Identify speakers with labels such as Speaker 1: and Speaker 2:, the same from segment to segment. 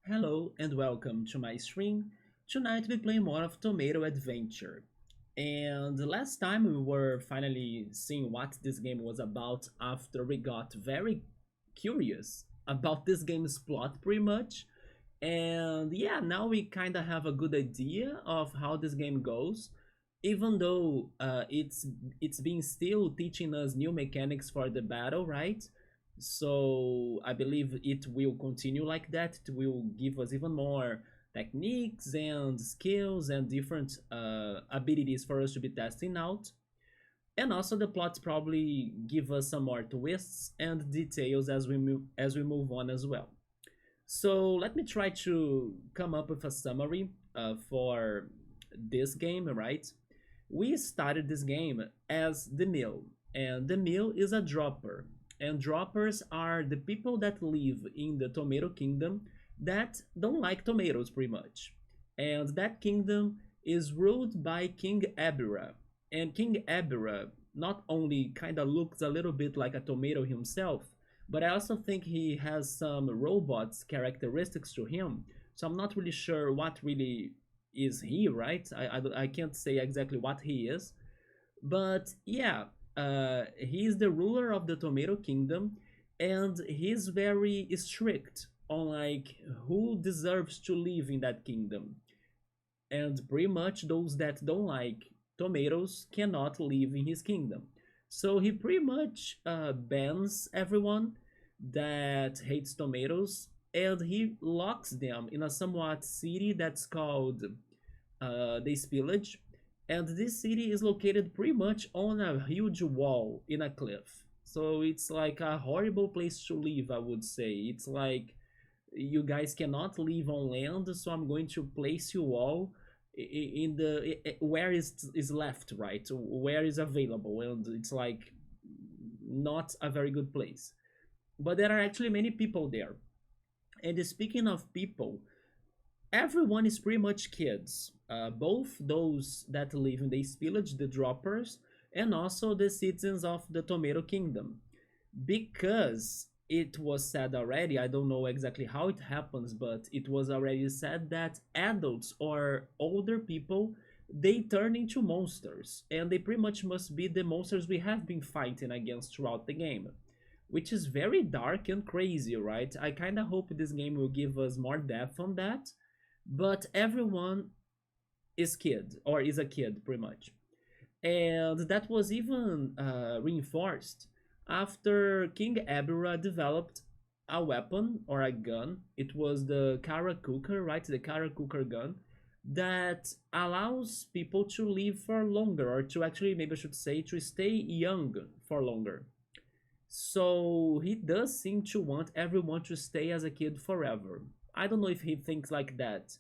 Speaker 1: Hello and welcome to my stream. Tonight we play more of Tomato Adventure. And last time we were finally seeing what this game was about after we got very curious about this game's plot pretty much. And yeah, now we kind of have a good idea of how this game goes. Even though it's been still teaching us new mechanics for the battle, right? So I believe it will continue like that. It will give us even more techniques and skills and different abilities for us to be testing out. And also the plots probably give us some more twists and details as we move on as well. So let me try to come up with a summary for this game, right? We started this game as the mill, and the mill is a dropper. And droppers are the people that live in the Tomato Kingdom that don't like tomatoes pretty much. And that kingdom is ruled by King Abira. And King Abira not only kind of looks a little bit like a tomato himself, but I also think he has some robots characteristics to him. So I'm not really sure what really is he, right? I can't say exactly what he is. But yeah, he's the ruler of the Tomato Kingdom, and he's very strict on like who deserves to live in that kingdom. And pretty much those that don't like tomatoes cannot live in his kingdom. So he pretty much bans everyone that hates tomatoes, and he locks them in a somewhat city that's called the Spillage. And this city is located pretty much on a huge wall in a cliff. So it's like a horrible place to live, I would say. It's like you guys cannot live on land, so I'm going to place you all in the where is left, right? Where is available, and it's like not a very good place. But there are actually many people there. And speaking of people, everyone is pretty much kids. Both those that live in this village, the droppers, and also the citizens of the Tomato Kingdom. Because it was said already, I don't know exactly how it happens, but it was already said that adults or older people they turn into monsters, and they pretty much must be the monsters we have been fighting against throughout the game, which is very dark and crazy, right? I kind of hope this game will give us more depth on that, but everyone is a kid pretty much. And that was even reinforced after King Abira developed a weapon or a gun. It was the Kara Cooker, right? The Kara Cooker gun that allows people to live for longer, or to actually, maybe I should say, to stay young for longer. So he does seem to want everyone to stay as a kid forever. I don't know if he thinks like that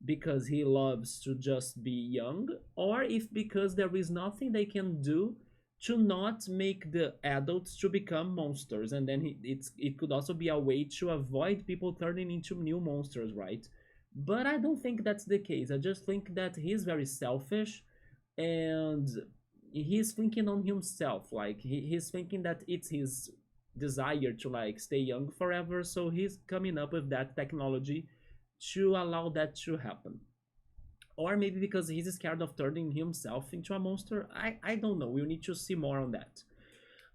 Speaker 1: because he loves to just be young, or if because there is nothing they can do to not make the adults to become monsters, and then it could also be a way to avoid people turning into new monsters, right? But I don't think that's the case. I just think that he's very selfish, and he's thinking on himself. Like he's thinking that it's his desire to like stay young forever, so he's coming up with that technology to allow that to happen. Or maybe because he's scared of turning himself into a monster. I don't know. We'll need to see more on that.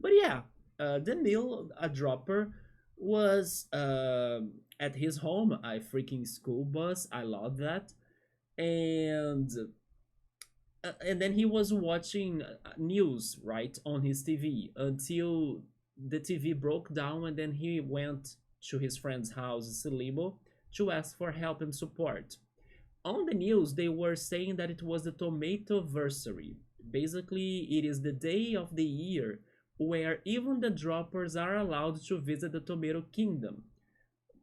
Speaker 1: But yeah, the mill, a dropper, was at his home, a freaking school bus. I love that. And and then he was watching news, right, on his TV until the TV broke down, and then he went to his friend's house, Silimo, to ask for help and support. On the news, they were saying that it was the Tomatoversary. Basically, it is the day of the year where even the droppers are allowed to visit the Tomato Kingdom.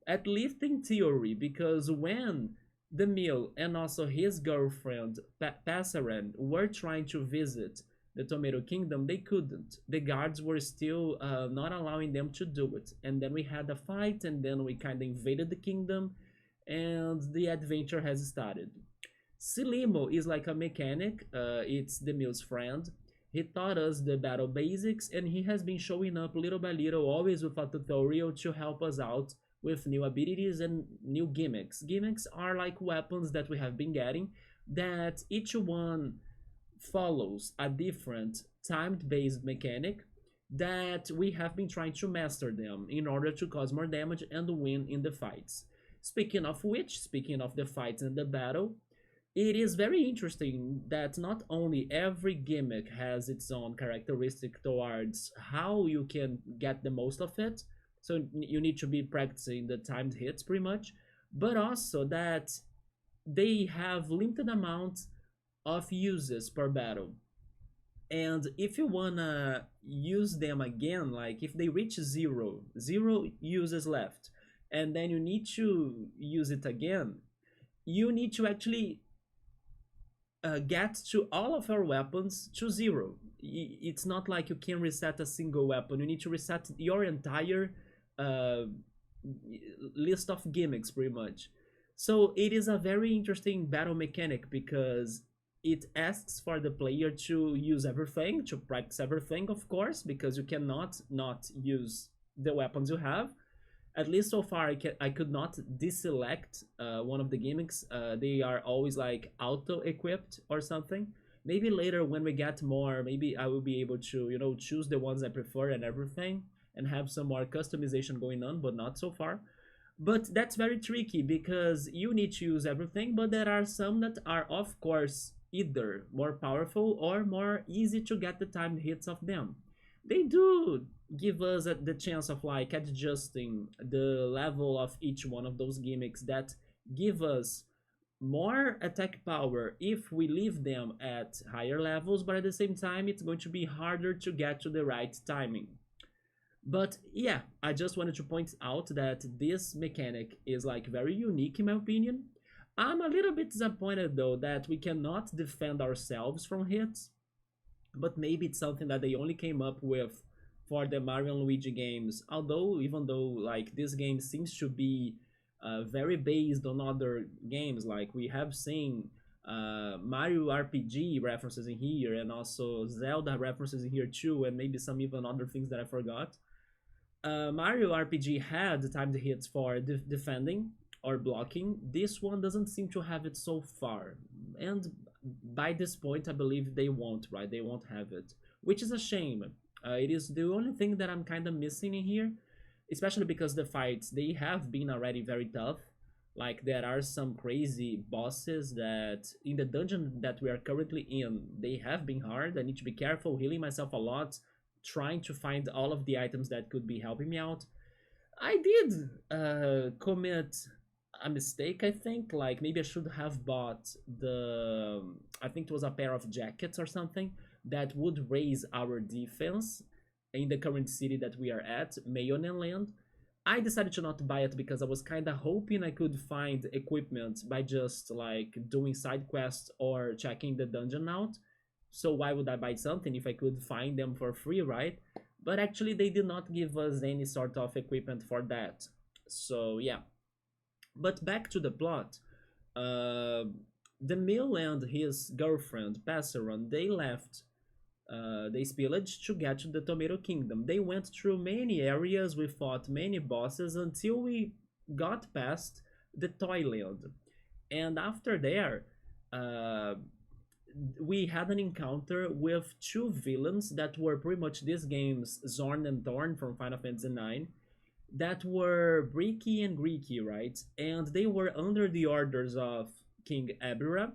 Speaker 1: At least in theory, because when the Mill and also his girlfriend Passaran were trying to visit the Tomato Kingdom, they couldn't. The guards were still not allowing them to do it. And then we had a fight, and then we kind of invaded the kingdom, and the adventure has started. Silimo is like a mechanic, it's the Mill's friend. He taught us the battle basics, and he has been showing up little by little, always with a tutorial to help us out with new abilities and new gimmicks. Gimmicks are like weapons that we have been getting that each one follows a different timed based mechanic that we have been trying to master them in order to cause more damage and win in the fights. Speaking of which, speaking of the fights and the battle, it is very interesting that not only every gimmick has its own characteristic towards how you can get the most of it, so you need to be practicing the timed hits pretty much, but also that they have limited amount of uses per battle. And if you wanna use them again, like if they reach zero uses left, and then you need to use it again, you need to actually get to all of your weapons to zero. It's not like you can reset a single weapon. You need to reset your entire uh, list of gimmicks, pretty much. So it is a very interesting battle mechanic because it asks for the player to use everything, to practice everything, of course, because you cannot not use the weapons you have. At least so far, I could not deselect one of the gimmicks. They are always like auto equipped or something. Maybe later when we get more, maybe I will be able to, choose the ones I prefer and everything and have some more customization going on, but not so far. But that's very tricky because you need to use everything, but there are some that are, of course, either more powerful or more easy to get the timed hits of them. They do give us the chance of like adjusting the level of each one of those gimmicks that give us more attack power if we leave them at higher levels, but at the same time it's going to be harder to get to the right timing. But yeah, I just wanted to point out that this mechanic is like very unique in my opinion. I'm a little bit disappointed though that we cannot defend ourselves from hits, but maybe it's something that they only came up with for the Mario and Luigi games. Although, even though like this game seems to be very based on other games, like we have seen Mario RPG references in here, and also Zelda references in here too, and maybe some even other things that I forgot. Mario RPG had timed hits for defending or blocking. This one doesn't seem to have it so far, and by this point, I believe they won't. Right? They won't have it, which is a shame. It is the only thing that I'm kind of missing in here, especially because the fights they have been already very tough. Like there are some crazy bosses that in the dungeon that we are currently in, they have been hard. I need to be careful, healing myself a lot, trying to find all of the items that could be helping me out. I did commit a mistake, I think. Like maybe I should have bought I think it was a pair of jackets or something that would raise our defense in the current city that we are at, Mayonen Land. I decided to not buy it because I was kind of hoping I could find equipment by just like doing side quests or checking the dungeon out. So why would I buy something if I could find them for free, right? But actually they did not give us any sort of equipment for that. So yeah. But back to the plot. The Mill and his girlfriend, Passeron, they left the Spillage to get to the Tomato Kingdom. They went through many areas, we fought many bosses until we got past the Toyland. And after there, uh, we had an encounter with two villains that were pretty much this game's Zorn and Thorn from Final Fantasy IX, that were Bricky and Greeky, right? And they were under the orders of King Ebira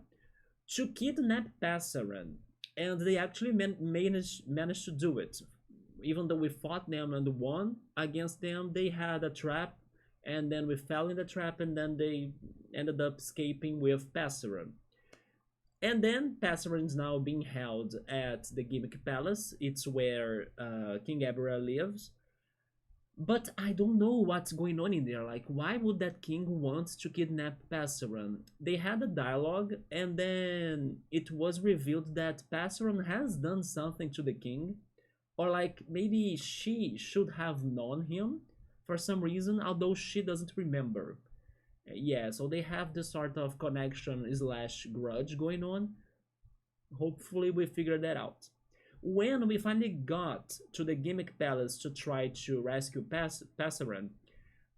Speaker 1: to kidnap Passaran. And they actually managed to do it. Even though we fought them and won against them, they had a trap, and then we fell in the trap, and then they ended up escaping with Passaran. And then Passaran is now being held at the Gimmick Palace. It's where King Ebra lives. But I don't know what's going on in there. Like, why would that king want to kidnap Passaran? They had a dialogue, and then it was revealed that Passaran has done something to the king. Or, like, maybe she should have known him for some reason, although she doesn't remember. Yeah, so they have this sort of connection slash grudge going on. Hopefully, we figure that out. When we finally got to the Gimmick Palace to try to rescue Passaran,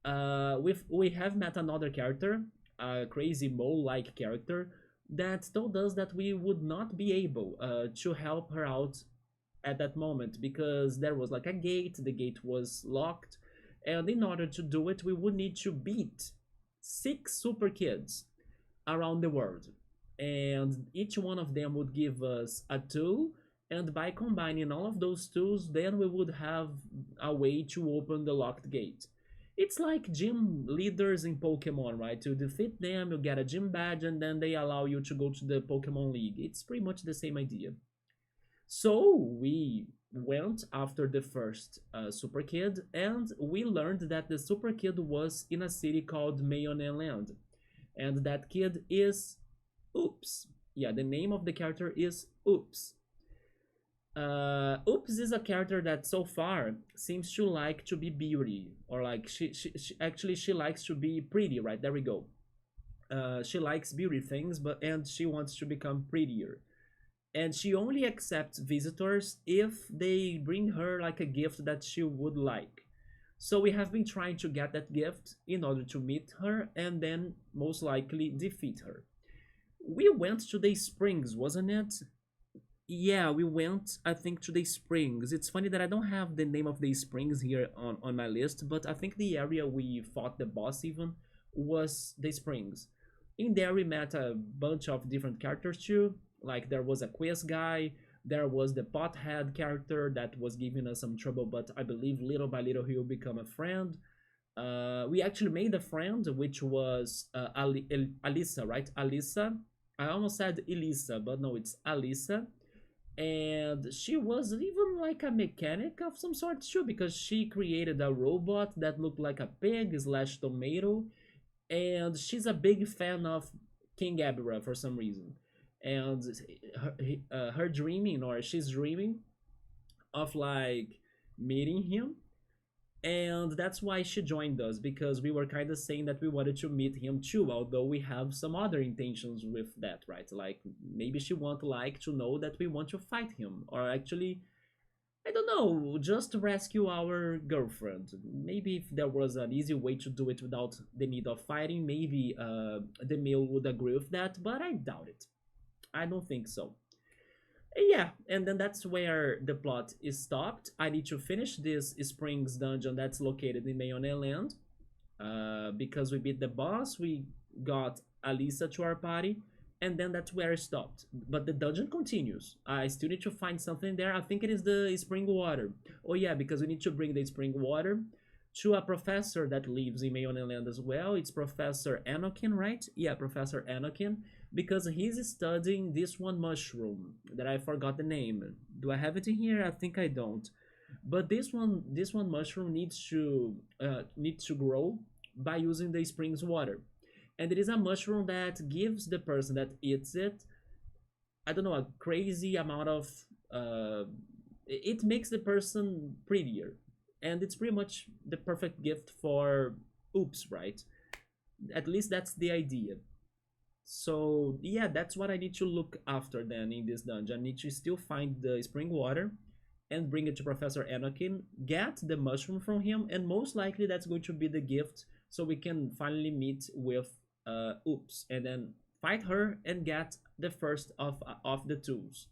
Speaker 1: we have met another character, a crazy mole-like character, that told us that we would not be able to help her out at that moment because there was like a gate, the gate was locked, and in order to do it, we would need to beat six super kids around the world, and each one of them would give us a tool, and by combining all of those tools, then we would have a way to open the locked gate. It's like gym leaders in Pokemon, right? To defeat them, you get a gym badge, and then they allow you to go to the Pokemon League. It's pretty much the same idea. So we went after the first Super Kid, and we learned that the Super Kid was in a city called Mayonen Land, and that kid is Oops. Yeah, the name of the character is Oops. Oops is a character that so far seems to like to be beauty, or like she likes to be pretty, right? There we go. She likes beauty things, but and she wants to become prettier. And she only accepts visitors if they bring her like a gift that she would like. So we have been trying to get that gift in order to meet her and then most likely defeat her. We went to the springs, wasn't it? Yeah, we went, I think, to the springs. It's funny that I don't have the name of the springs here on my list, but I think the area we fought the boss even was the springs. In there, we met a bunch of different characters too. Like, there was a quiz guy, there was the pothead character that was giving us some trouble, but I believe little by little he will become a friend. We actually made a friend, which was Alisa, right? Alisa. I almost said Elisa, but no, it's Alisa, and she was even like a mechanic of some sort too because she created a robot that looked like a pig slash tomato, and she's a big fan of King Abra for some reason, and her dreaming, or she's dreaming of like meeting him, and that's why she joined us because we were kind of saying that we wanted to meet him too, although we have some other intentions with that, right? Like maybe she want like to know that we want to fight him, or actually I don't know, just to rescue our girlfriend. Maybe if there was an easy way to do it without the need of fighting, maybe the male would agree with that, but I doubt it. I don't think so. Yeah, and then that's where the plot is stopped. I need to finish this Springs dungeon that's located in Mayonen Land. Because we beat the boss, we got Alisa to our party, and then that's where I stopped. But the dungeon continues. I still need to find something there. I think it is the spring water. Oh yeah, because we need to bring the spring water to a professor that lives in Mayonen Land as well. It's Professor Anakin, right? Yeah, Professor Anakin, because he's studying this one mushroom that I forgot the name. Do I have it in here? I think I don't. But this one mushroom needs to grow by using the spring's water, and it is a mushroom that gives the person that eats it, I don't know, a crazy amount of uh, it makes the person prettier, and it's pretty much the perfect gift for Oops, right? At least that's the idea. So yeah, that's what I need to look after then in this dungeon. I need to still find the spring water and bring it to Professor Anakin, get the mushroom from him, and most likely that's going to be the gift so we can finally meet with Oops and then fight her and get the first of the tools.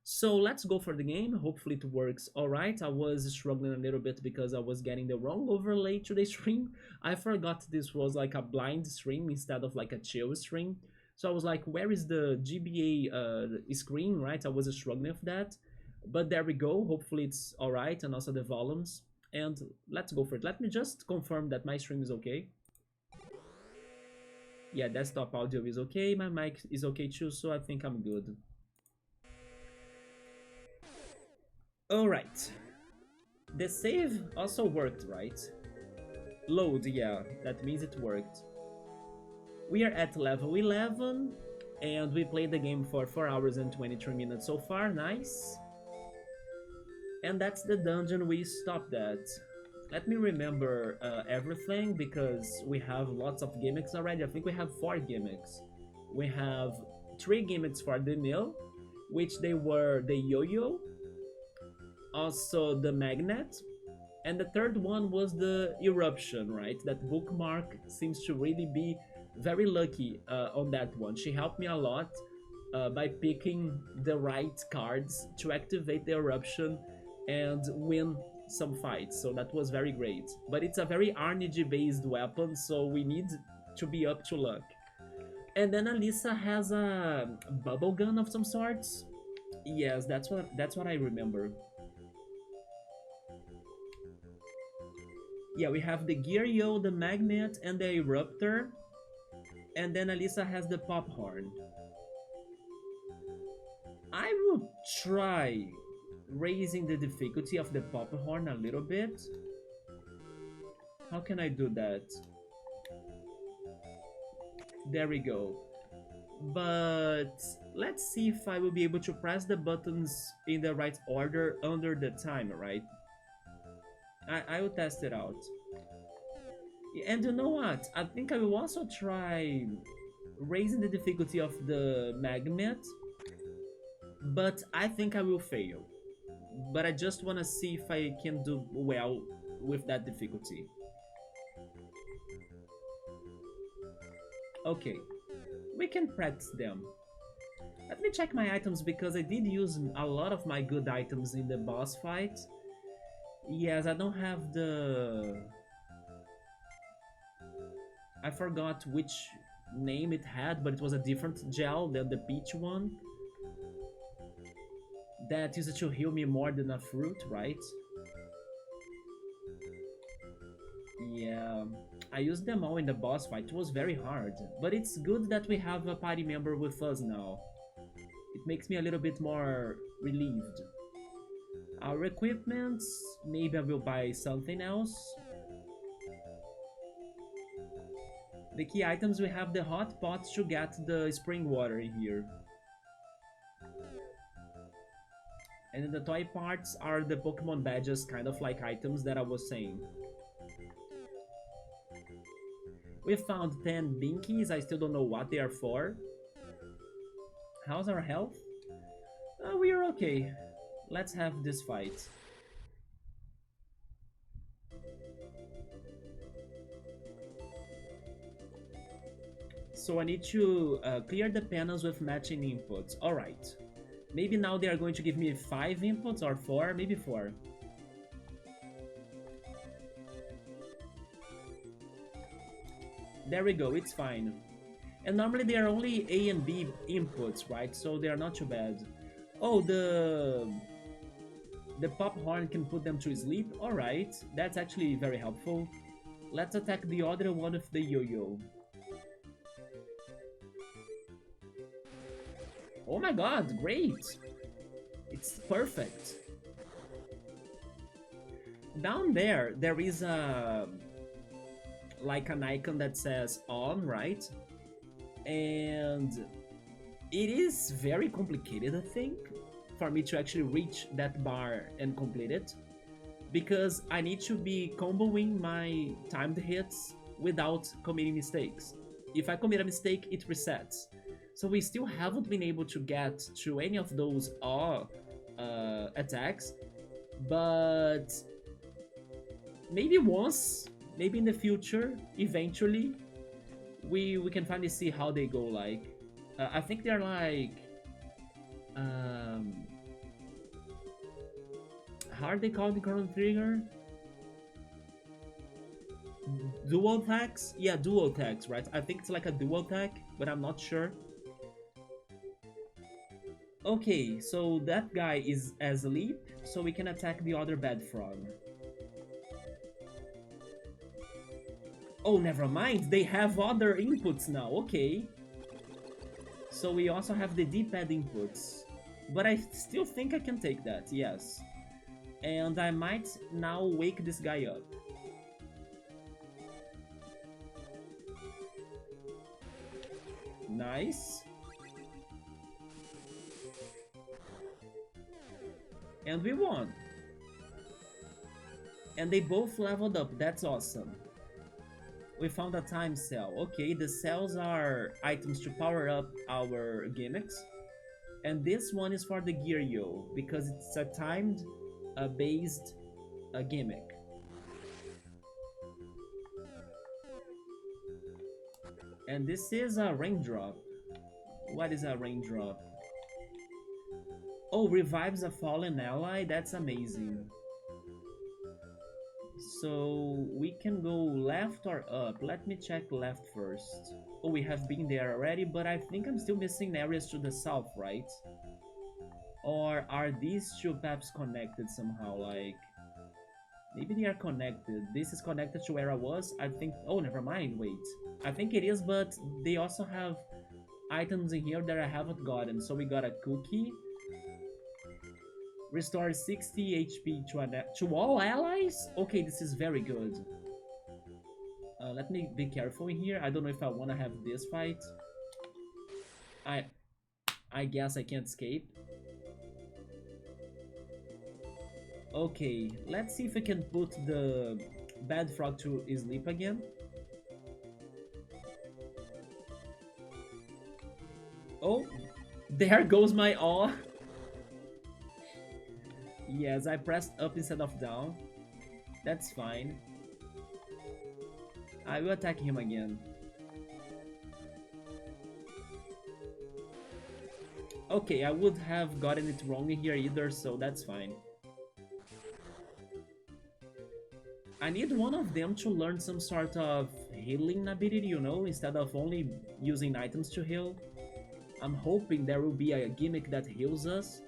Speaker 1: So let's go for the game. Hopefully it works alright. I was struggling a little bit because I was getting the wrong overlay to the stream. I forgot this was like a blind stream instead of like a chill stream. So I was like, where is the GBA screen, right? I was struggling with that. But there we go. Hopefully it's alright, and also the volumes. And let's go for it. Let me just confirm that my stream is okay. Yeah, desktop audio is okay. My mic is okay too, so I think I'm good. Alright. The save also worked, right? Load, yeah, that means it worked. We are at level 11, and we played the game for 4 hours and 23 minutes so far, nice. And that's the dungeon we stopped at. Let me remember everything because we have lots of gimmicks already. I think we have 4 gimmicks. We have 3 gimmicks for the mill, which they were the yo-yo, also the magnet, And the third one was the eruption, right? That bookmark seems to really be very lucky on that one. She helped me a lot by picking the right cards to activate the eruption and win some fights. So that was very great. But it's a very RNG based weapon, so we need to be up to luck. And then Alisa has a bubble gun of some sorts. Yes, that's what I remember. Yeah, we have the Gear-Yo, the Magnet, and the Eruptor. And then Alisa has the Pop Horn. I will try raising the difficulty of the Pop Horn a little bit. How can I do that? There we go. But let's see if I will be able to press the buttons in the right order under the timer, right? I will test it out. And you know what? I think I will also try raising the difficulty of the magnet, but I think I will fail. But I just want to see if I can do well with that difficulty. Okay, we can practice them. Let me check my items because I did use a lot of my good items in the boss fight. Yes, I don't have the... I forgot which name it had, but it was a different gel than the peach one. That used to heal me more than a fruit, right? Yeah, I used them all in the boss fight. It was very hard, but it's good that we have a party member with us now. It makes me a little bit more relieved. Our equipment, maybe I will buy something else. The key items, we have the hot pot to get the spring water in here. And then the toy parts are the Pokemon badges, kind of like items that I was saying. We found 10 binkies, I still don't know what they are for. How's our health? We are okay. Let's have this fight. So I need to clear the panels with matching inputs. Alright. Maybe now they are going to give me 5 inputs or 4, maybe 4. There we go, it's fine. And normally they are only A and B inputs, right? So they are not too bad. Oh, the pop horn can put them to sleep. Alright, that's actually very helpful. Let's attack the other one with the yo-yo. Oh my god, great! It's perfect. Down there, there is a... like an icon that says on, right? And it is very complicated, I think, for me to actually reach that bar and complete it, because I need to be comboing my timed hits without committing mistakes. If I commit a mistake, it resets. So we still haven't been able to get to any of those attacks, but maybe once, maybe in the future, eventually, we can finally see how they go. Like, I think they're like, how are they called in Chrono Trigger? Dual attacks? Yeah, dual attacks, right? I think it's like a dual attack, but I'm not sure. Okay, so that guy is asleep, so we can attack the other bad frog. Oh, never mind, they have other inputs now, okay. So we also have the D-pad inputs. But I still think I can take that, yes. And I might now wake this guy up. Nice. And we won. And they both leveled up, that's awesome. We found a time cell. Okay, the cells are items to power up our gimmicks. And this one is for the Gear-Yo, because it's a timed based gimmick. And this is a raindrop. What is a raindrop? Oh, revives a fallen ally? That's amazing. So we can go left or up. Let me check left first. Oh, we have been there already, but I think I'm still missing areas to the south, right? Or are these two paths connected somehow? Like, maybe they are connected. This is connected to where I was. I think. Oh, never mind. Wait. I think it is, but they also have items in here that I haven't gotten. So we got a cookie. Restore 60 HP to all allies? Okay, this is very good. Let me be careful in here. I don't know if I want to have this fight. I I guess I can't escape. Okay, let's see if we can put the bad frog to sleep again. Oh, there goes my awe. Yes, I pressed up instead of down. That's fine. I will attack him again. Okay, I would have gotten it wrong here either, so that's fine. I need one of them to learn some sort of healing ability, you know, instead of only using items to heal. I'm hoping there will be a gimmick that heals us.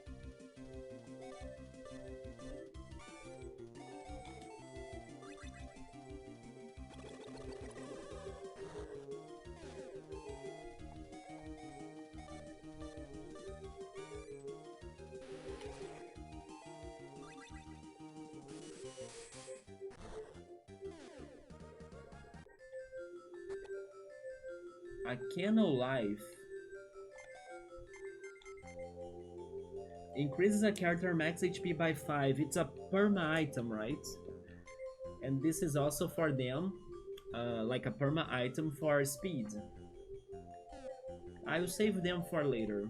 Speaker 1: A Kennel Life increases a character max HP by 5. It's a perma item, right? And this is also for them, like a perma item for speed. I will save them for later,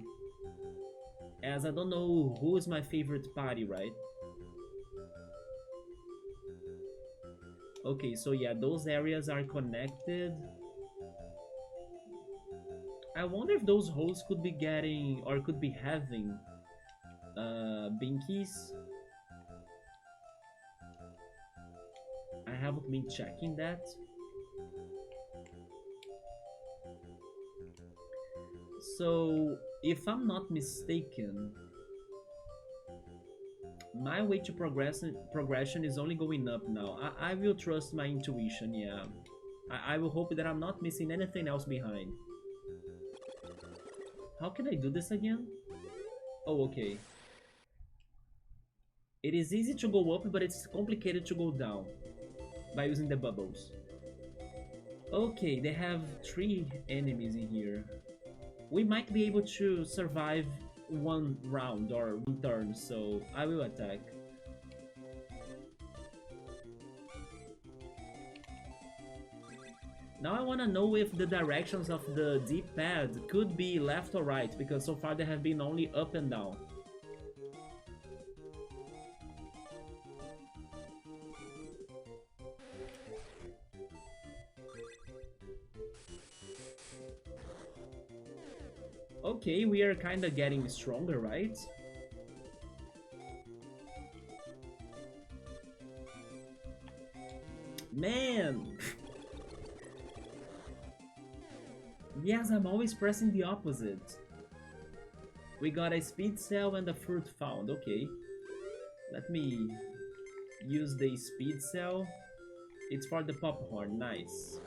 Speaker 1: as I don't know who is my favorite party, right? Okay, so yeah, those areas are connected. I wonder if those holes could be getting, or could be having, binkies. I haven't been checking that. So, if I'm not mistaken, my way to progression is only going up now. I will trust my intuition, yeah. I will hope that I'm not missing anything else behind. How can I do this again? Oh, okay. It is easy to go up, but it's complicated to go down by using the bubbles. Okay, they have 3 enemies in here. We might be able to survive one round or one turn, so I will attack. Now I want to know if the directions of the D-pad could be left or right, because so far they have been only up and down. Okay, we are kinda getting stronger, right? Man! Yes, I'm always pressing the opposite. We got a speed cell and a fruit found, okay. Let me use the speed cell. It's for the popcorn, nice.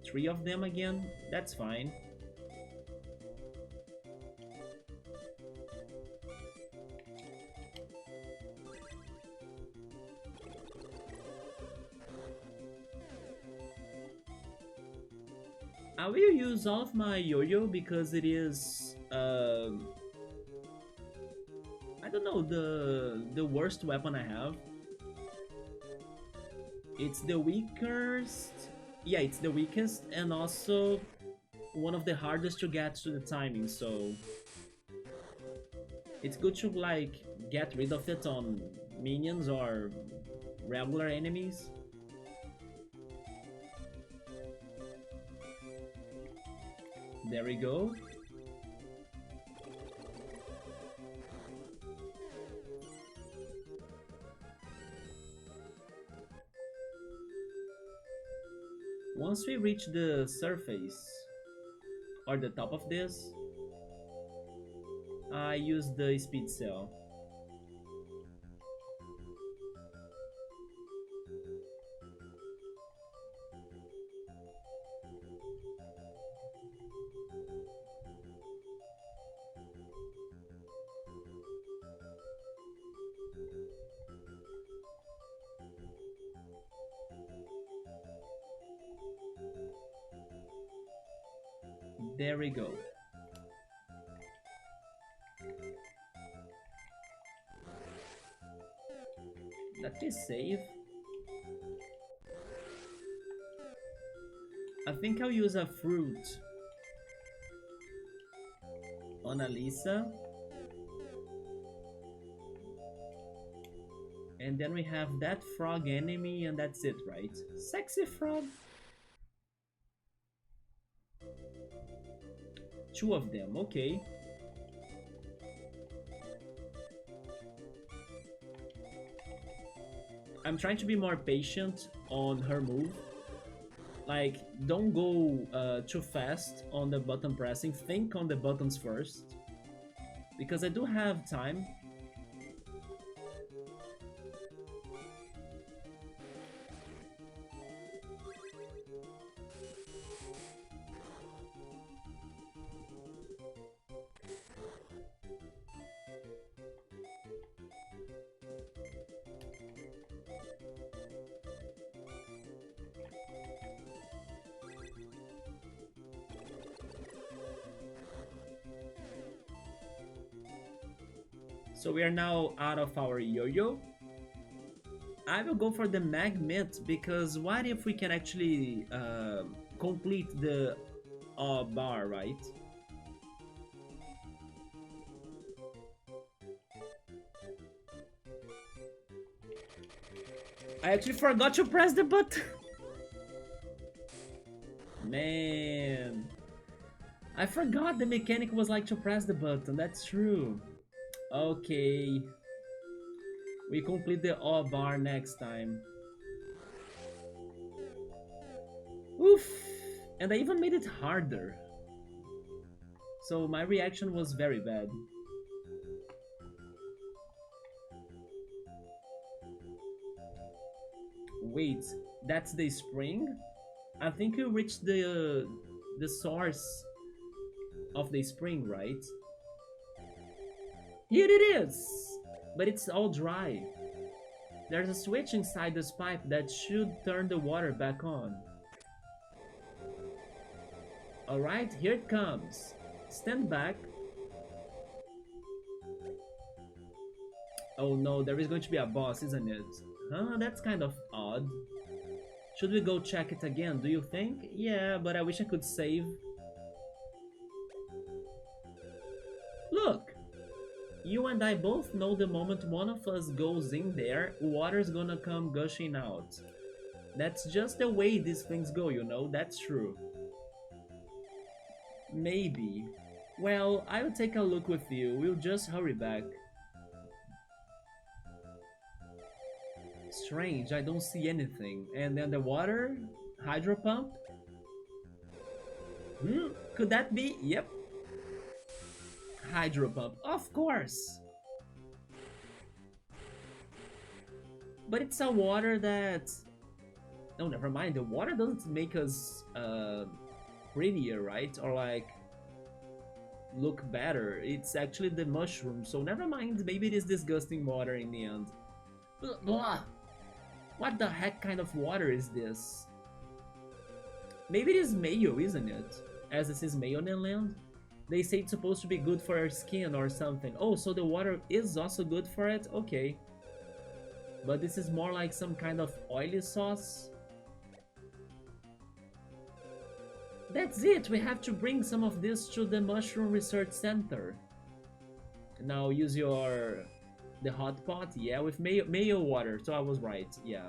Speaker 1: Three of them again, that's fine. I will use all of my yo-yo because it is I don't know, the worst weapon I have. It's the weakest. Yeah, it's the weakest and also one of the hardest to get to the timing, so it's good to like get rid of it on minions or regular enemies. There we go. Once we reach the surface or the top of this, I use the speed cell. There we go. Let me save. I think I'll use a fruit on Alisa. And then we have that frog enemy and that's it, right? Sexy frog. Two of them, okay. I'm trying to be more patient on her move. Like, don't go too fast on the button pressing. Think on the buttons first. Because I do have time. So we are now out of our yo-yo. I will go for the magnet because what if we can actually complete the bar, right? I actually forgot to press the button. Man, I forgot the mechanic was like to press the button. That's true. Okay, we complete the O bar next time. Oof, and I even made it harder. So my reaction was very bad. Wait, that's the spring? I think you reached the source of the spring, right? Here it is! But it's all dry. There's a switch inside this pipe that should turn the water back on. Alright, here it comes. Stand back. Oh no, there is going to be a boss, isn't it? Huh, that's kind of odd. Should we go check it again, do you think? Yeah, but I wish I could save. Look! You and I both know the moment one of us goes in there, water's gonna come gushing out. That's just the way these things go, you know, that's true. Maybe. Well, I'll take a look with you, we'll just hurry back. Strange, I don't see anything. And then the water? Hydro pump? Could that be? Yep. Hydro pump, of course. But it's a water that... No, never mind. The water doesn't make us prettier, right? Or like look better. It's actually the mushroom. So never mind. Maybe it is disgusting water in the end. Blah. What the heck kind of water is this? Maybe it is mayo, isn't it? As this is Mayonen Land. They say it's supposed to be good for our skin or something. Oh, so the water is also good for it? Okay. But this is more like some kind of oily sauce. That's it! We have to bring some of this to the Mushroom Research Center. Now use your The hot pot, yeah, with mayo water, so I was right, yeah.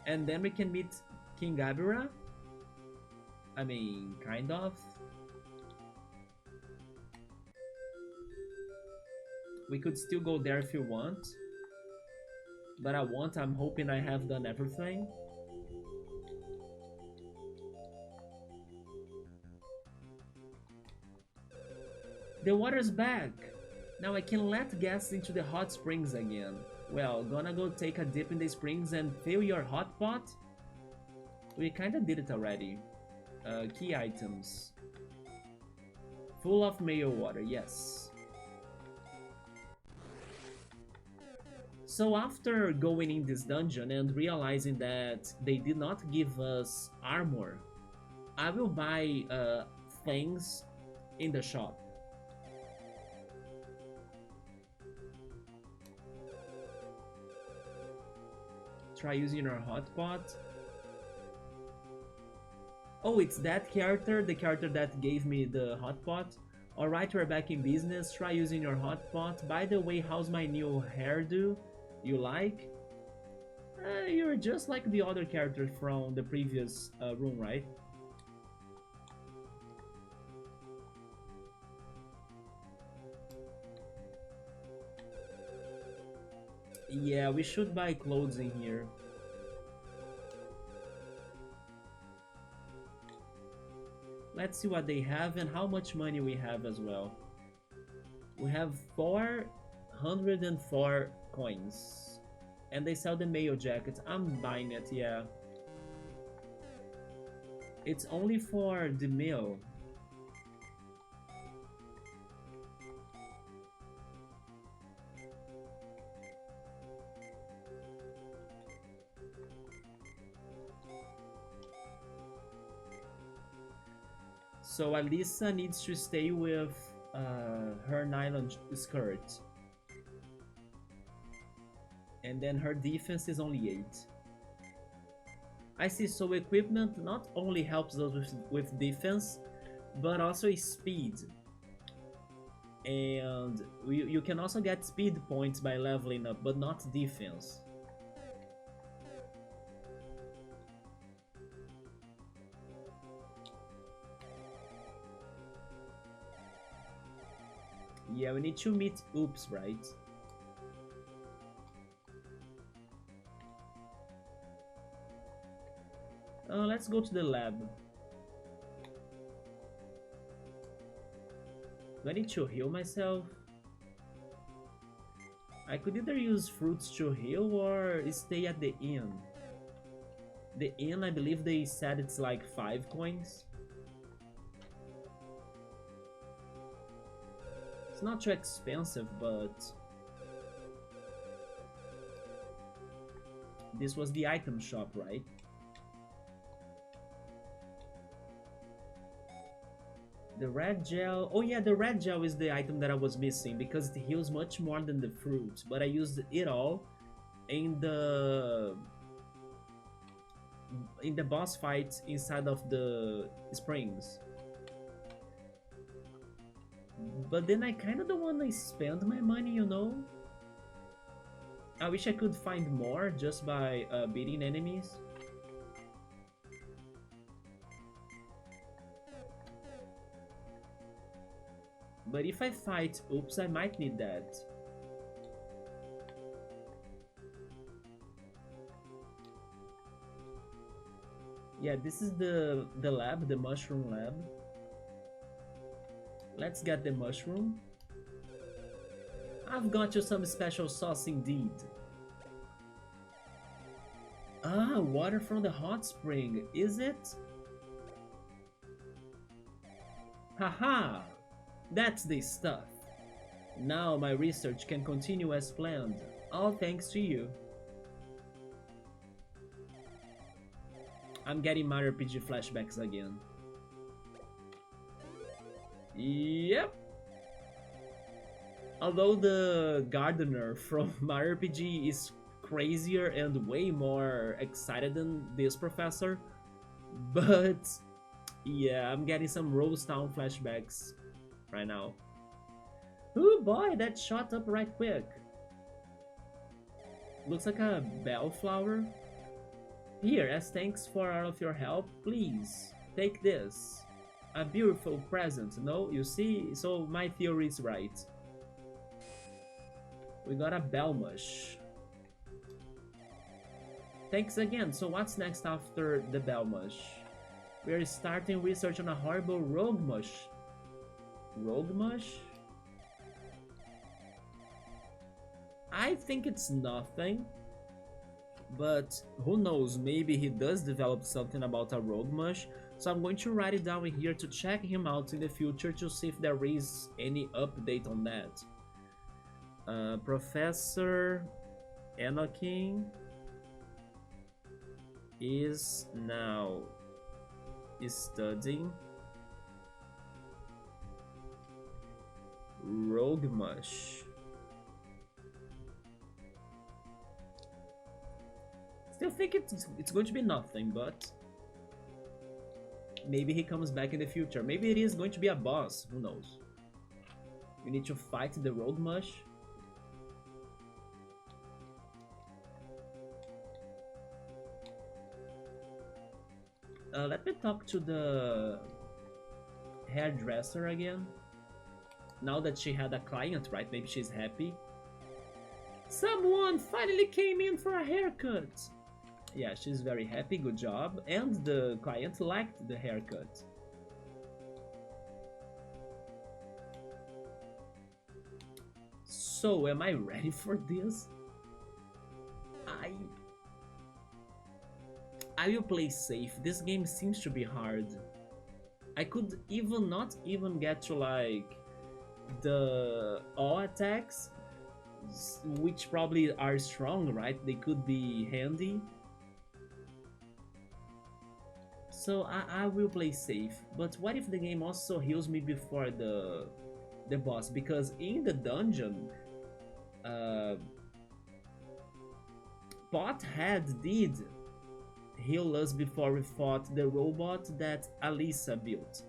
Speaker 1: And then we can meet King Gabira. I mean, kind of. We could still go there if you want. But I'm hoping I have done everything. The water's back! Now I can let guests into the hot springs again. Well, gonna go take a dip in the springs and fill your hot pot? We kinda did it already. Key items. Full of mayo water, yes. So after going in this dungeon and realizing that they did not give us armor, I will buy things in the shop. Try using our hotpot. Oh, it's that character, the character that gave me the hotpot. Alright, we're back in business. Try using your hotpot. By the way, how's my new hairdo? You like? You're just like the other character from the previous room, right? Yeah, we should buy clothes in here. Let's see what they have and how much money we have as well. We have 404 coins. And they sell the mayo jacket. I'm buying it, yeah. It's only for the meal. So Alisa needs to stay with her nylon skirt. And then her defense is only 8. I see, so equipment not only helps us with defense, but also speed. And you can also get speed points by leveling up, but not defense. Yeah, we need to meet Oops, right? Let's go to the lab. Do I need to heal myself? I could either use fruits to heal or stay at the inn. The inn, I believe they said it's like 5 coins. It's not too expensive, but this was the item shop, right? The red gel. Oh yeah, the red gel is the item that I was missing because it heals much more than the fruit. But I used it all in the boss fight inside of the springs. But then I kind of don't want to spend my money, you know? I wish I could find more just by beating enemies. But if I fight Oops, I might need that. Yeah, this is the lab, the mushroom lab. Let's get the mushroom. I've got you some special sauce indeed. Ah, water from the hot spring, is it? Haha! That's the stuff. Now my research can continue as planned, all thanks to you. I'm getting Mario RPG flashbacks again. Yep. Although the gardener from Mario RPG is crazier and way more excited than this professor, but yeah, I'm getting some Rose Town flashbacks right now. Oh boy, that shot up right quick. Looks like a bellflower. Here, as thanks for all of your help, please take this. A beautiful present, no? You see? So my theory is right. We got a Belmush. Thanks again. So what's next after the Belmush? We're starting research on a horrible rogue mush. Rogue mush? I think it's nothing. But who knows, maybe he does develop something about a rogue mush. So I'm going to write it down here to check him out in the future to see if there is any update on that. Professor Anakin is now studying rogue mush. Still think it's going to be nothing, but maybe he comes back in the future. Maybe it is going to be a boss, who knows. You need to fight the rogue mush. Let me talk to the hairdresser again. Now that she had a client, right? Maybe she's happy. Someone finally came in for a haircut. Yeah, she's very happy, good job. And the client liked the haircut. So, am I ready for this? I will play safe. This game seems to be hard. I could even not even get to like the awe attacks, which probably are strong, right? They could be handy. So I will play safe. But what if the game also heals me before the boss? Because in the dungeon, Pothead did heal us before we fought the robot that Alisa built.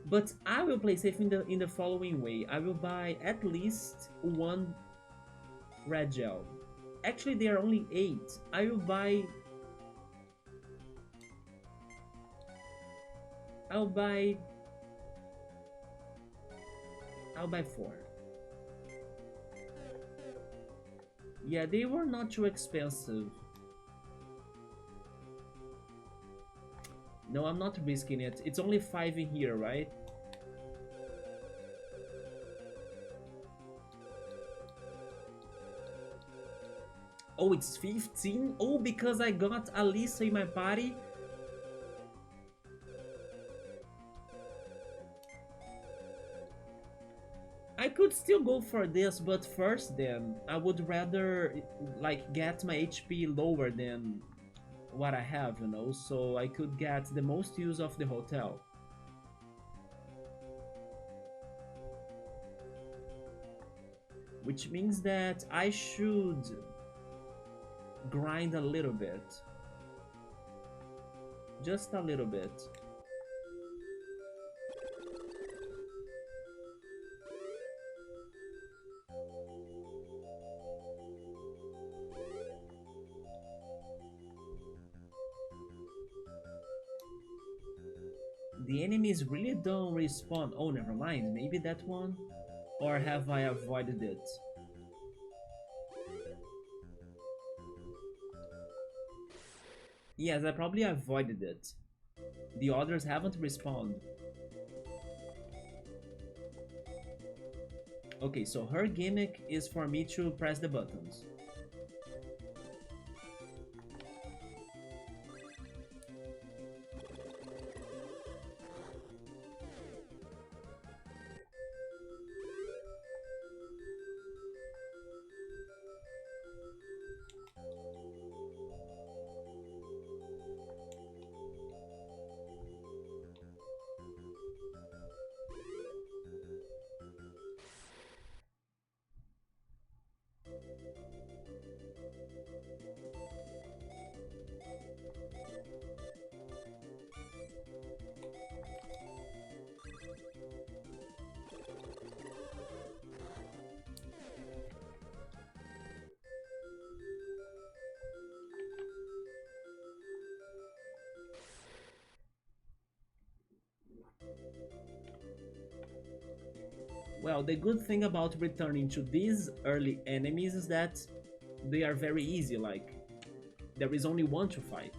Speaker 1: But I will play safe in the following way. I will buy at least one red gel. Actually, there are only 8. I will buy... I'll buy 4. Yeah, they were not too expensive. No, I'm not risking it. It's only 5 in here, right? Oh, it's 15? Oh, because I got Alisa in my party? I could still go for this, but first then, I would rather like get my HP lower than what I have, you know, so I could get the most use of the hotel. Which means that I should grind a little bit. Just a little bit. The enemies really don't respawn. Oh, never mind. Maybe that one? Or have I avoided it? Yes, I probably avoided it. The others haven't respawned. Okay, so her gimmick is for me to press the buttons. Well, the good thing about returning to these early enemies is that they are very easy, like, there is only one to fight.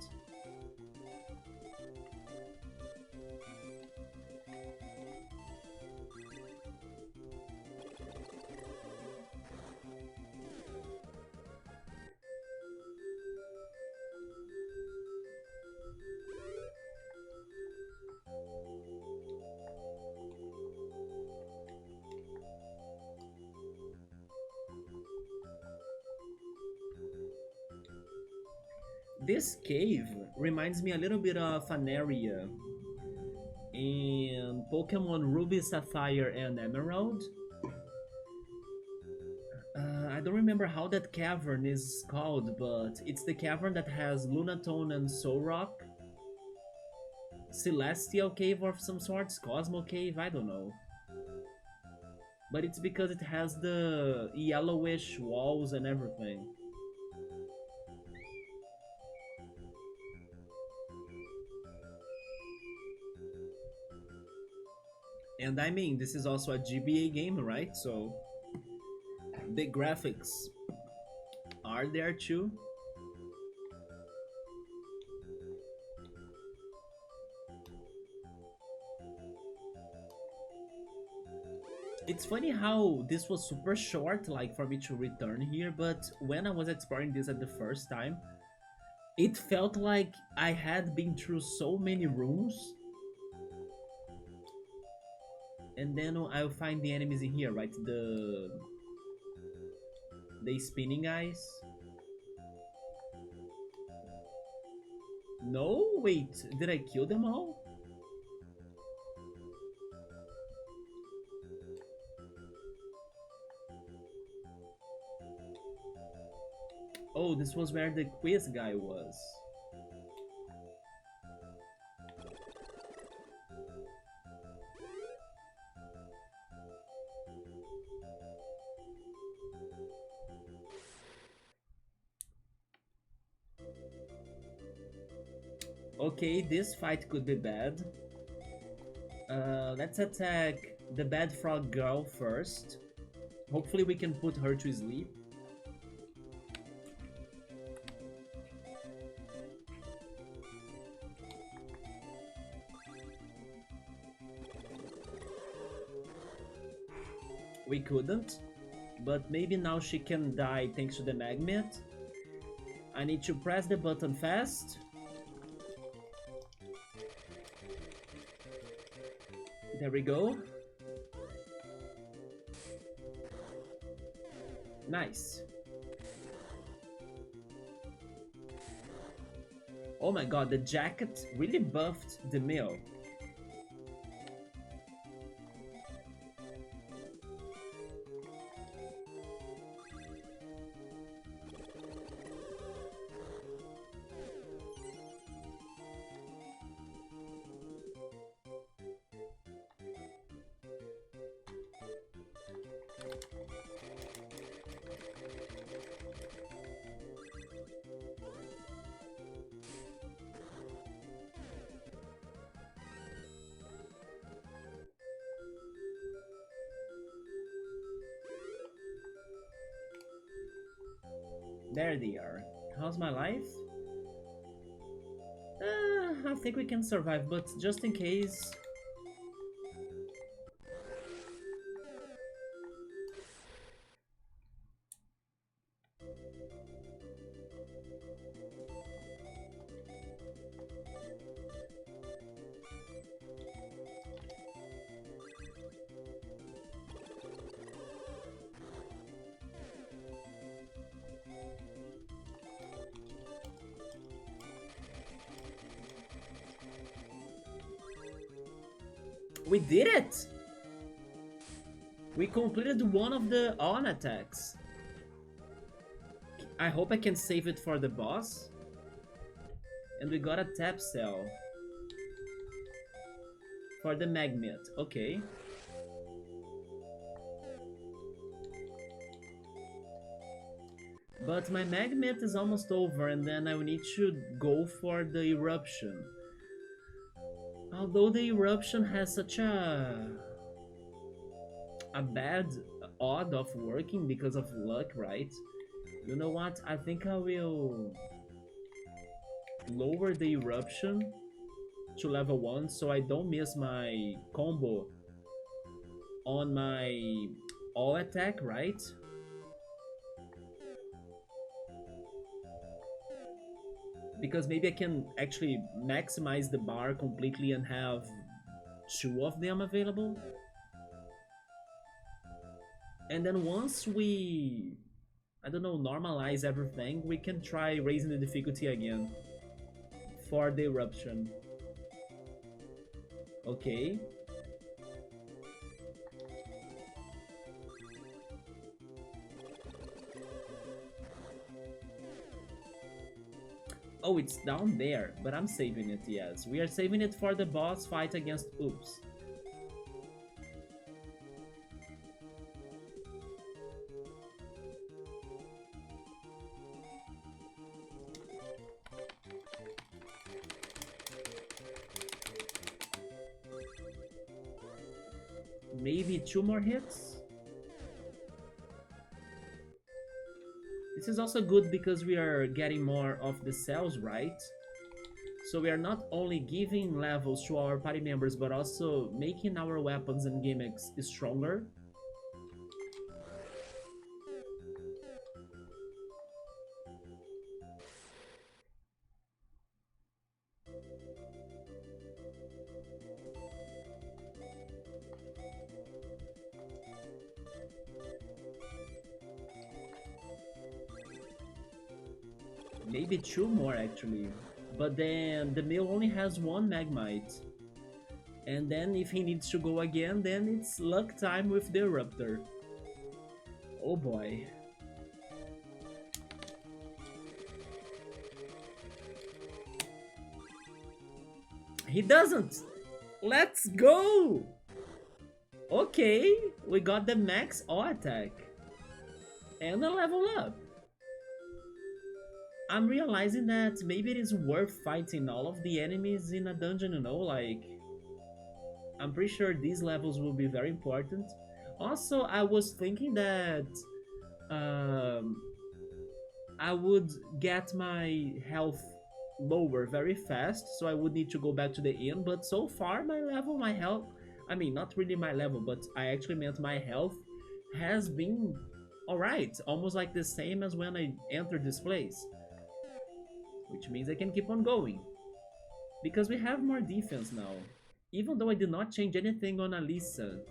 Speaker 1: This cave reminds me a little bit of an area in Pokemon Ruby, Sapphire, and Emerald. I don't remember how that cavern is called, but it's the cavern that has Lunatone and Solrock. Celestial Cave of some sorts, Cosmo Cave, I don't know. But it's because it has the yellowish walls and everything. And I mean, this is also a GBA game, right? So the graphics are there too. It's funny how this was super short, like for me to return here, but when I was exploring this at the first time, it felt like I had been through so many rooms. And then I'll find the enemies in here, right? The spinning eyes. No, wait, did I kill them all? Oh, this was where the quiz guy was. Okay, this fight could be bad. Let's attack the bad frog girl first. Hopefully we can put her to sleep. We couldn't, but maybe now she can die thanks to the magnet. I need to press the button fast. There we go. Nice. Oh my god, the jacket really buffed the mill. There they are. How's my life? I think we can survive, but just in case... We did it! We completed one of the on attacks. I hope I can save it for the boss. And we got a tap cell. For the magnet, okay. But my magnet is almost over, and then I will need to go for the eruption. Although the eruption has such a bad odd of working because of luck, right? You know what? I think I will lower the eruption to level 1 so I don't miss my combo on my all attack, right? Because maybe I can actually maximize the bar completely and have two of them available. And then once we, I don't know, normalize everything, we can try raising the difficulty again for the eruption. Okay. Oh, it's down there, but I'm saving it, yes. We are saving it for the boss fight against Oops. Maybe 2 more hits? This is also good because we are getting more of the cells, right? So we are not only giving levels to our party members, but also making our weapons and gimmicks stronger. Maybe 2 more actually. But then the mill only has 1 Magmite. And then if he needs to go again, then it's luck time with the Eruptor. Oh boy. He doesn't! Let's go! Okay, we got the max O attack. And a level up. I'm realizing that maybe it is worth fighting all of the enemies in a dungeon, you know, like... I'm pretty sure these levels will be very important. Also, I was thinking that I would get my health lower very fast, so I would need to go back to the inn, but so far my level, my health, I mean, not really my level, but I actually meant my health has been alright, almost like the same as when I entered this place. Which means I can keep on going. Because we have more defense now. Even though I did not change anything on Alisa.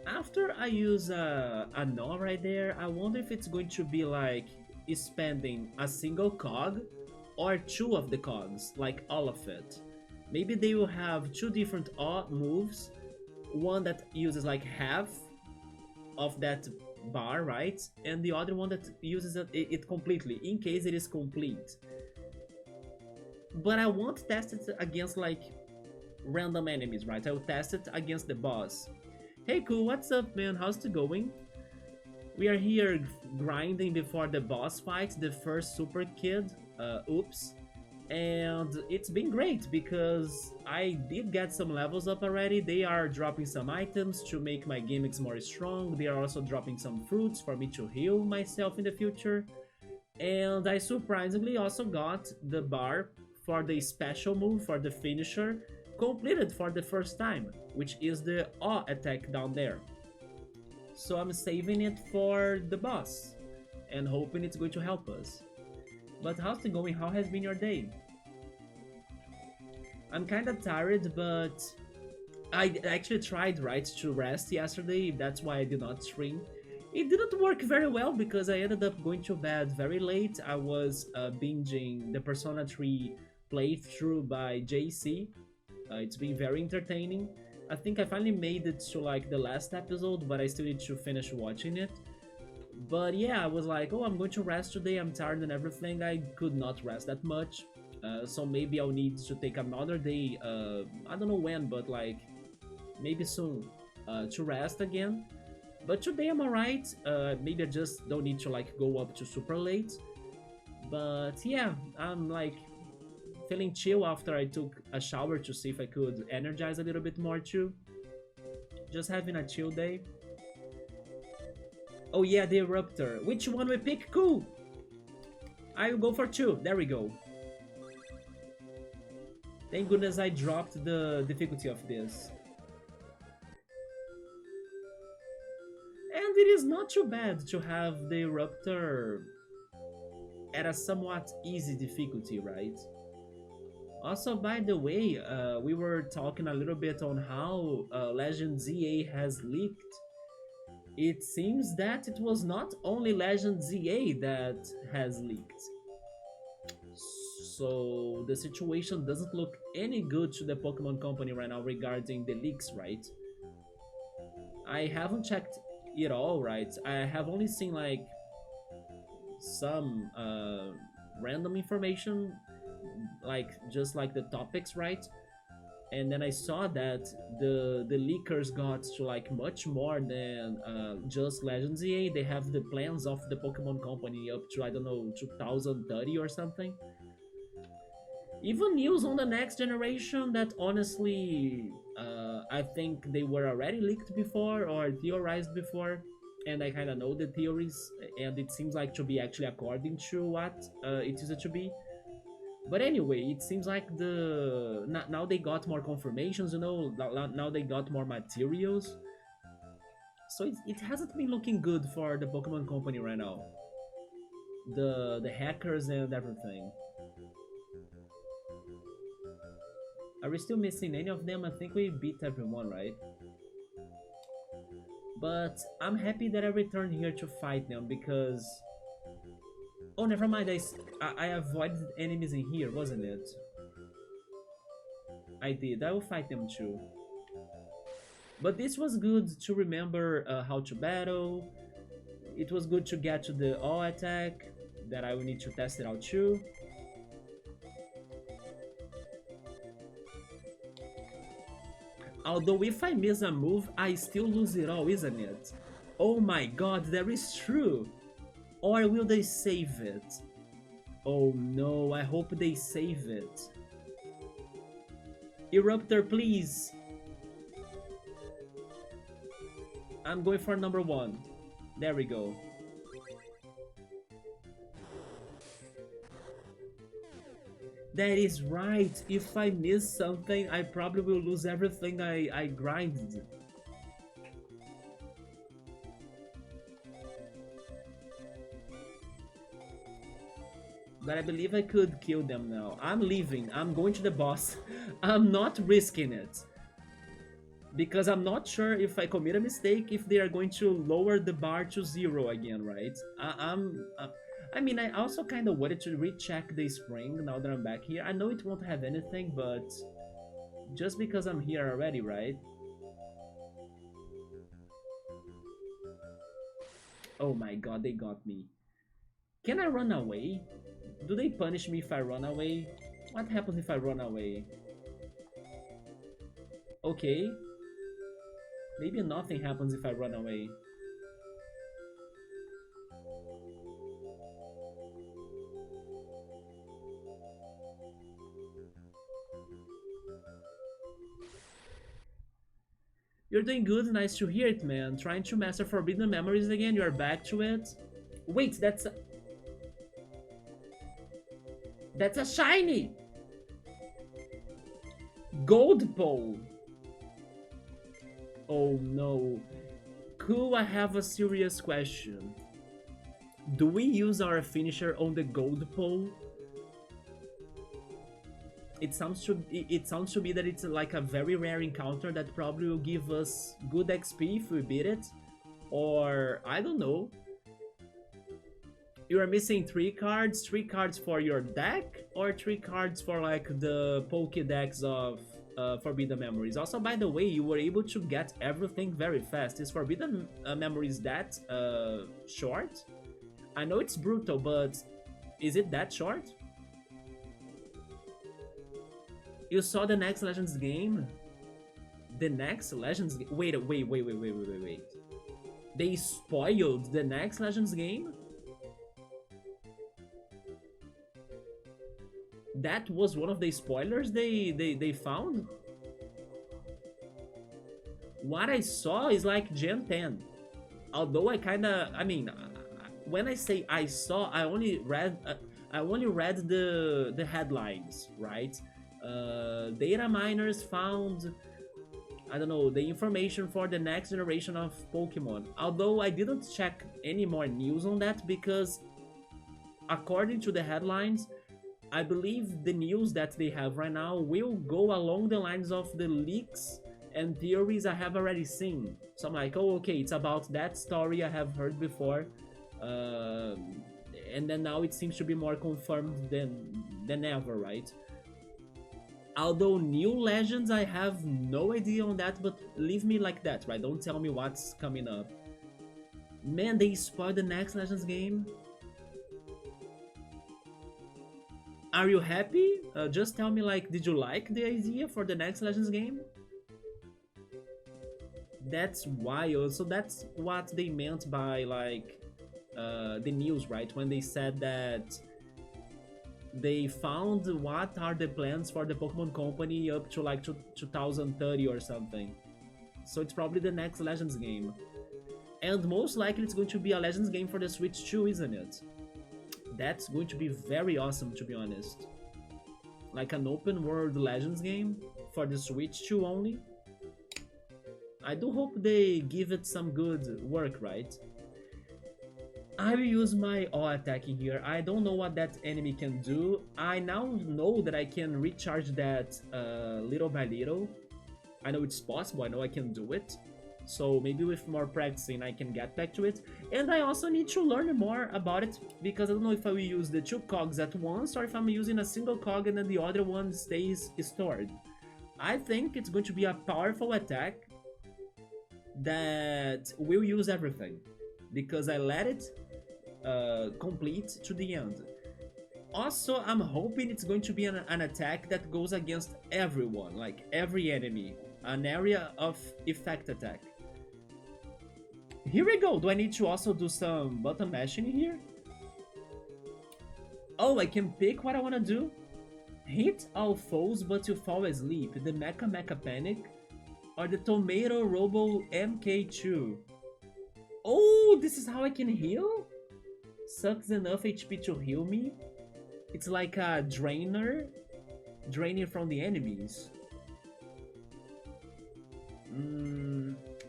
Speaker 1: After I use a gnaw right there, I wonder if it's going to be like spending a single cog or 2 of the cogs, like all of it. Maybe they will have 2 different moves, one that uses like half of that bar, right? And the other one that uses it completely, in case it is complete. But I won't test it against like random enemies, right? I will test it against the boss. Hey cool, what's up man, how's it going? We are here grinding before the boss fight, the first super kid, Oops. And it's been great because I did get some levels up already. They are dropping some items to make my gimmicks more strong. They are also dropping some fruits for me to heal myself in the future. And I surprisingly also got the bar for the special move, for the finisher, completed for the first time, which is the awe attack down there. So I'm saving it for the boss and hoping it's going to help us. But how's it going? How has been your day? I'm kinda tired, but I actually tried, right, to rest yesterday. That's why I did not stream. It didn't work very well because I ended up going to bed very late. I was binging the Persona 3 playthrough by JC. It's been very entertaining. I think I finally made it to like the last episode, but I still need to finish watching it. But yeah, I was like, oh, I'm going to rest today. I'm tired and everything. I could not rest that much. So maybe I'll need to take another day. I don't know when, but like maybe soon to rest again. But today I'm alright. Maybe I just don't need to like go up to super late. But yeah, I'm like feeling chill after I took a shower to see if I could energize a little bit more too. Just having a chill day. Oh yeah, the eruptor. Which one we pick? Cool. I will go for two. There we go. Thank goodness I dropped the difficulty of this. And it is not too bad to have the eruptor at a somewhat easy difficulty, right? Also, by the way, we were talking a little bit on how Legend ZA has leaked. It seems that it was not only Legend ZA that has leaked. So the situation doesn't look any good to the Pokemon Company right now regarding the leaks, right? I haven't checked it all, right? I have only seen like some random information, like just like the topics, right? And then I saw that the leakers got to like much more than just Legends EA. They have the plans of the Pokemon Company up to, I don't know, 2030 or something. Even news on the next generation that honestly, I think they were already leaked before or theorized before, and I kind of know the theories, and it seems like to be actually according to what it used to be. But anyway, it seems like now they got more confirmations, you know. Now they got more materials, so it hasn't been looking good for the Pokemon Company right now. The hackers and everything. Are we still missing any of them? I think we beat everyone, right? But I'm happy that I returned here to fight them because... Oh, never mind, I avoided enemies in here, wasn't it? I did, I will fight them too. But this was good to remember how to battle. It was good to get to the all attack, that I will need to test it out too. Although if I miss a move, I still lose it all, isn't it? Oh my god, that is true! Or will they save it? Oh no, I hope they save it. Eruptor, please! I'm going for number one. There we go. That is right. If I miss something, I probably will lose everything I grinded. But I believe I could kill them now. I'm leaving. I'm going to the boss. I'm not risking it. Because I'm not sure if I commit a mistake, if they are going to lower the bar to 0 again, right? I mean, I also kind of wanted to recheck the spring now that I'm back here. I know it won't have anything, but just because I'm here already, right? Oh my god, they got me. Can I run away? Do they punish me if I run away? What happens if I run away? Okay. Maybe nothing happens if I run away. You're doing good, nice to hear it, man. Trying to master Forbidden Memories again, you're back to it. Wait, that's a shiny! Gold pole! Oh no. Cool, I have a serious question. Do we use our finisher on the gold pole? It sounds to me that it's like a very rare encounter that probably will give us good XP if we beat it. Or, I don't know. You are missing 3 cards for your deck? Or 3 cards for like the Pokédex of Forbidden Memories. Also, by the way, you were able to get everything very fast. Is Forbidden Memories that short? I know it's brutal, but is it that short? You saw the next Legends game? The next Legends game? Wait. They spoiled the next Legends game? That was one of the spoilers they found? What I saw is like Gen 10. Although I mean, when I say I saw, I only read the headlines, right? Data miners found, I don't know, the information for the next generation of Pokemon. Although I didn't check any more news on that because according to the headlines, I believe the news that they have right now will go along the lines of the leaks and theories I have already seen. So I'm like, oh, okay, it's about that story I have heard before. And then now it seems to be more confirmed than ever, right? Although new legends, I have no idea on that, but leave me like that, right? Don't tell me what's coming up. Man, they spoiled the next Legends game. Are you happy? Just tell me, like, did you like the idea for the next Legends game? That's wild. So that's what they meant by, like, the news, right? When they said that they found what are the plans for the Pokemon Company up to, like, 2030 or something. So it's probably the next Legends game. And most likely it's going to be a Legends game for the Switch too, isn't it? That's going to be very awesome, to be honest. Like an open world Legends game for the Switch 2 only. I do hope they give it some good work, right? I will use my awe attack in here. I don't know what that enemy can do. I now know that I can recharge that little by little. I know it's possible, I know I can do it. So maybe with more practicing I can get back to it. And I also need to learn more about it, because I don't know if I will use the two cogs at once or if I'm using a single cog and then the other one stays stored. I think it's going to be a powerful attack that will use everything, because I let it complete to the end. Also, I'm hoping it's going to be an attack that goes against everyone, like every enemy. An area of effect attack. Here we go. Do I need to also do some button mashing here? Oh, I can pick what I want to do. Hit all foes but you fall asleep. The Mecha Panic. Or the Tomato Robo MK2. Oh, this is how I can heal? Sucks enough HP to heal me. It's like a drainer. Draining from the enemies.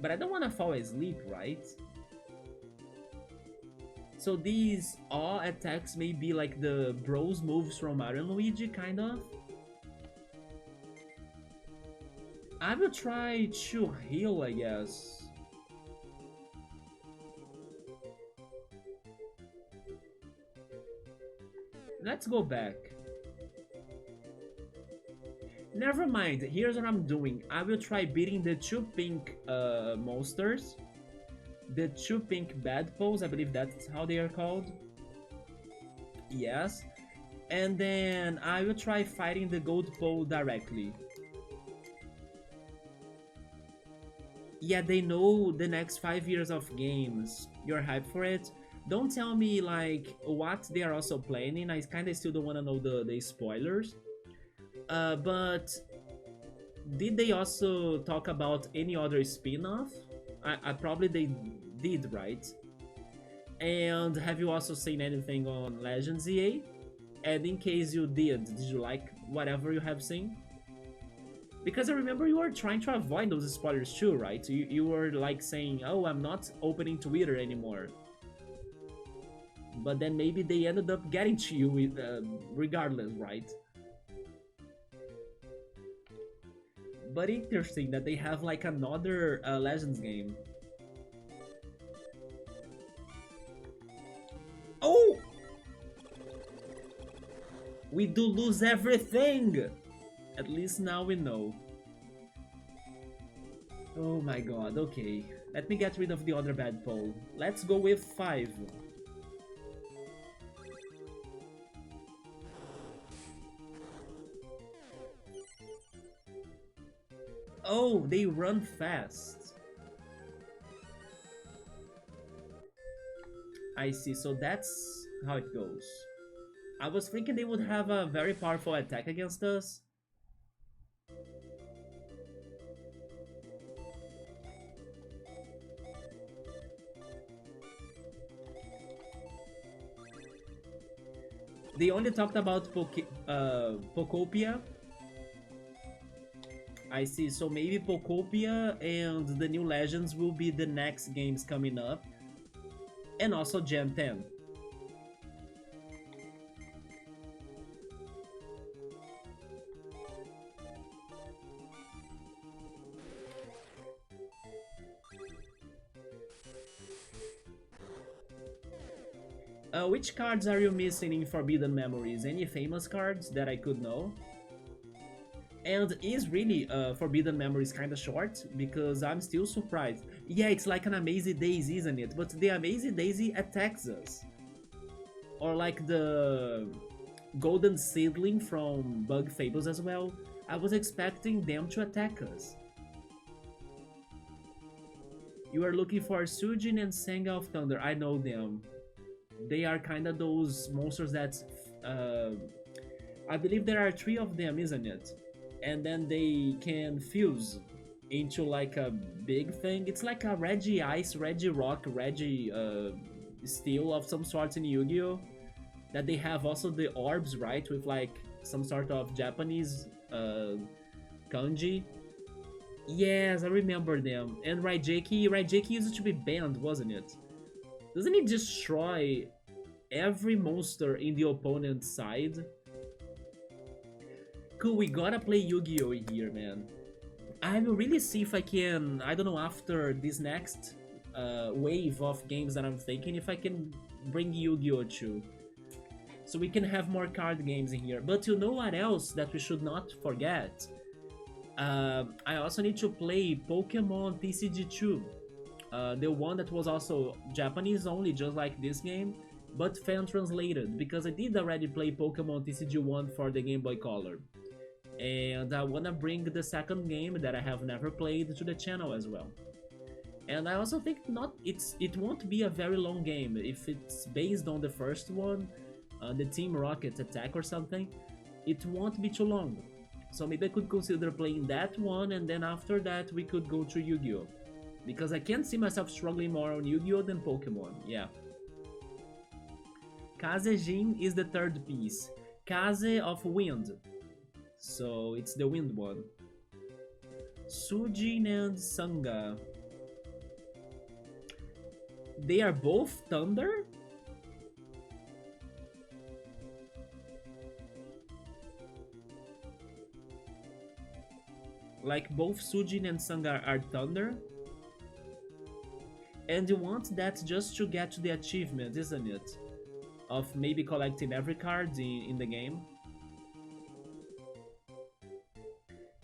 Speaker 1: But I don't want to fall asleep, right? So these awe attacks may be like the bros moves from Mario and Luigi, kind of. I will try to heal, I guess. Let's go back. Never mind, here's what I'm doing. I will try beating the two pink monsters. The two pink badpoles, I believe that's how they are called. Yes. And then I will try fighting the gold pole directly. Yeah, they know the next 5 years of games. You're hyped for it? Don't tell me like what they are also planning. I kinda still don't wanna know the spoilers. But did they also talk about any other spin-off? I probably they did, right? And have you also seen anything on Legends EA? And in case you did you like whatever you have seen? Because I remember you were trying to avoid those spoilers too, right? You were like saying, oh, I'm not opening Twitter anymore. But then maybe they ended up getting to you regardless, right? But interesting that they have like another Legends game. Oh! We do lose everything! At least now we know. Oh my god, okay. Let me get rid of the other bad poll. Let's go with 5. Oh, they run fast. I see, so that's how it goes. I was thinking they would have a very powerful attack against us. They only talked about Pokopia. I see, so maybe Pokopia and the new Legends will be the next games coming up. And also Gen 10. Which cards are you missing in Forbidden Memories? Any famous cards that I could know? And is really Forbidden Memories kinda short? Because I'm still surprised. Yeah, it's like an Amazing Daisy, isn't it? But the Amazing Daisy attacks us. Or like the Golden Seedling from Bug Fables as well. I was expecting them to attack us. You are looking for Sujin and Senga of Thunder. I know them. They are kinda those monsters that... I believe there are 3 of them, isn't it? And then they can fuse into like a big thing. It's like a Reggie Ice, Reggie Rock, Reggie Steel of some sort in Yu-Gi-Oh! That they have also the orbs, right? With like some sort of Japanese kanji. Yes, I remember them. And Raijeki used to be banned, wasn't it? Doesn't it destroy every monster in the opponent's side? Cool, we gotta play Yu-Gi-Oh! Here, man. I will really see if I can, I don't know, after this next wave of games that I'm thinking, if I can bring Yu-Gi-Oh! Too. So we can have more card games in here. But you know what else that we should not forget? I also need to play Pokemon TCG2. The one that was also Japanese only, just like this game, but fan translated, because I did already play Pokemon TCG1 for the Game Boy Color. And I wanna bring the second game that I have never played to the channel as well. And I also think it won't be a very long game. If it's based on the first one, the Team Rocket attack or something, it won't be too long. So maybe I could consider playing that one, and then after that we could go to Yu-Gi-Oh! Because I can't see myself struggling more on Yu-Gi-Oh! Than Pokemon, yeah. Kazejin is the third piece. Kaze of Wind. So it's the wind one. Sujin and Sanga. They are both thunder? Like both Sujin and Sanga are thunder? And you want that just to get to the achievement, isn't it? Of maybe collecting every card in the game.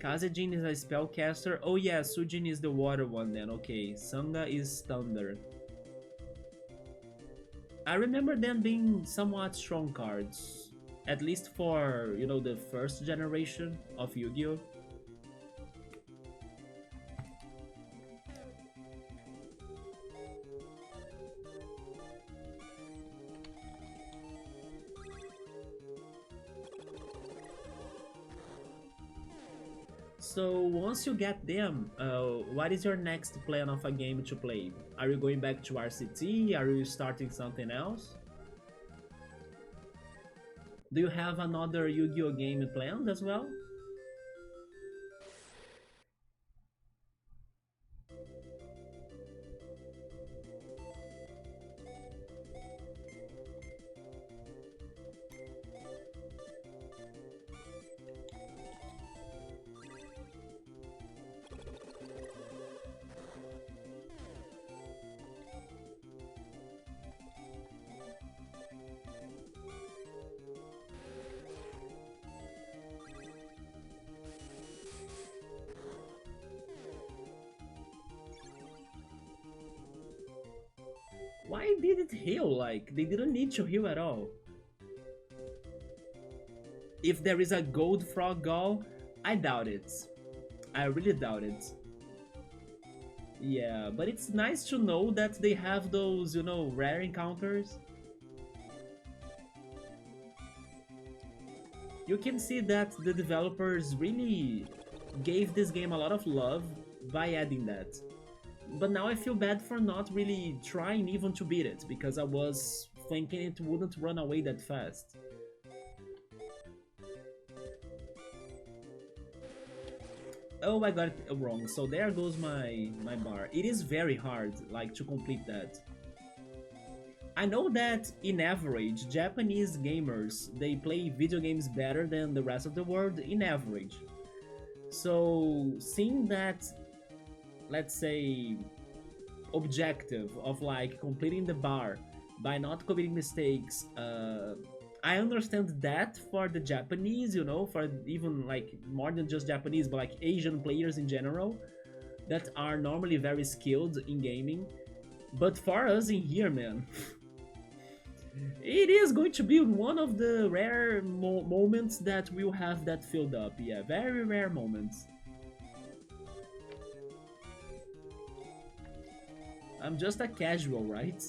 Speaker 1: Kazejin is a spellcaster. Oh yeah, Sujin is the water one then. Okay, Sanga is thunder. I remember them being somewhat strong cards. At least for, you know, the first generation of Yu-Gi-Oh! So once you get them, what is your next plan of a game to play? Are you going back to RCT? Are you starting something else? Do you have another Yu-Gi-Oh! Game planned as well? it heal? Like, they didn't need to heal at all. If there is a gold frog gall, I doubt it. I really doubt it. Yeah, but it's nice to know that they have those, rare encounters. You can see that the developers really gave this game a lot of love by adding that. But now I feel bad for not really trying even to beat it, because I was thinking it wouldn't run away that fast. Oh, I got it wrong, so there goes my bar. It is very hard, like, to complete that. I know that, in average, Japanese gamers, they play video games better than the rest of the world, in average. So, seeing that, let's say, objective of, like, completing the bar by not committing mistakes, I understand that for the Japanese, for even, like, more than just Japanese, but, like, Asian players in general, that are normally very skilled in gaming. But for us in here, man, it is going to be one of the rare moments that we'll have that filled up. Yeah, very rare moments. I'm just a casual, right?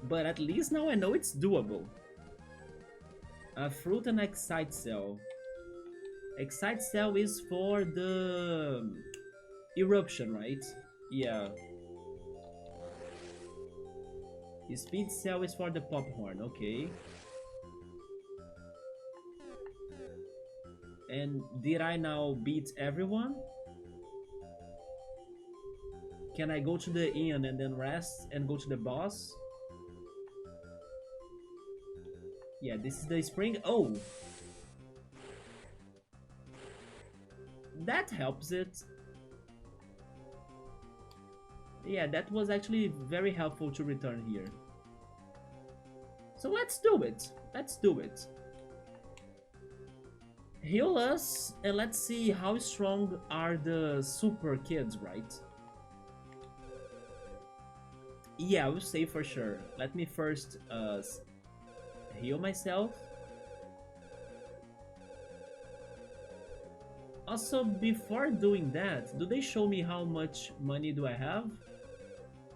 Speaker 1: But at least now I know it's doable. A fruit and excite cell. Excite cell is for the eruption, right? Yeah. Speed cell is for the popcorn, okay. And did I now beat everyone? Can I go to the inn and then rest and go to the boss? Yeah, this is the spring. Oh! That helps it. Yeah, that was actually very helpful to return here. So let's do it. Let's do it. Heal us and let's see how strong are the super kids, right? Yeah, I will say for sure. Let me first heal myself. Also, before doing that, do they show me how much money do I have?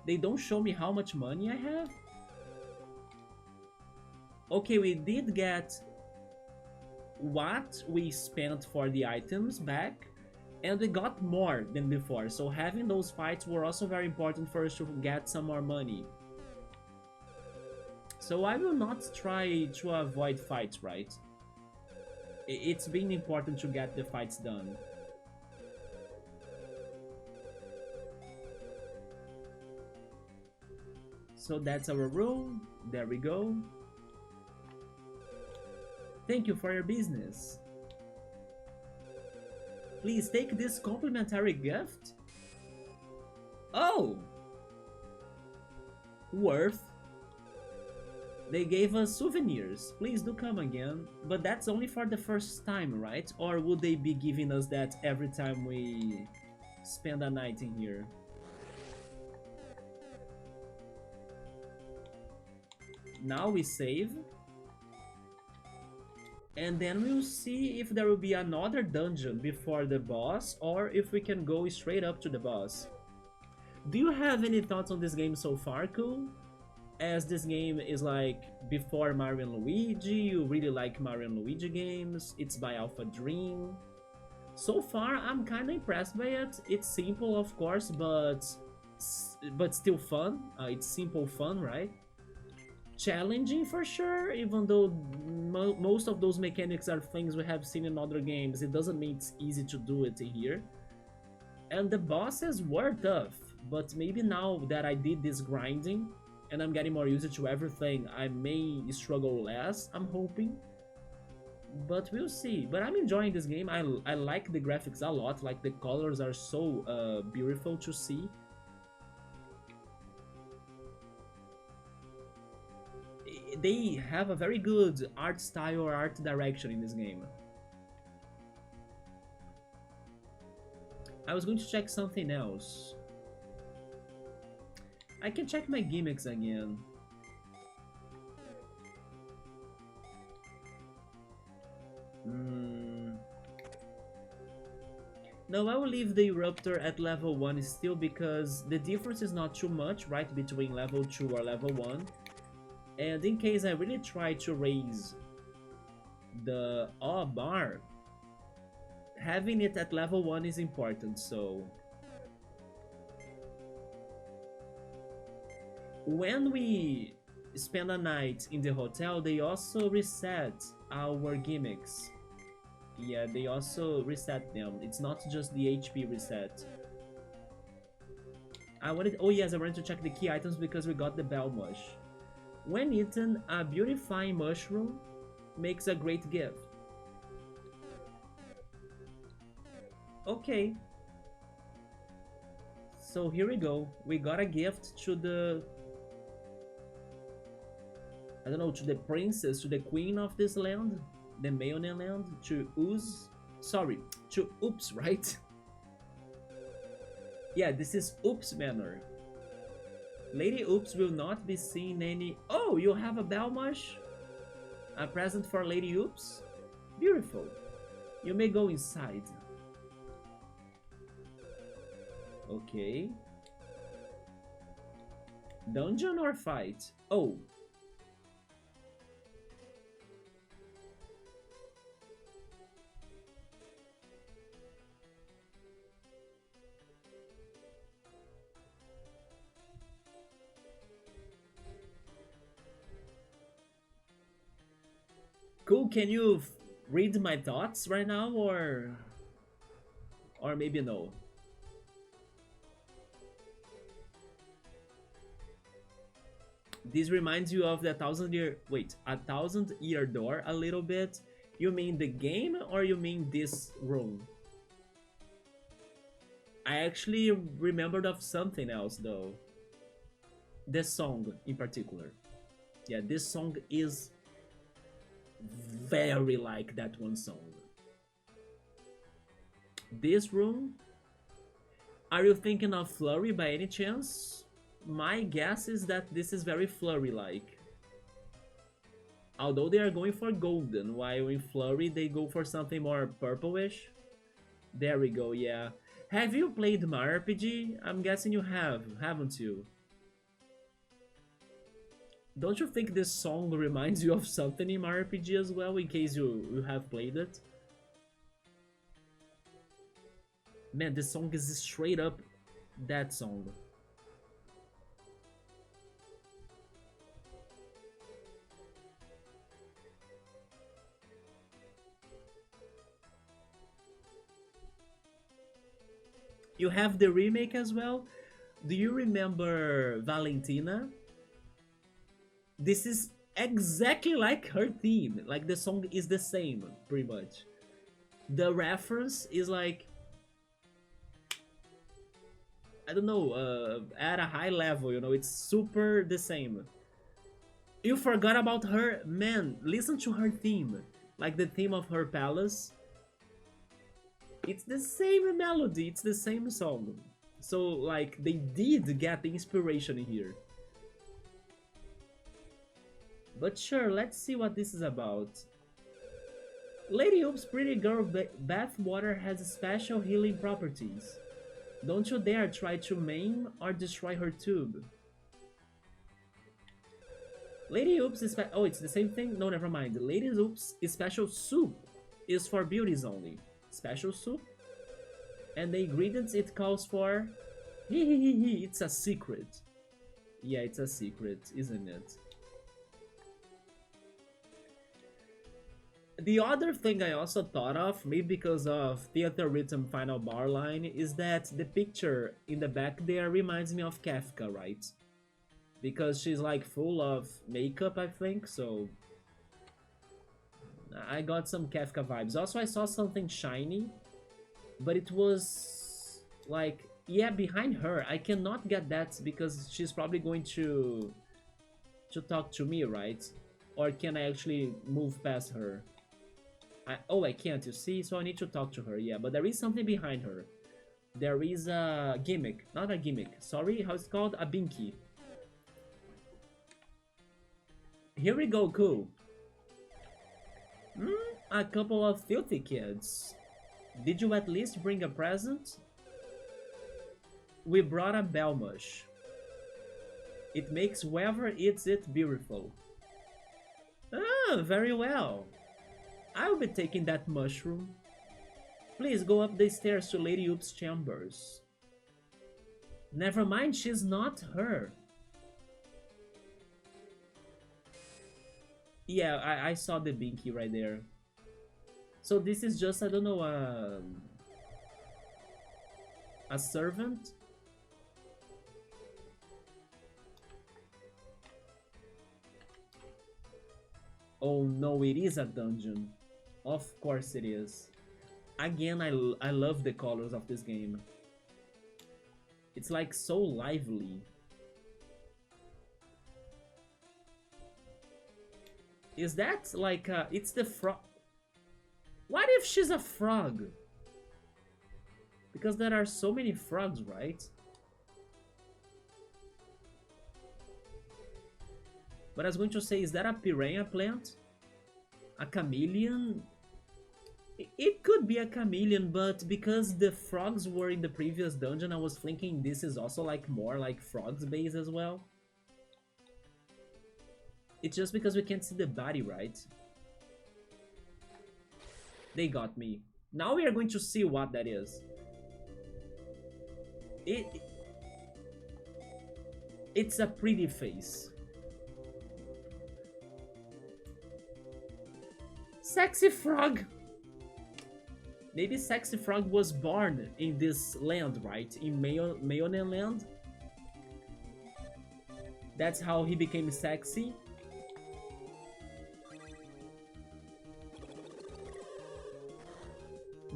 Speaker 1: They don't show me how much money I have? Okay, we did get what we spent for the items back, and we got more than before, so having those fights were also very important for us to get some more money. So I will not try to avoid fights, right? It's been important to get the fights done. So that's our room. There we go. Thank you for your business. Please take this complimentary gift. Oh! Worth. They gave us souvenirs. Please do come again. But that's only for the first time, right? Or would they be giving us that every time we spend a night in here? Now we save. And then we'll see if there will be another dungeon before the boss, or if we can go straight up to the boss. Do you have any thoughts on this game so far, Cool? As this game is like before Mario and Luigi, you really like Mario and Luigi games, it's by Alpha Dream. So far, I'm kinda impressed by it. It's simple, of course, but still fun. It's simple fun, right? Challenging for sure, even though most of those mechanics are things we have seen in other games, it doesn't mean it's easy to do it here. And the bosses were tough, but maybe now that I did this grinding and I'm getting more used to everything, I may struggle less, I'm hoping. But we'll see. But I'm enjoying this game. I like the graphics a lot, like the colors are so beautiful to see. They have a very good art style or art direction in this game. I was going to check something else. I can check my gimmicks again. Hmm. No, I will leave the Eruptor at level 1 still because the difference is not too much, right, between level 2 or level 1. And in case I really try to raise the awe bar, having it at level 1 is important, so... When we spend a night in the hotel, they also reset our gimmicks. Yeah, they also reset them. It's not just the HP reset. I wanted... Oh yes, I wanted to check the key items because we got the Bell Mush. When eaten, a beautifying mushroom makes a great gift. Okay. So here we go. We got a gift to the... I don't know, to the princess, to the queen of this land. The Mayonen Land. To Ooze. Sorry, to Oops, right? Yeah, this is Oops Manor. Lady Oops will not be seeing any... Oh, you have a Belmush? A present for Lady Oops? Beautiful. You may go inside. Okay. Dungeon or fight? Oh. Cool, can you read my thoughts right now or maybe no? This reminds you of the a thousand year door a little bit. You mean the game or you mean this room? I actually remembered of something else though. The song in particular. Yeah, this song is very like that one song. This room? Are you thinking of Flurry by any chance? My guess is that this is very Flurry-like. Although they are going for golden, while in Flurry they go for something more purplish. There we go, yeah. Have you played Mario RPG? I'm guessing you have, haven't you? Don't you think this song reminds you of something in Mario RPG as well, in case you have played it? Man, this song is straight up that song. You have the remake as well? Do you remember Valentina? This is exactly like her theme. Like the song is the same, pretty much. The reference is like, I don't know, at a high level, you know, it's super the same. You forgot about her? Man, listen to her theme. Like the theme of her palace. It's the same melody, it's the same song. So, like, they did get the inspiration here. But sure, let's see what this is about. Lady Oop's pretty girl bath water has special healing properties. Don't you dare try to maim or destroy her tube. Lady Oops is oh, it's the same thing? No, never mind. Lady Oops' special soup is for beauties only. Special soup? And the ingredients it calls for... It's a secret. Yeah, it's a secret, isn't it? The other thing I also thought of, maybe because of Theater Rhythm Final Bar line, is that the picture in the back there reminds me of Kafka, right? Because she's like full of makeup, I think, so... I got some Kafka vibes. Also, I saw something shiny, but it was like, yeah, behind her. I cannot get that because she's probably going to talk to me, right? Or can I actually move past her? Oh, I can't, you see? So I need to talk to her, yeah. But there is something behind her. There is a gimmick. Not a gimmick. Sorry, how's it called? A binky. Here we go, cool. A couple of filthy kids. Did you at least bring a present? We brought a Belmush. It makes whoever eats it beautiful. Ah, very well. I'll be taking that mushroom. Please go up the stairs to Lady Oop's chambers. Never mind, she's not her. Yeah, I saw the binky right there. So this is just, I don't know, a servant? Oh no, it is a dungeon. Of course it is. Again, I love the colors of this game. It's like so lively. Is that like, it's the frog? What if she's a frog? Because there are so many frogs, right? But I was going to say, is that a piranha plant? A chameleon? It could be a chameleon, but because the frogs were in the previous dungeon, I was thinking this is also like more like frogs base as well. It's just because we can't see the body, right? They got me. Now we are going to see what that is. It's a pretty face. Sexy frog! Maybe Sexy Frog was born in this land, right? In Mayonen Land? That's how he became sexy?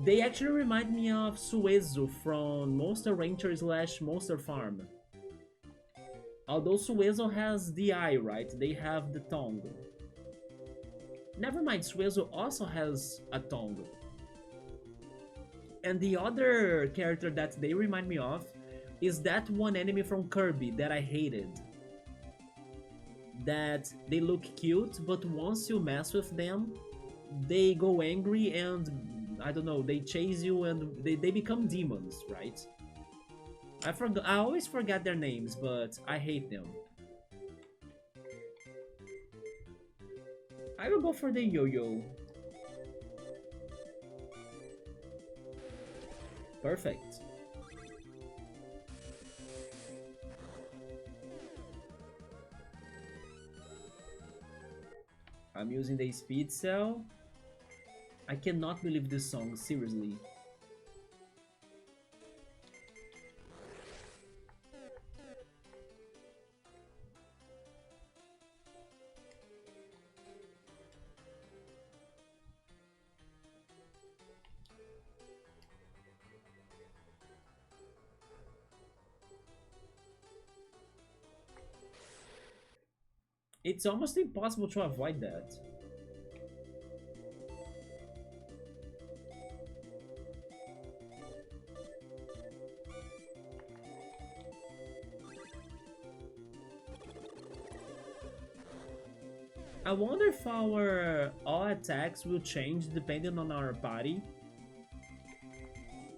Speaker 1: They actually remind me of Suezo from Monster Rancher / Monster Farm. Although Suezo has the eye, right? They have the tongue. Never mind, Suezo also has a tongue. And the other character that they remind me of is that one enemy from Kirby that I hated. That they look cute, but once you mess with them, they go angry and, I don't know, they chase you and they become demons, right? I always forget their names, but I hate them. I will go for the yo-yo. Perfect. I'm using the speed cell. I cannot believe this song, seriously. It's almost impossible to avoid that. I wonder if our all attacks will change depending on our body.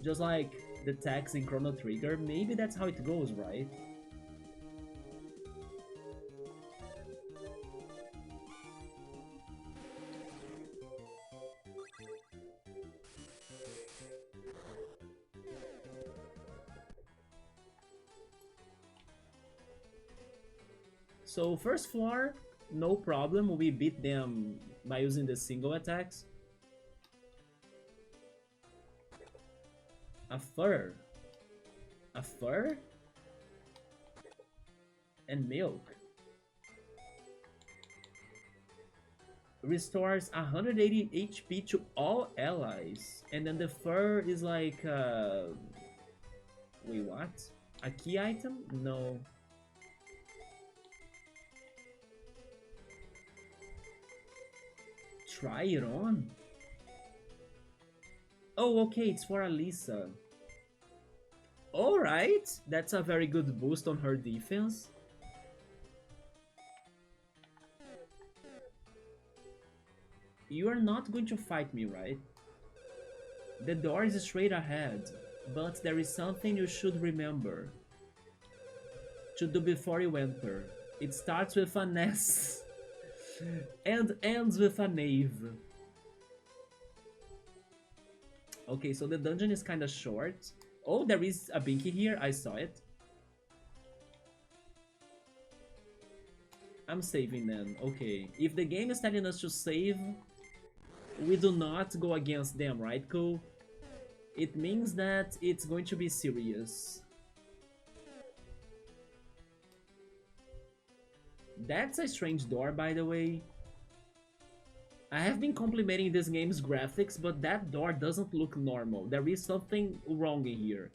Speaker 1: Just like the attacks in Chrono Trigger, maybe that's how it goes, right? So first floor, no problem, we beat them by using the single attacks. A fur. A fur? And milk. Restores 180 HP to all allies. And then the fur is like, wait, what? A key item? No. Try it on? Oh, okay, it's for Alisa. Alright, that's a very good boost on her defense. You are not going to fight me, right? The door is straight ahead, but there is something you should remember to do before you enter. It starts with an S and ends with a knave. Okay, so the dungeon is kind of short. Oh, there is a binky here. I saw it. I'm saving then. Okay. If the game is telling us to save, we do not go against them, right? Cool. It means that it's going to be serious. That's a strange door, by the way. I have been complimenting this game's graphics, but that door doesn't look normal. There is something wrong in here.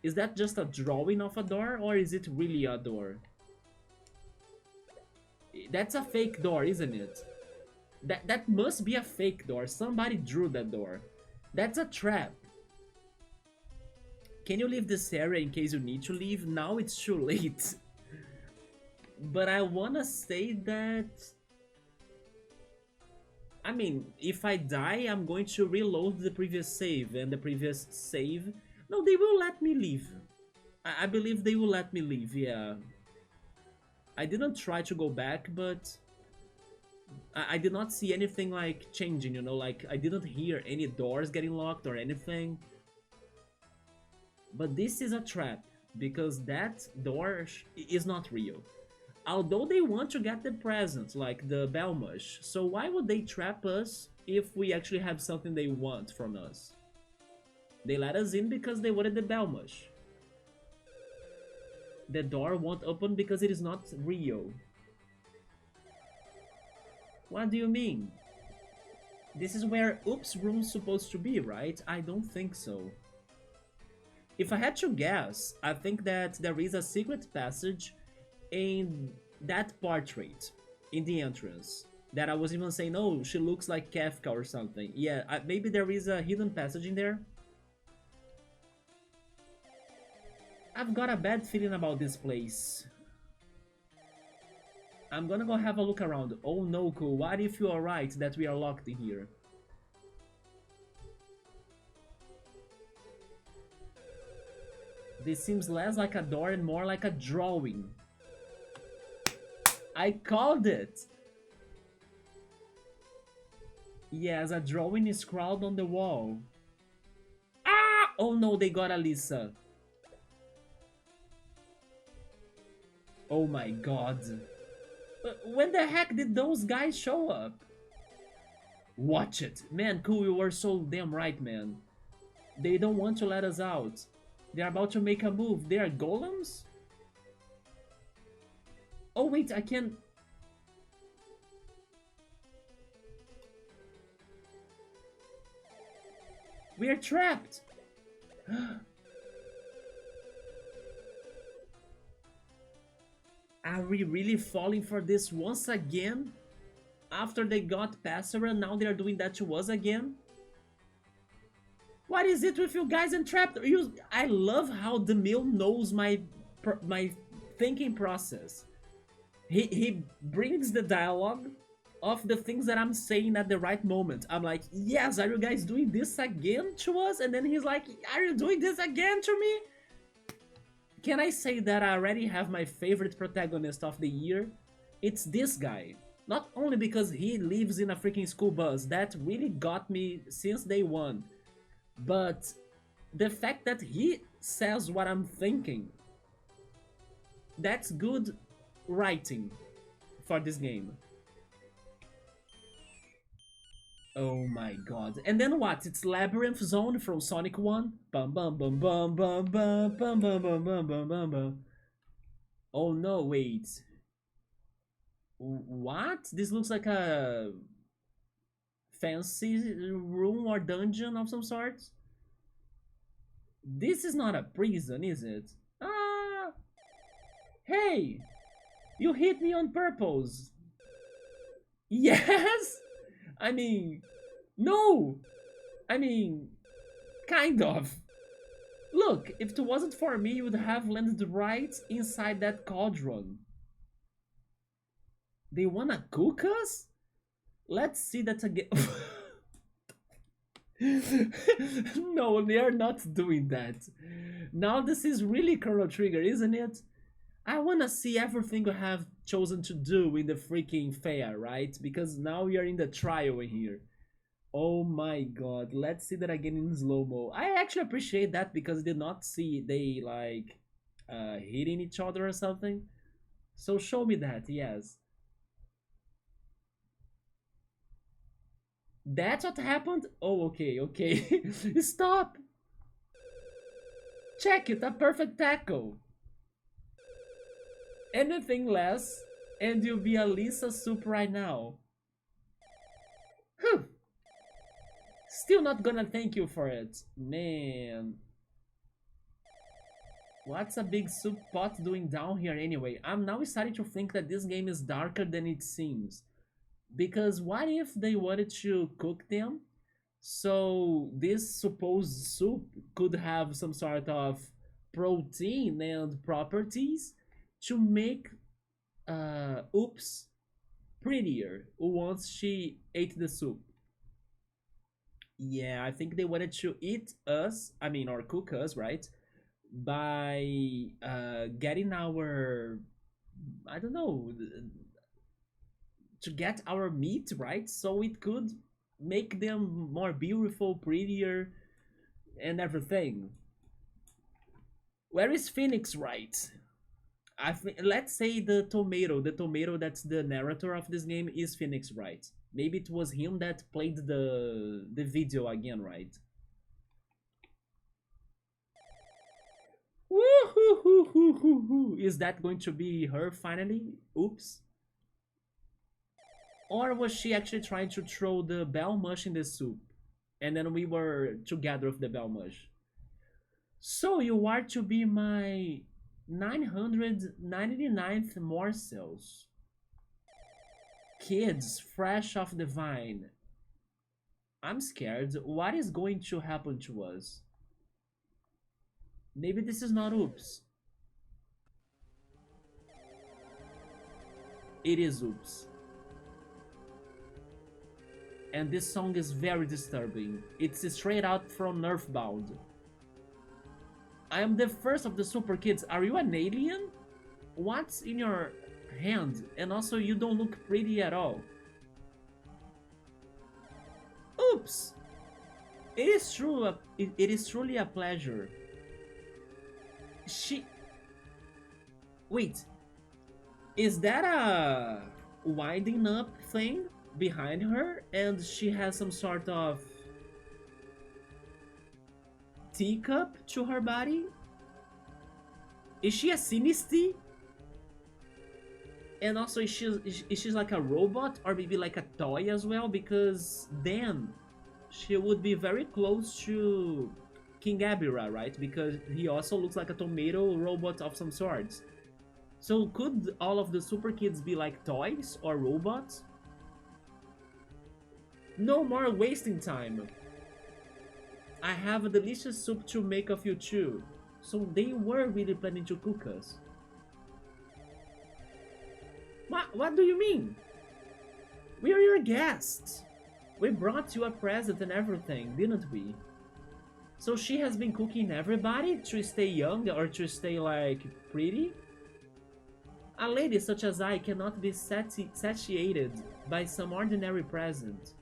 Speaker 1: Is that just a drawing of a door, or is it really a door? That's a fake door, isn't it? That must be a fake door. Somebody drew that door. That's a trap. Can you leave this area in case you need to leave? Now it's too late. But I wanna say that... I mean, if I die, I'm going to reload the previous save, and the previous save... No, they will let me leave. I believe they will let me leave, yeah. I didn't try to go back, but... I did not see anything like changing, you know, like I didn't hear any doors getting locked or anything. But this is a trap, because that door is not real. Although they want to get the present, like the Belmush, so why would they trap us if we actually have something they want from us? They let us in because they wanted the Belmush. The door won't open because it is not real. What do you mean? This is where Oops room's supposed to be, right? I don't think so. If I had to guess, I think that there is a secret passage in that portrait in the entrance. That I was even saying, oh, she looks like Kafka or something. Yeah, maybe there is a hidden passage in there. I've got a bad feeling about this place. I'm gonna go have a look around. Oh no, cool. What if you are right that we are locked in here? This seems less like a door and more like a drawing. I called it! Yes, a drawing is scrawled on the wall. Ah! Oh no, they got Alyssa. Oh my god. When the heck did those guys show up? Watch it. Man, cool, you were so damn right, man. They don't want to let us out. They're about to make a move. They are golems? Oh wait, I can... We are trapped! Are we really falling for this once again? After they got Passera, now they are doing that to us again? What is it with you guys and trapped? I love how the mill knows my thinking process. He brings the dialogue of the things that I'm saying at the right moment. I'm like, yes, are you guys doing this again to us? And then he's like, are you doing this again to me? Can I say that I already have my favorite protagonist of the year? It's this guy. Not only because he lives in a freaking school bus, that really got me since day one, but the fact that he says what I'm thinking. That's good writing for this game. Oh my god. And then what? It's Labyrinth Zone from Sonic 1? Bum bum bum bum bum bum bum bum bum bum bum bum bum. Oh no, wait. What? This looks like a fancy room or dungeon of some sort. This is not a prison, is it? Ah! Hey! You hit me on purpose! Yes! I mean... No! I mean... Kind of. Look, if it wasn't for me, you would have landed right inside that cauldron. They wanna cook us? Let's see that again. No, they are not doing that. Now this is really Chrono Trigger, isn't it? I wanna see everything we have chosen to do in the freaking fair, right? Because now we are in the trial in here. Oh my god, let's see that again in slow-mo. I actually appreciate that because I did not see they like hitting each other or something. So show me that, yes. That's what happened? Oh, okay, okay. Stop! Check it, a perfect tackle. Anything less, and you'll be a Lisa soup right now. Huh. Still not gonna thank you for it. Man. What's a big soup pot doing down here anyway? I'm now starting to think that this game is darker than it seems. Because what if they wanted to cook them? So this supposed soup could have some sort of protein and properties to make Oops prettier once she ate the soup. Yeah, I think they wanted to eat us, I mean, or cook us, right? By getting our, I don't know, to get our meat, right? So it could make them more beautiful, prettier, and everything. Where is Phoenix, right? Let's say the tomato that's the narrator of this game is Phoenix Wright. Maybe it was him that played the video again, right? Woo-hoo-hoo-hoo-hoo-hoo. Is that going to be her finally? Oops. Or was she actually trying to throw the bell mush in the soup? And then we were together with the bell mush. So you are to be my 999th morsels. Kids fresh off the vine. I'm scared. What is going to happen to us? Maybe this is not oops. It is oops. And this song is very disturbing. It's straight out from Nerfbound. I am the first of the super kids. Are you an alien? What's in your hand? And also you don't look pretty at all. Oops! It is true. It is truly a pleasure. She... Wait. Is that a winding up thing behind her? And she has some sort of teacup to her body? Is she a Sinisty? And also, is she like a robot or maybe like a toy as well? Because then she would be very close to King Abira, right? Because he also looks like a tomato robot of some sorts. So could all of the super kids be like toys or robots? No more wasting time. I have a delicious soup to make of you too. So they were really planning to cook us. What do you mean? We are your guests. We brought you a present and everything, didn't we? So she has been cooking everybody to stay young or to stay like pretty? A lady such as I cannot be satiated by some ordinary present.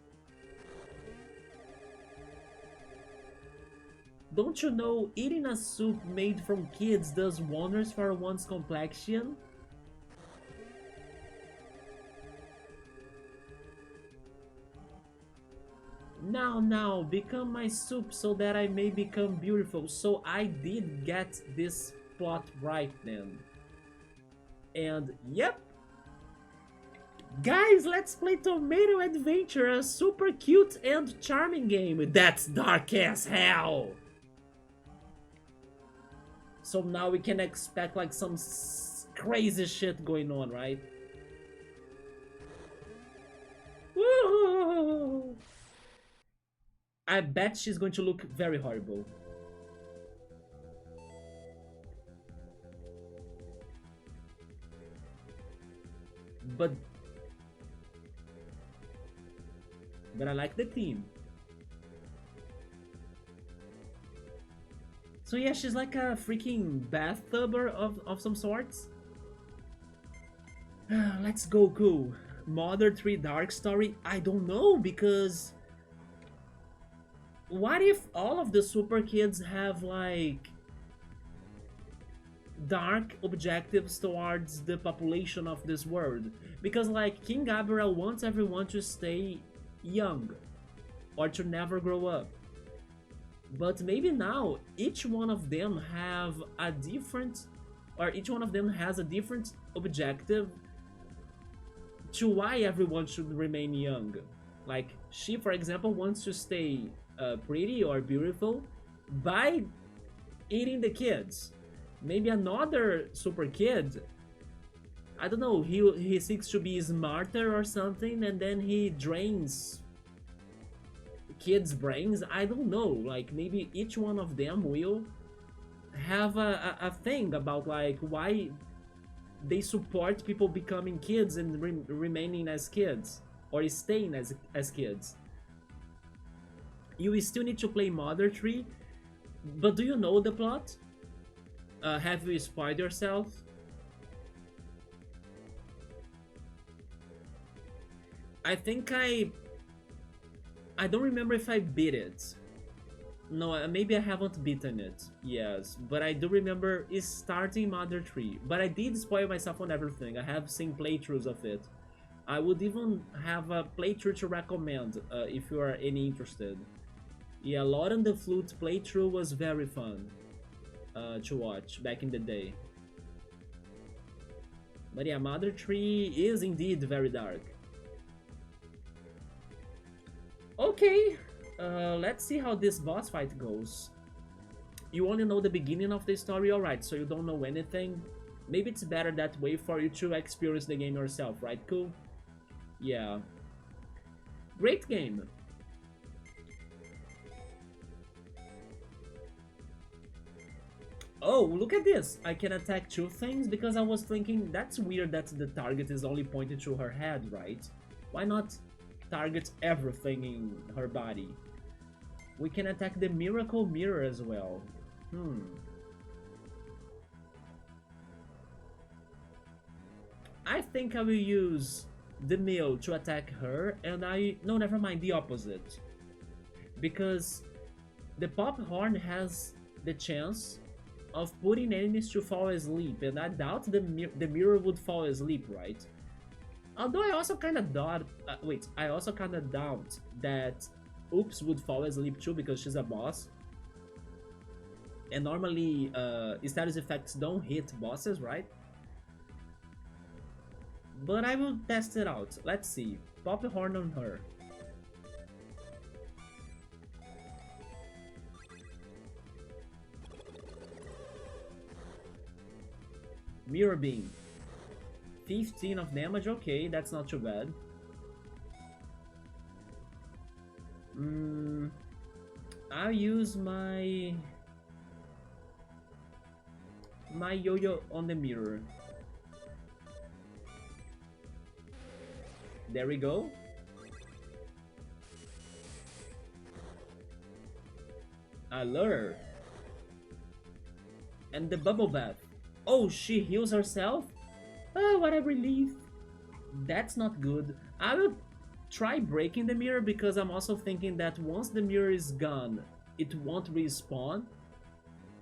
Speaker 1: Don't you know eating a soup made from kids does wonders for one's complexion? Now, become my soup so that I may become beautiful. So I did get this plot right then. And yep. Guys, let's play Tomato Adventure, a super cute and charming game. That's dark as hell. So now we can expect like some crazy shit going on, right? Woo! I bet she's going to look very horrible. But but I like the theme. So yeah, she's like a freaking bathtubber of some sorts. Let's go, cool. Mother 3 Dark Story? I don't know, because what if all of the super kids have like dark objectives towards the population of this world? Because like King Gabriel wants everyone to stay young or to never grow up. But maybe now each one of them have a different, or each one of them has a different objective to why everyone should remain young. Like she, for example, wants to stay pretty or beautiful by eating the kids. Maybe another super kid, I don't know, he seeks to be smarter or something, and then he drains kids' brains. I don't know. Like maybe each one of them will have a thing about like why they support people becoming kids and remaining as kids or staying as kids. You still need to play Mother 3, but do you know the plot? Have you spoiled yourself? I think I don't remember if I beat it. No, maybe I haven't beaten it. Yes, but I do remember is starting Mother 3. But I did spoil myself on everything. I have seen playthroughs of it. I would even have a playthrough to recommend if you are any interested. Yeah, Lord and the Flute playthrough was very fun to watch back in the day. But yeah, Mother 3 is indeed very dark. Okay, let's see how this boss fight goes. You only know the beginning of the story, alright, so you don't know anything. Maybe it's better that way for you to experience the game yourself, right? Cool? Yeah. Great game. Oh, look at this! I can attack two things because I was thinking that's weird that the target is only pointed to her head, right? Why not target everything in her body? We can attack the Miracle Mirror as well. I think I will use the mill to attack her, and no, never mind, the opposite. Because the Pop Horn has the chance of putting enemies to fall asleep, and I doubt the mirror would fall asleep, right? Although I also kind of doubt, I also kind of doubt that Oops would fall asleep too because she's a boss. And normally, status effects don't hit bosses, right? But I will test it out. Let's see. Pop a horn on her. Mirror Beam. 15 of damage, okay, that's not too bad. I'll use my yo-yo on the mirror. There we go. A lure. And the bubble bath. Oh, she heals herself? Oh, what a relief. That's not good. I will try breaking the mirror because I'm also thinking that once the mirror is gone, it won't respawn.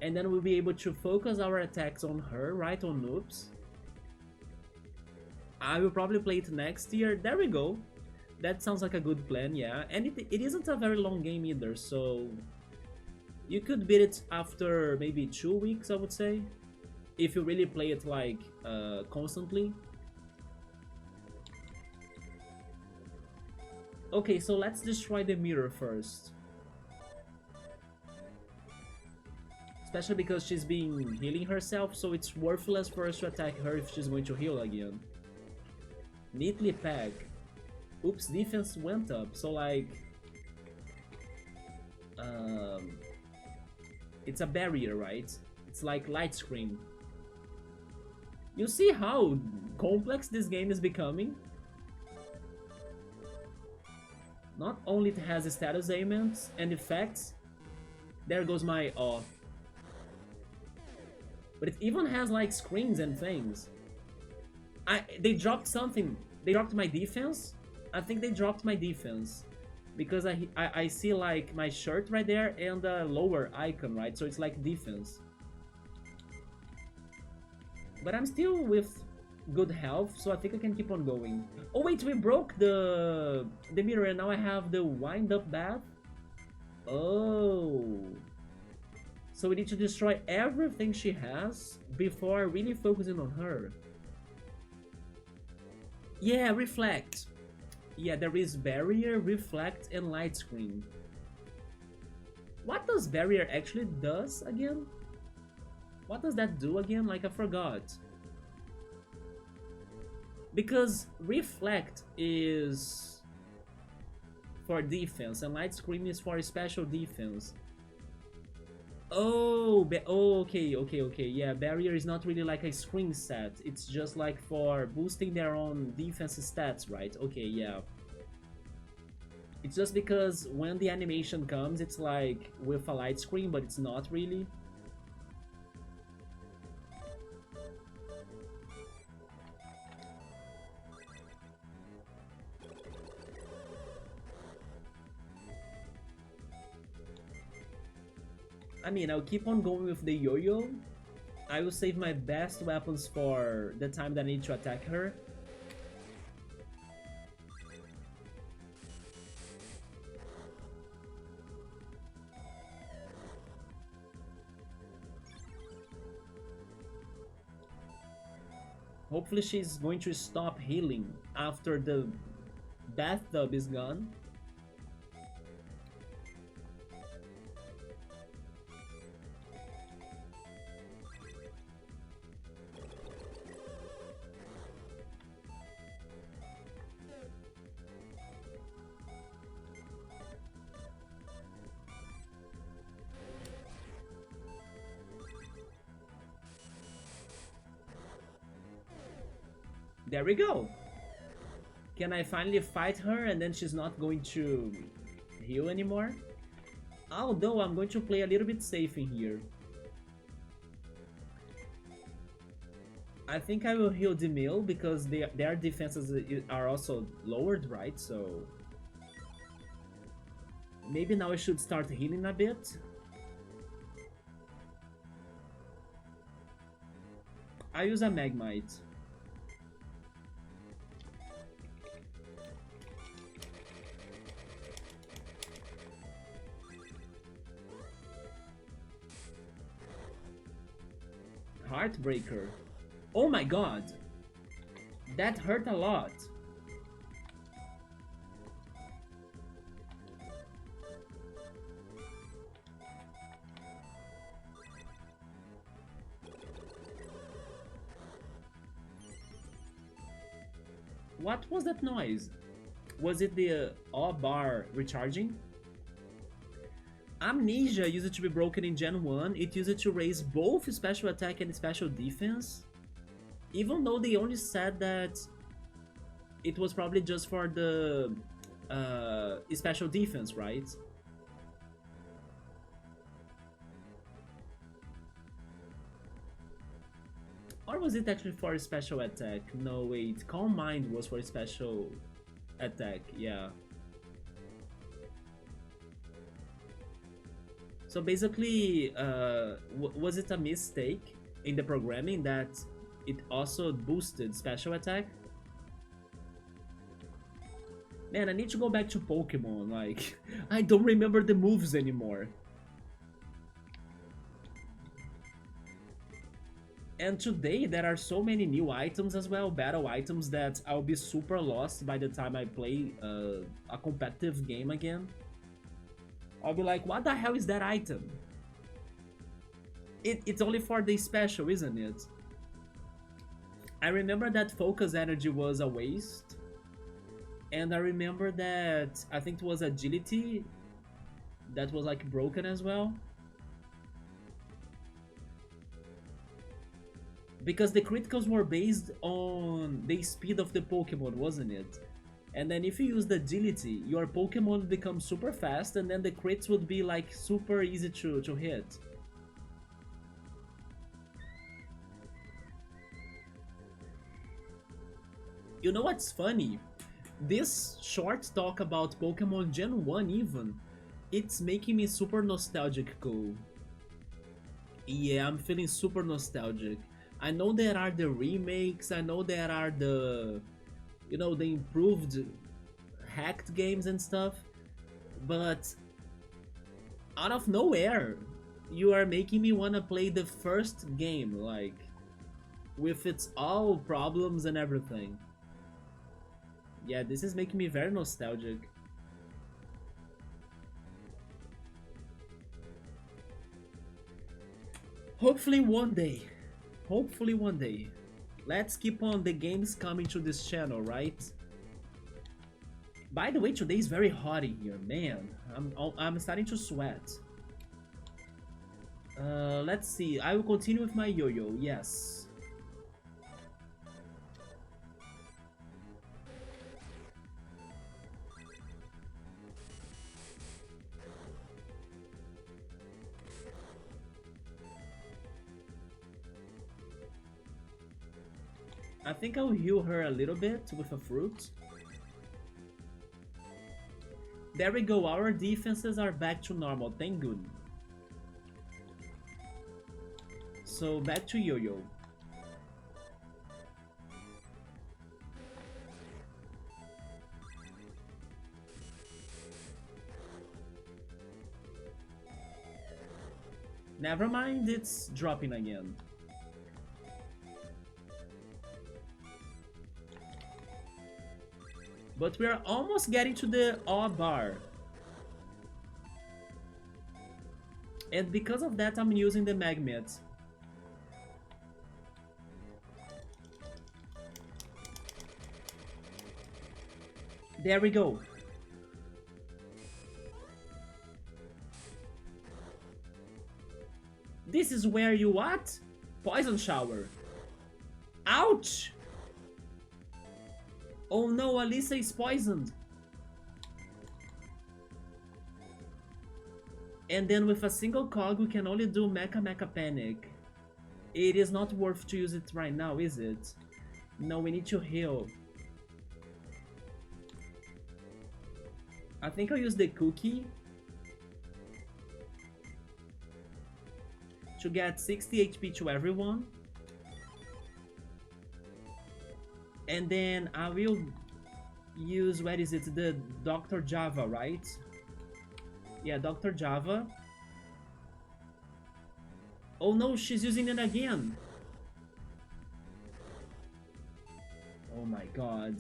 Speaker 1: And then we'll be able to focus our attacks on her, right, on Oops. I will probably play it next year. There we go. That sounds like a good plan, yeah. And it isn't a very long game either, so you could beat it after maybe 2 weeks, I would say. If you really play it like constantly. Okay, so let's destroy the mirror first. Especially because she's been healing herself, so it's worthless for us to attack her if she's going to heal again. Neatly packed. Oops, defense went up, so like... it's a barrier, right? It's like light screen. You see how complex this game is becoming? Not only it has status ailments and effects, there goes my but it even has like screens and things. They dropped something. They dropped my defense. I think they dropped my defense because I see like my shirt right there and the lower icon, right? So it's like defense. But I'm still with good health, so I think I can keep on going. Oh wait, we broke the mirror and now I have the wind up bath. Oh. So we need to destroy everything she has before really focusing on her. Yeah, reflect. Yeah, there is barrier, reflect, and light screen. What does barrier actually does again? What does that do again? Like I forgot. Because reflect is for defense and light screen is for special defense. Oh, okay. Yeah, barrier is not really like a screen set. It's just like for boosting their own defense stats, right? Okay, yeah. It's just because when the animation comes, it's like with a light screen, but it's not really. I mean, I'll keep on going with the yo-yo. I will save my best weapons for the time that I need to attack her. Hopefully she's going to stop healing after the bathtub is gone. There we go. Can I finally fight her and then she's not going to heal anymore? Although I'm going to play a little bit safe in here. I think I will heal the mill because their defenses are also lowered, right? So maybe now I should start healing a bit. I use a Magmite. Heartbreaker. Oh my god. That hurt a lot. What was that noise? Was it the O bar recharging? Amnesia used to be broken in Gen 1. It used to raise both special attack and special defense. Even though they only said that it was probably just for the special defense, right? Or was it actually for special attack? No, wait. Calm Mind was for special attack, yeah. So basically, was it a mistake in the programming that it also boosted special attack? Man, I need to go back to Pokemon, like, I don't remember the moves anymore. And today there are so many new items as well, battle items, that I'll be super lost by the time I play a competitive game again. I'll be like, what the hell is that item? It's only for the special, isn't it? I remember that focus energy was a waste. And I remember that I think it was agility that was like broken as well. Because the criticals were based on the speed of the Pokemon, wasn't it? And then if you use the agility, your Pokemon becomes super fast, and then the crits would be like super easy to hit. You know what's funny? This short talk about Pokemon Gen 1 even, it's making me super nostalgic, cool. Yeah, I'm feeling super nostalgic. I know there are the remakes, I know there are the, you know, the improved hacked games and stuff, but out of nowhere, you are making me wanna play the first game, like, with its all problems and everything. Yeah, this is making me very nostalgic. Hopefully one day. Hopefully one day. Let's keep on the games coming to this channel, right? By the way, today is very hot in here, man. I'm starting to sweat. Let's see. I will continue with my yo-yo, yes. I think I'll heal her a little bit with a fruit. There we go, our defenses are back to normal, thank good. So back to Yo-Yo. Never mind, it's dropping again. But we are almost getting to the O bar. And because of that, I'm using the magnet. There we go. This is where you what? Poison shower. Ouch! Oh no, Alisa is poisoned. And then with a single cog, we can only do Mecha Mecha Panic. It is not worth to use it right now, is it? No, we need to heal. I think I'll use the cookie to get 60 HP to everyone. And then I will use, where is it, the Dr. Java, right? Yeah, Dr. Java. Oh no, she's using it again. Oh my god.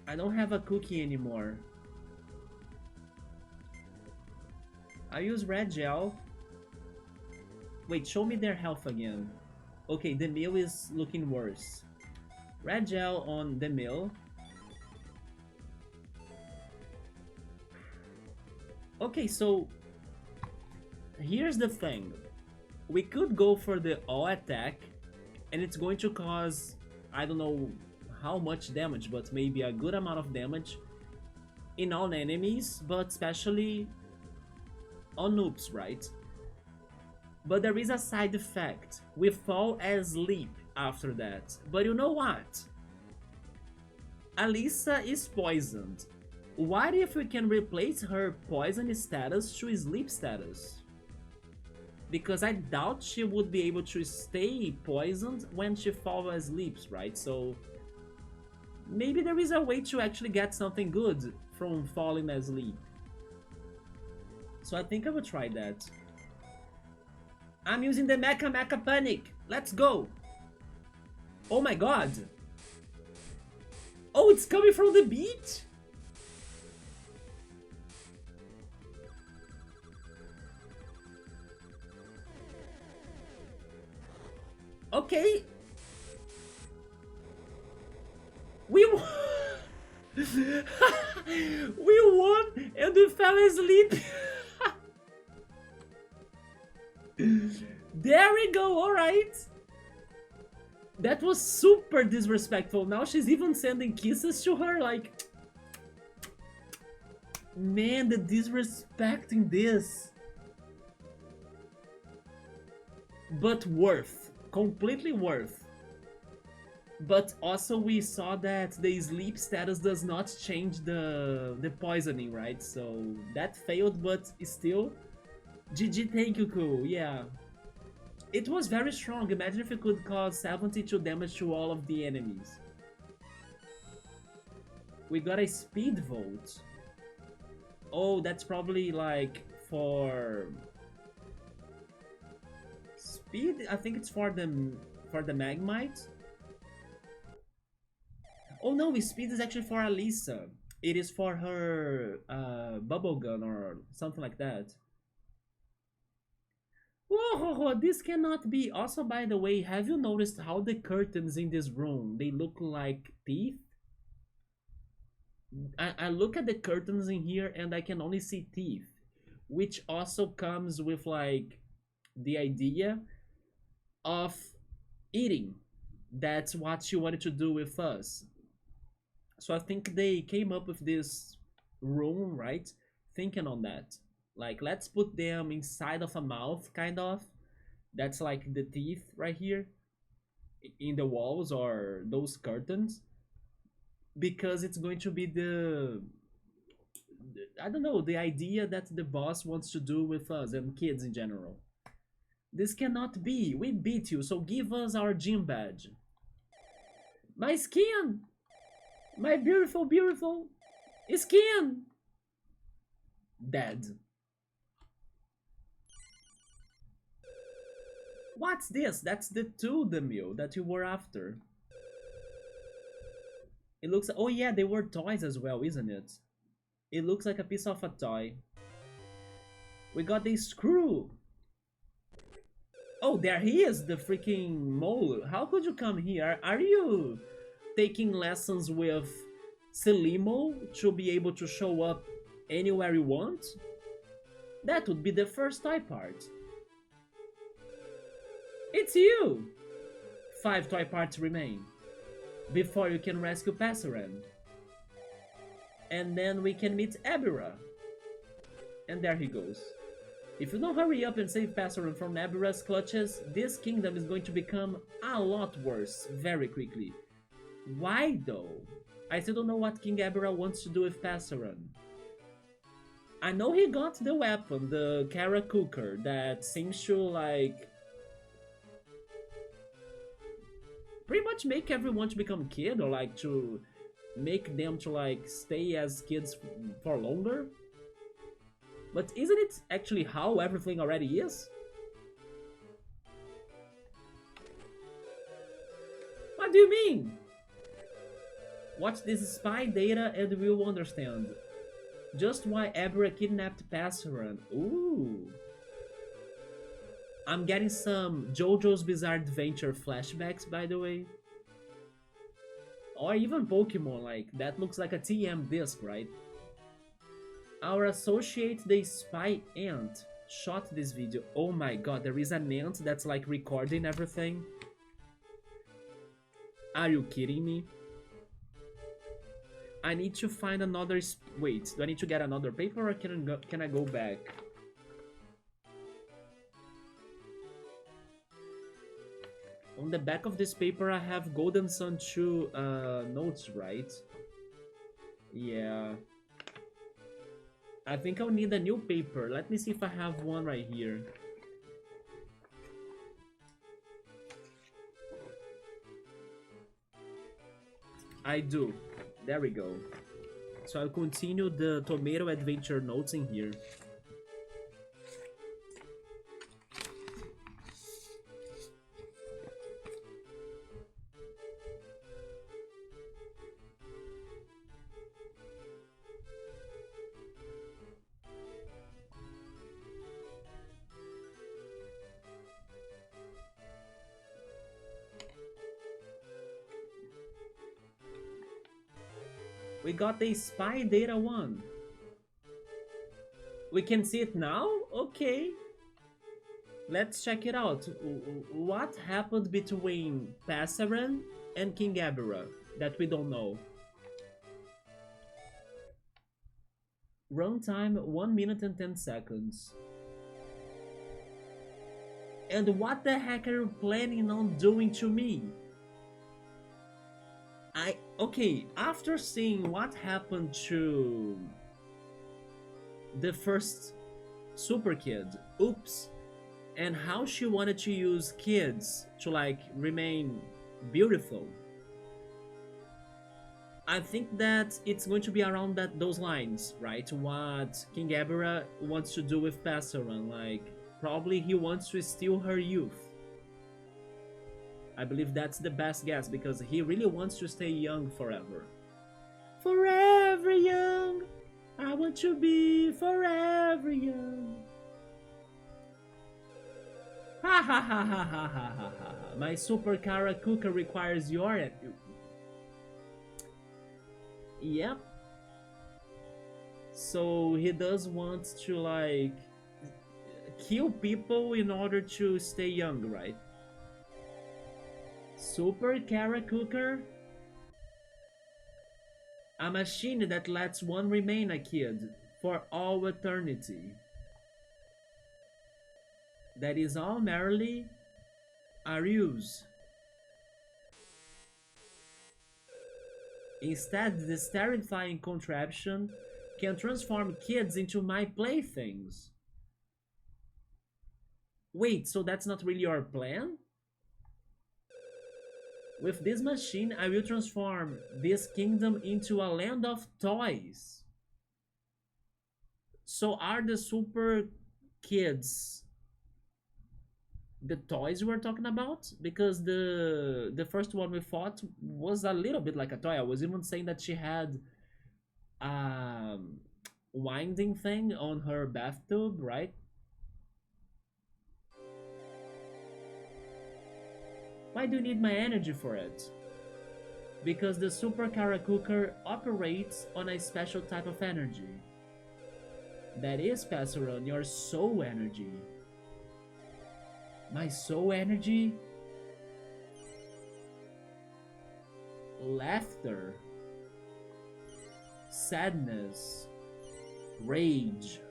Speaker 1: I don't have a cookie anymore. I use red gel. Wait, show me their health again. Okay, the meal is looking worse. Red gel on the meal. Okay, so here's the thing. We could go for the all attack, and it's going to cause, I don't know how much damage, but maybe a good amount of damage in all enemies, but especially on noobs, right? But there is a side effect. We fall asleep after that. But you know what? Alisa is poisoned. What if we can replace her poison status to sleep status? Because I doubt she would be able to stay poisoned when she falls asleep, right? So maybe there is a way to actually get something good from falling asleep. So I think I will try that. I'm using the Mecha Mecha Panic. Let's go. Oh my god. Oh, it's coming from the beach? Okay. We won. We won and we fell asleep. There we go, alright. That was super disrespectful. Now she's even sending kisses to her, like... Man, the disrespecting this. But worth. Completely worth. But also we saw that the sleep status does not change the poisoning, right? So that failed, but still... GG, thank you, cool, yeah. It was very strong. Imagine if it could cause 72 damage to all of the enemies. We got a speed vote. Oh, that's probably like for speed. I think it's for the Magmite. Oh no, speed is actually for Alisa. It is for her bubble gun or something like that. Whoa, this cannot be. Also, by the way, have you noticed how the curtains in this room, they look like teeth? I look at the curtains in here and I can only see teeth, which also comes with like the idea of eating. That's what she wanted to do with us. So I think they came up with this room, right? Thinking on that. Like, let's put them inside of a mouth, kind of. That's like the teeth right here in the walls or those curtains. Because it's going to be I don't know, the idea that the boss wants to do with us and kids in general. This cannot be. We beat you, so give us our gym badge. My skin! My beautiful, beautiful skin! Dead. What's this? That's the the meal that you were after. It looks... Oh yeah, they were toys as well, isn't it? It looks like a piece of a toy. We got the screw. Oh, there he is, the freaking mole. How could you come here? Are you taking lessons with Selimo to be able to show up anywhere you want? That would be the first toy part. It's you! 5 toy parts remain before you can rescue Passerand. And then we can meet Abira. And there he goes. If you don't hurry up and save Passerand from Abira's clutches, this kingdom is going to become a lot worse very quickly. Why though? I still don't know what King Abira wants to do with Passerand. I know he got the weapon, the Kara Cooker, that seems to like... pretty much make everyone to become kid, or like to make them to like stay as kids for longer. But isn't it actually how everything already is? What do you mean? Watch this spy data and we'll understand just why Abra kidnapped Passerand. Ooh. I'm getting some JoJo's Bizarre Adventure flashbacks, by the way. Or even Pokemon, like, that looks like a TM disc, right? Our associate, the spy ant, shot this video. Oh my god, there is an ant that's like recording everything. Are you kidding me? I need to find another... Wait, do I need to get another paper or can I go back? On the back of this paper I have Golden Sun 2 notes, right? Yeah. I think I'll need a new paper. Let me see if I have one right here. I do. There we go. So I'll continue the Tomato Adventure notes in here. We got the spy data one. We can see it now? Okay. Let's check it out. What happened between Passaran and King Abera that we don't know? Runtime 1 minute and 10 seconds. And what the heck are you planning on doing to me? Okay, after seeing what happened to the first super kid, oops, and how she wanted to use kids to like remain beautiful, I think that it's going to be around those lines, right? What King Abera wants to do with Passaran, like probably he wants to steal her youth. I believe that's the best guess because he really wants to stay young forever. Forever young, I want to be forever young. Ha ha ha ha ha ha ha ha. My super Kara cooker requires your... Yep. So he does want to like kill people in order to stay young, right? Super Kara cooker? A machine that lets one remain a kid for all eternity. That is all merely a ruse. Instead, this terrifying contraption can transform kids into my playthings. Wait, so that's not really your plan? With this machine, I will transform this kingdom into a land of toys. So are the super kids the toys we're talking about? Because the first one we fought was a little bit like a toy. I was even saying that she had a winding thing on her bathtub, right? Why do you need my energy for it? Because the Super Kara Cooker operates on a special type of energy. That is, Passaran, your soul energy. My soul energy? Laughter, sadness, rage,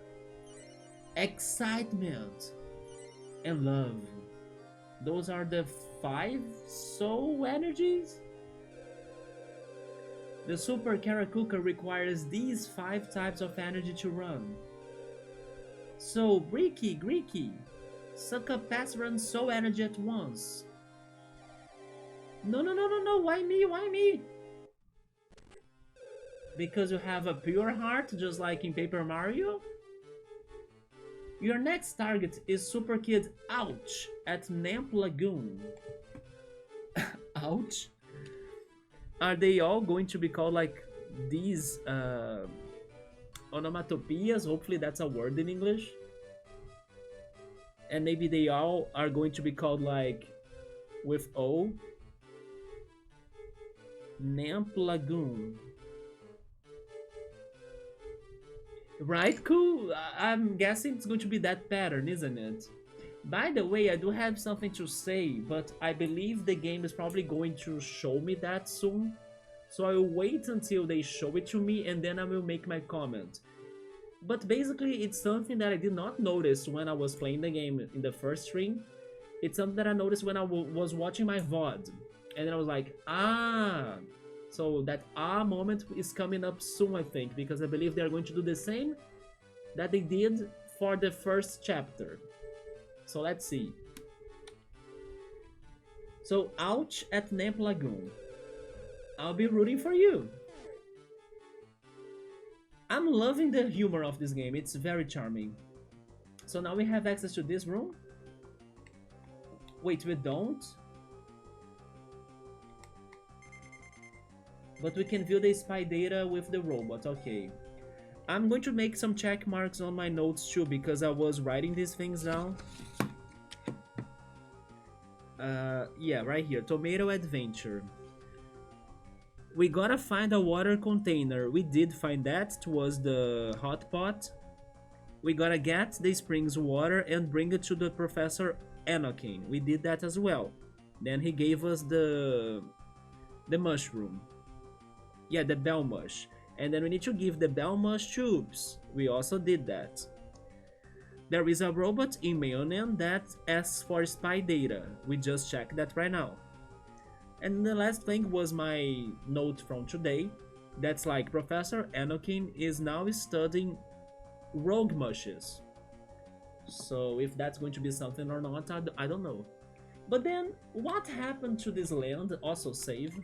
Speaker 1: excitement, and love. Those are the 5 soul energies? The Super Kara Cooker requires these 5 types of energy to run. So, Greeky, suck up Passaran's soul energy at once. No, why me? Because you have a pure heart, just like in Paper Mario? Your next target is Super Kid Ouch at Namp Lagoon. Ouch? Are they all going to be called like these onomatopoeias? Hopefully that's a word in English. And maybe they all are going to be called like with O. Namp Lagoon. Right, cool. I'm guessing it's going to be that pattern, isn't it? By the way, I do have something to say, but I believe the game is probably going to show me that soon. So I will wait until they show it to me and then I will make my comment. But basically, it's something that I did not notice when I was playing the game in the first stream. It's something that I noticed when I was watching my VOD. And then I was like, ah... So that moment is coming up soon, I think, because I believe they're going to do the same that they did for the first chapter. So let's see. So, ouch at Namp Lagoon. I'll be rooting for you. I'm loving the humor of this game. It's very charming. So now we have access to this room. Wait, we don't? But we can view the spy data with the robot, okay. I'm going to make some check marks on my notes too, because I was writing these things down. Yeah, right here, Tomato Adventure. We gotta find a water container. We did find that. It was the hot pot. We gotta get the spring's water and bring it to the Professor Anakin. We did that as well. Then he gave us the mushroom. Yeah, the bell mush. And then we need to give the bell mush tubes. We also did that. There is a robot in Mayonen that asks for spy data. We just checked that right now. And the last thing was my note from today. That's like Professor Anakin is now studying rogue mushes. So if that's going to be something or not, I don't know. But then, what happened to this land? Also save.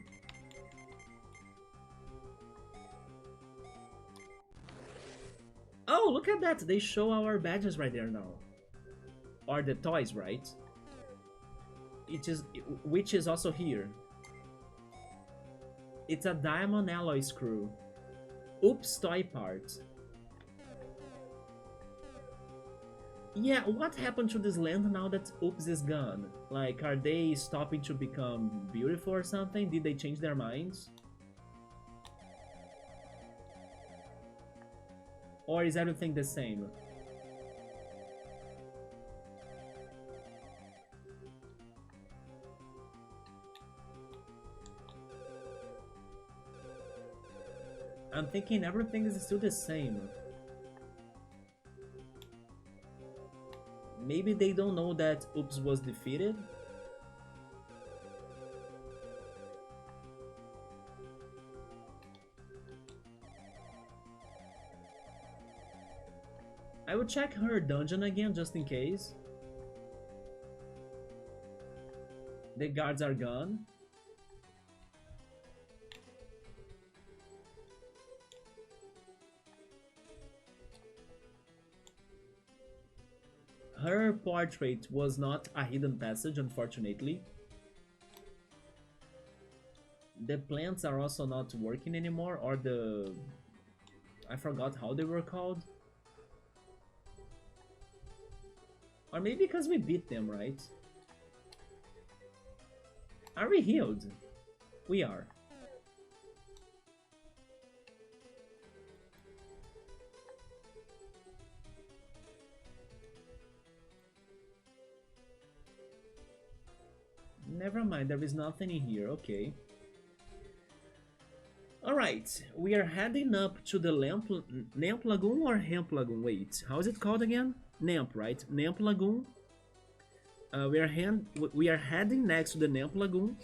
Speaker 1: Oh, look at that! They show our badges right there now. Or the toys, right? Which is also here. It's a diamond alloy screw. Oops, toy part. Yeah, what happened to this land now that Oops is gone? Like, are they stopping to become beautiful or something? Did they change their minds? Or is everything the same? I'm thinking everything is still the same. Maybe they don't know that Oops was defeated? I will check her dungeon again just in case. The guards are gone. Her portrait was not a hidden passage, unfortunately. The plants are also not working anymore, or the... I forgot how they were called. Or maybe because we beat them, right? Are we healed? We are. Never mind, there is nothing in here, okay. Alright, we are heading up to the Namp Lagoon or Hemp Lagoon? Wait, how is it called again? Namp, right? Namp Lagoon. We are heading next to the Namp Lagoon.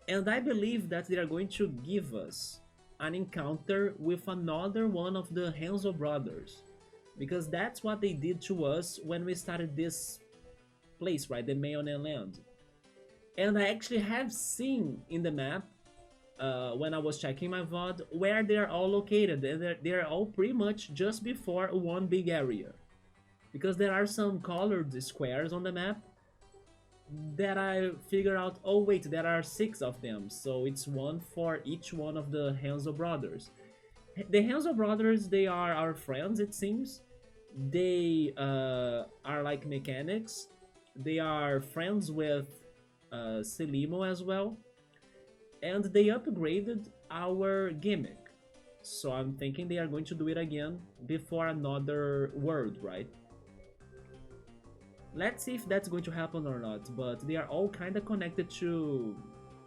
Speaker 1: And I believe that they are going to give us an encounter with another one of the Hanzo brothers. Because that's what they did to us when we started this place, right? The Mayonen Land. And I actually have seen in the map when I was checking my VOD where they're all located. They're all pretty much just before one big area. Because there are some colored squares on the map that I figure out, oh wait, there are 6 of them. So it's one for each one of the Hanzo brothers. The Hanzo brothers, they are our friends, it seems. They are like mechanics. They are friends with Selimo as well. And they upgraded our gimmick. So I'm thinking they are going to do it again before another world, right? Let's see if that's going to happen or not, but they are all kind of connected to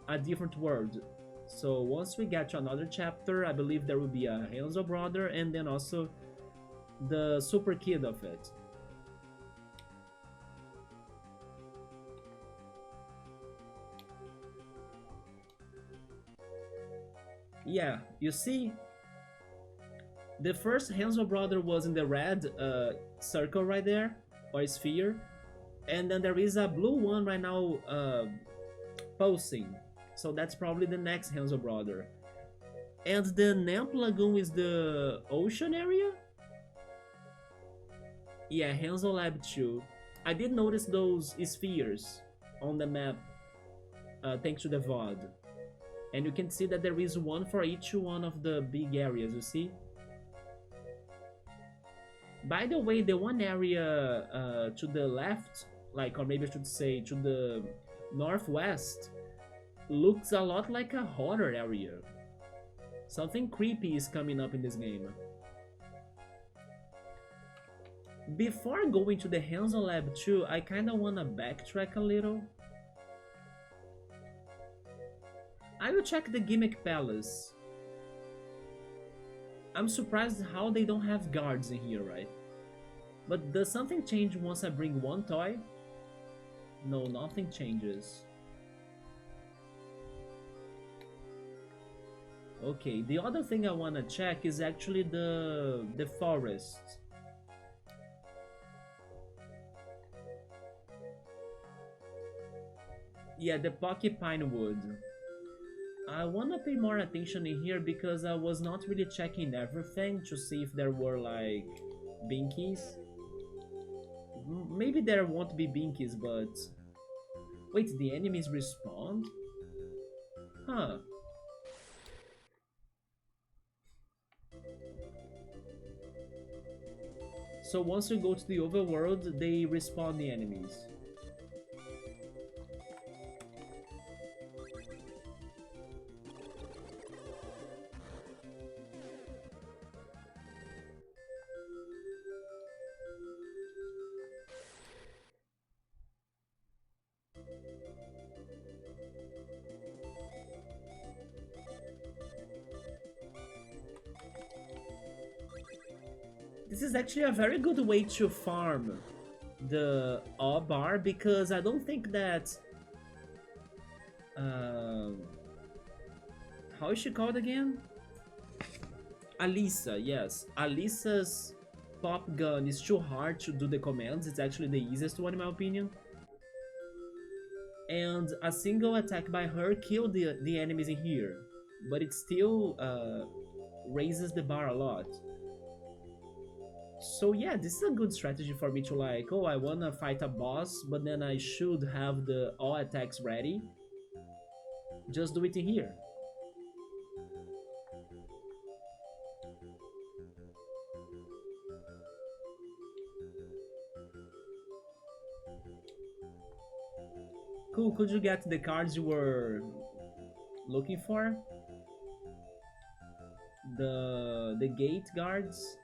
Speaker 1: a different world. So once we get to another chapter, I believe there will be a Hanzo brother and then also the super kid of it. Yeah, you see, the first Hanzo brother was in the red circle right there, or sphere, and then there is a blue one right now pulsing, so that's probably the next Hanzo brother. And the Namp Lagoon is the ocean area? Yeah, Hanzo Lab 2. I did notice those spheres on the map thanks to the VOD. And you can see that there is one for each one of the big areas, you see? By the way, the one area to the left, like, or maybe I should say to the northwest, looks a lot like a horror area. Something creepy is coming up in this game. Before going to the Hanzo Lab too, I kinda wanna backtrack a little. I will check the Gimmick Palace. I'm surprised how they don't have guards in here, right? But does something change once I bring one toy? No, nothing changes. Okay, the other thing I wanna check is actually the forest. Yeah, the porcupine wood. I wanna pay more attention in here because I was not really checking everything to see if there were like binkies. Maybe there won't be binkies, but wait, the enemies respawn? Huh. So once you go to the overworld, they respawn the enemies. This is actually a very good way to farm the O bar because I don't think that um, how is she called again? Alisa, yes. Alisa's pop gun is too hard to do the commands. It's actually the easiest one in my opinion. And a single attack by her killed the enemies in here. But it still raises the bar a lot. So yeah, this is a good strategy for me to like, oh, I wanna fight a boss, but then I should have the all attacks ready. Just do it in here. Cool, could you get the cards you were looking for? The gate guards?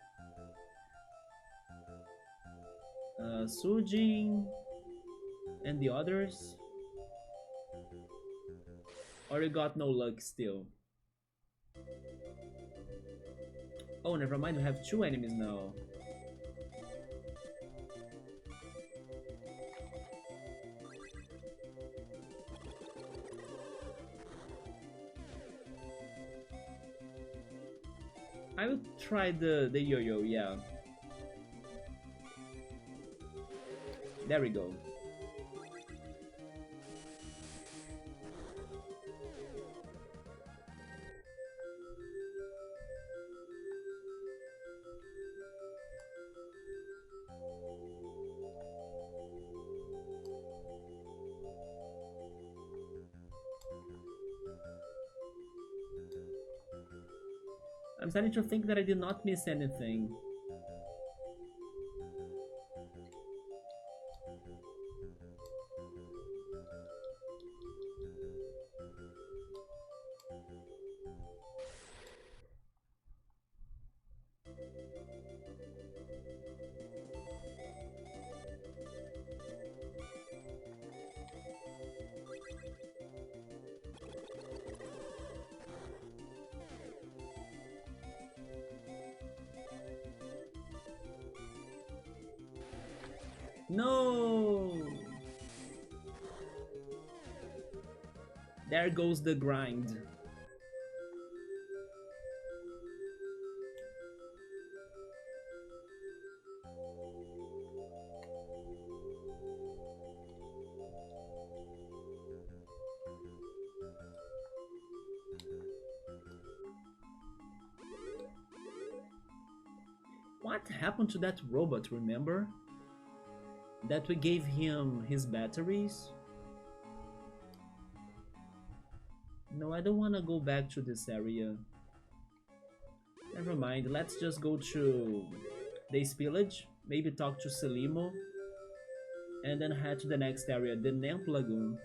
Speaker 1: Sujin and the others? Or you got no luck still? Oh, never mind, we have two enemies now. I will try the yo-yo, yeah. There we go. I'm starting to think that I did not miss anything. No! There goes the grind. What happened to that robot, remember? That we gave him his batteries? No, I don't want to go back to this area. Never mind, let's just go to the Spillage, maybe talk to Selimo, and then head to the next area, the Namp Lagoon.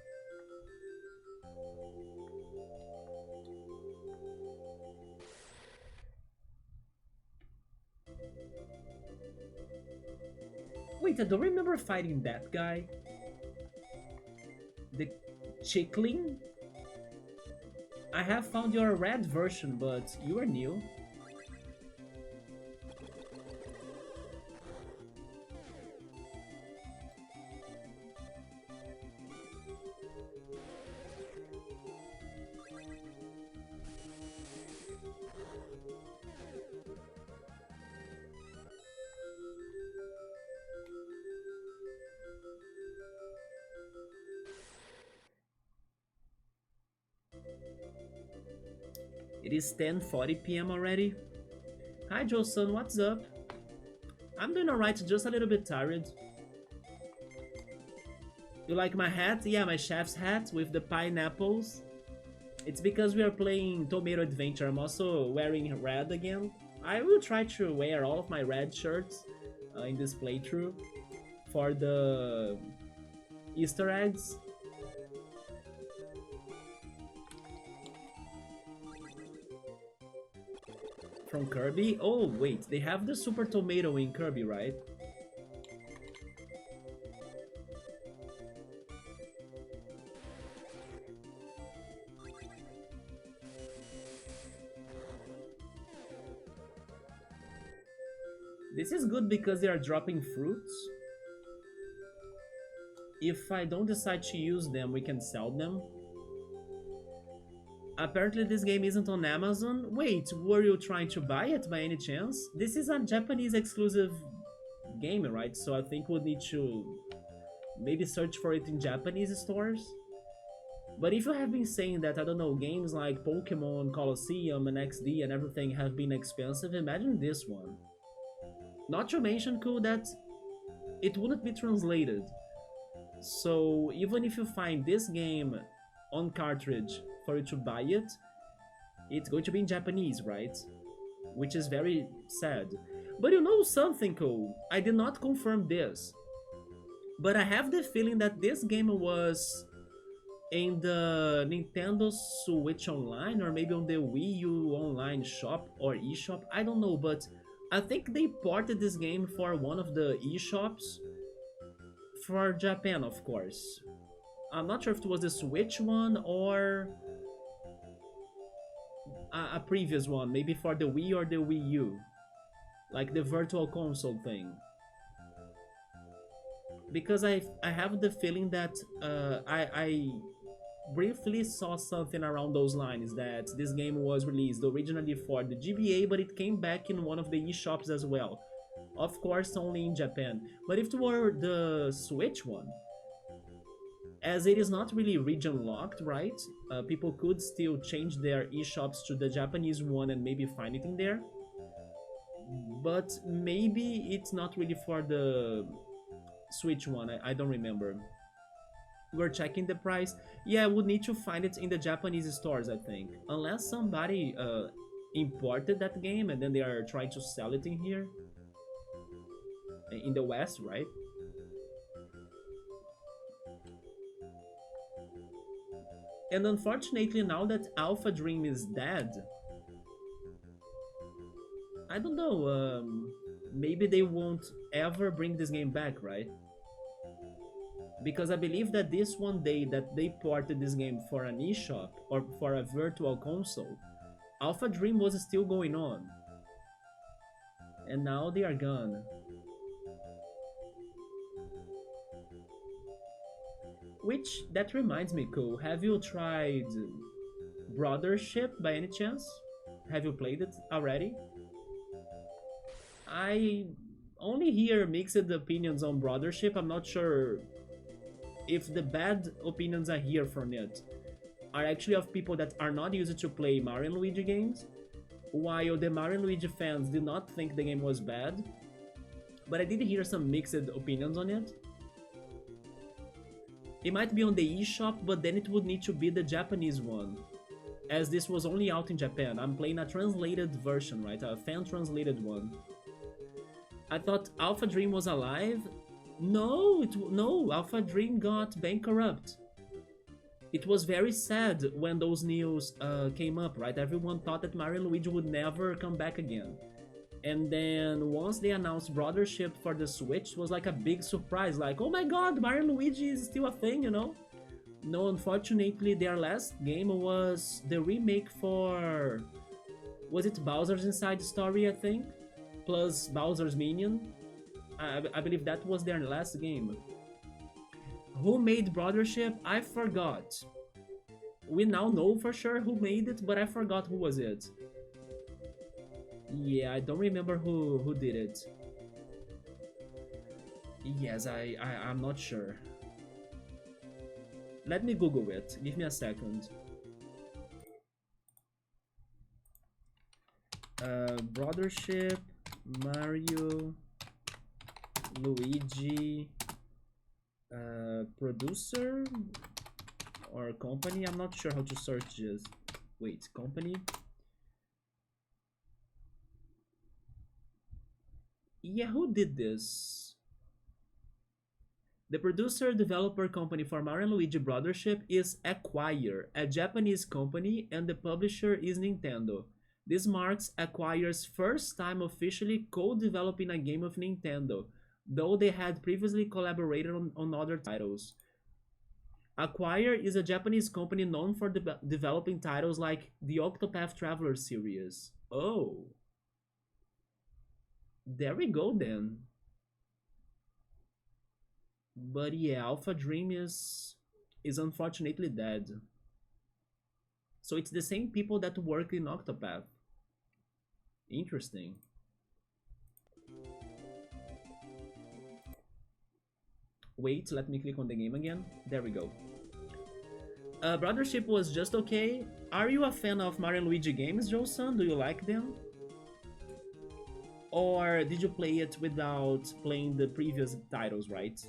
Speaker 1: Wait, I don't remember fighting that guy. The Chickling? I have found your red version, but you are new. It is 10:40 p.m. already. Hi, Joe-san, what's up? I'm doing alright, just a little bit tired. You like my hat? Yeah, my chef's hat with the pineapples. It's because we are playing Tomato Adventure. I'm also wearing red again. I will try to wear all of my red shirts in this playthrough for the Easter eggs. From Kirby? Oh, wait, they have the Super Tomato in Kirby, right? This is good because they are dropping fruits. If I don't decide to use them, we can sell them. Apparently this game isn't on Amazon. Wait, were you trying to buy it by any chance? This is a Japanese exclusive game, right? So I think we'll need to maybe search for it in Japanese stores. But if you have been saying that, I don't know, games like Pokemon, Colosseum, and XD and everything have been expensive, imagine this one. Not to mention, cool, that it wouldn't be translated. So even if you find this game on cartridge for you to buy it, it's going to be in Japanese, right? Which is very sad. But you know something, cool? I did not confirm this, but I have the feeling that this game was in the Nintendo Switch Online, or maybe on the Wii U Online shop or eShop, I don't know, but I think they ported this game for one of the eShops for Japan, of course. I'm not sure if it was the Switch one or a previous one, maybe for the Wii or the Wii U, like the Virtual Console thing. Because I have the feeling that I briefly saw something around those lines, that this game was released originally for the GBA, but it came back in one of the eShops as well. Of course, only in Japan. But if it were the Switch one, as it is not really region locked, right? People could still change their eShops to the Japanese one and maybe find it in there. But maybe it's not really for the Switch one, I don't remember. We're checking the price. Yeah, I would need to find it in the Japanese stores, I think. Unless somebody imported that game and then they are trying to sell it in here. In the West, right? And unfortunately, now that Alpha Dream is dead, I don't know, maybe they won't ever bring this game back, right? Because I believe that this one day that they ported this game for an eShop or for a virtual console, Alpha Dream was still going on. And now they are gone. Which, that reminds me, Cole, have you tried Brothership by any chance? Have you played it already? I only hear mixed opinions on Brothership. I'm not sure if the bad opinions I hear from it are actually of people that are not used to play Mario and Luigi games, while the Mario and Luigi fans did not think the game was bad. But I did hear some mixed opinions on it. It might be on the eShop, but then it would need to be the Japanese one, as this was only out in Japan. I'm playing a translated version, right? A fan-translated one. I thought Alpha Dream was alive. No, Alpha Dream got bankrupt. It was very sad when those news came up, right? Everyone thought that Mario and Luigi would never come back again. And then once they announced Brothership for the Switch, it was like a big surprise. Like, oh my god, Mario and Luigi is still a thing, you know? No, unfortunately, their last game was the remake for... Was it Bowser's Inside Story, I think? Plus Bowser's Minion. I believe that was their last game. Who made Brothership? I forgot. We now know for sure who made it, but I forgot who was it. Yeah, I don't remember who did it. Yes, I'm not sure. Let me Google it. Give me a second. Brothership, Mario, Luigi, producer or company? I'm not sure how to search this. Wait, company? Yeah, who did this? The producer developer company for Mario and Luigi Brothership is Acquire, a Japanese company, and the publisher is Nintendo. This marks Acquire's first time officially co-developing a game of Nintendo, though they had previously collaborated on other titles. Acquire is a Japanese company known for developing titles like the Octopath Traveler series. Oh, there we go then. But yeah, Alpha Dream is unfortunately dead. So it's the same people that work in Octopath. Interesting. Wait, let me click on the game again. There we go. Brothership was just okay. Are you a fan of Mario and Luigi games, Joe-san? Do you like them? Or did you play it without playing the previous titles, right?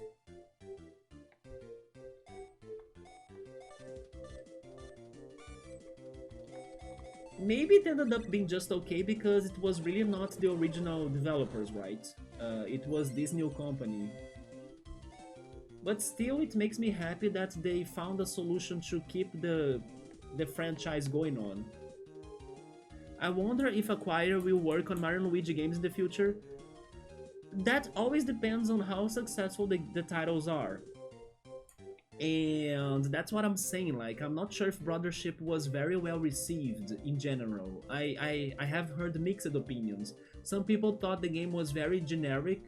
Speaker 1: Maybe it ended up being just okay because it was really not the original developers, right? It was this new company. But still, it makes me happy that they found a solution to keep the franchise going on. I wonder if Acquire will work on Mario & Luigi games in the future. That always depends on how successful the titles are. And that's what I'm saying, like, I'm not sure if Brothership was very well received in general. I have heard mixed opinions. Some people thought the game was very generic,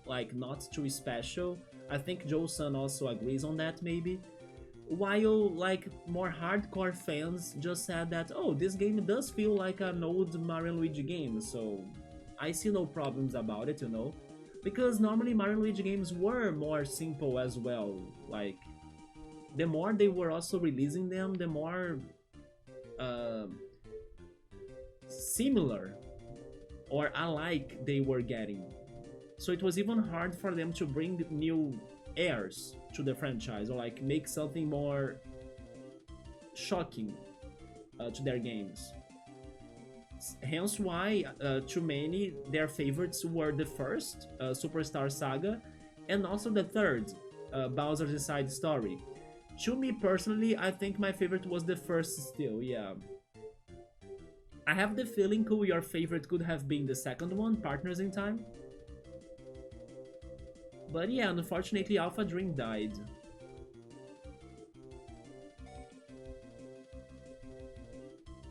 Speaker 1: like not too special. I think Joe-san also agrees on that, maybe. While, like, more hardcore fans just said that, oh, this game does feel like an old Mario & Luigi game, so I see no problems about it, you know? Because normally Mario & Luigi games were more simple as well, like, the more they were also releasing them, the more similar or alike they were getting. So it was even hard for them to bring new airs to the franchise, or like make something more shocking to their games. Hence why, to many, their favorites were the first, Superstar Saga, and also the third, Bowser's Inside Story. To me personally, I think my favorite was the first still, yeah. I have the feeling your favorite could have been the second one, Partners in Time. But yeah, unfortunately Alpha Dream died.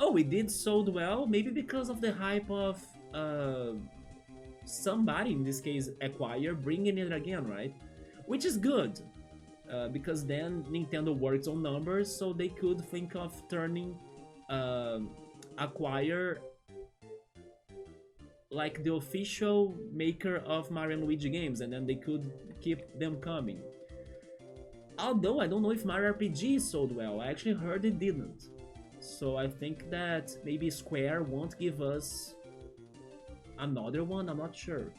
Speaker 1: Oh, it did sold well, maybe because of the hype of somebody, in this case Acquire, bringing it again, right? Which is good, because then Nintendo works on numbers, so they could think of turning Acquire like the official maker of Mario & Luigi games, and then they could keep them coming. Although I don't know if Mario RPG sold well, I actually heard it didn't. So I think that maybe Square won't give us another one, I'm not sure.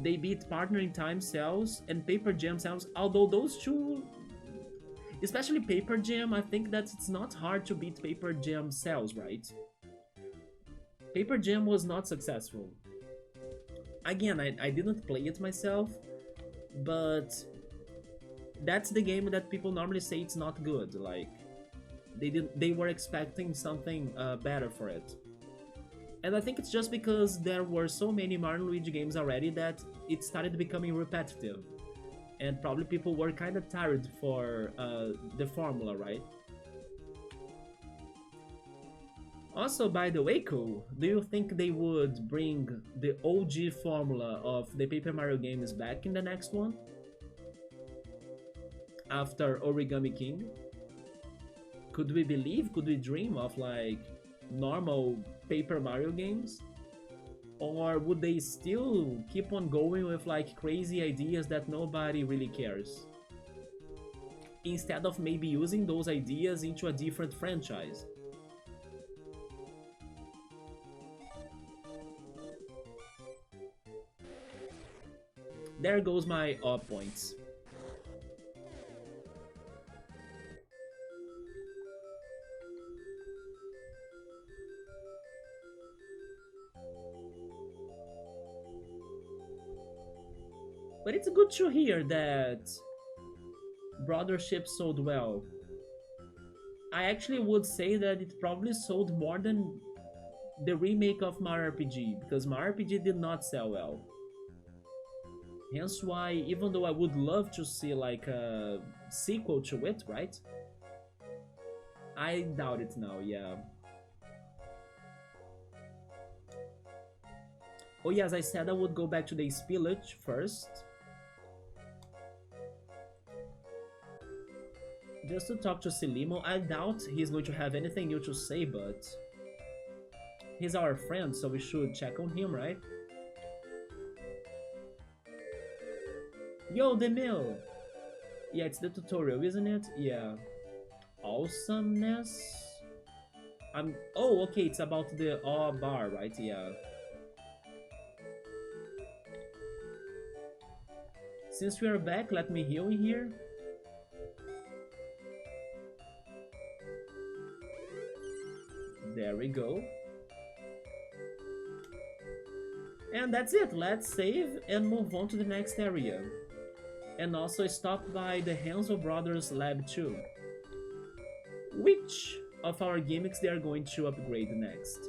Speaker 1: They beat Partner in Time sales and Paper Jam sales, although those two, especially Paper Jam, I think that it's not hard to beat Paper Jam sales, right? Paper Jam was not successful. Again, I didn't play it myself, but that's the game that people normally say it's not good. Like, They were expecting something better for it. And I think it's just because there were so many Mario and Luigi games already that it started becoming repetitive. And probably people were kind of tired for the formula, right? Also, by the way, cool, do you think they would bring the OG formula of the Paper Mario games back in the next one? After Origami King? Could we believe, could we dream of like normal Paper Mario games? Or would they still keep on going with like crazy ideas that nobody really cares? Instead of maybe using those ideas into a different franchise. There goes my up points. But it's good to hear that Brothership sold well. I actually would say that it probably sold more than the remake of Mario RPG, because Mario RPG did not sell well. Hence why, even though I would love to see like a sequel to it, right? I doubt it now, yeah. Oh yes, I said I would go back to the Spillage first. Just to talk to Silimo. I doubt he's going to have anything new to say, but he's our friend, so we should check on him, right? Yo, the mill! Yeah, it's the tutorial, isn't it? Yeah. Awesomeness? Oh, okay, it's about the awe bar, right? Yeah. Since we are back, let me heal in here. There we go. And that's it. Let's save and move on to the next area. And also stop by the Hanzo Brothers Lab too. Which of our gimmicks they are going to upgrade next?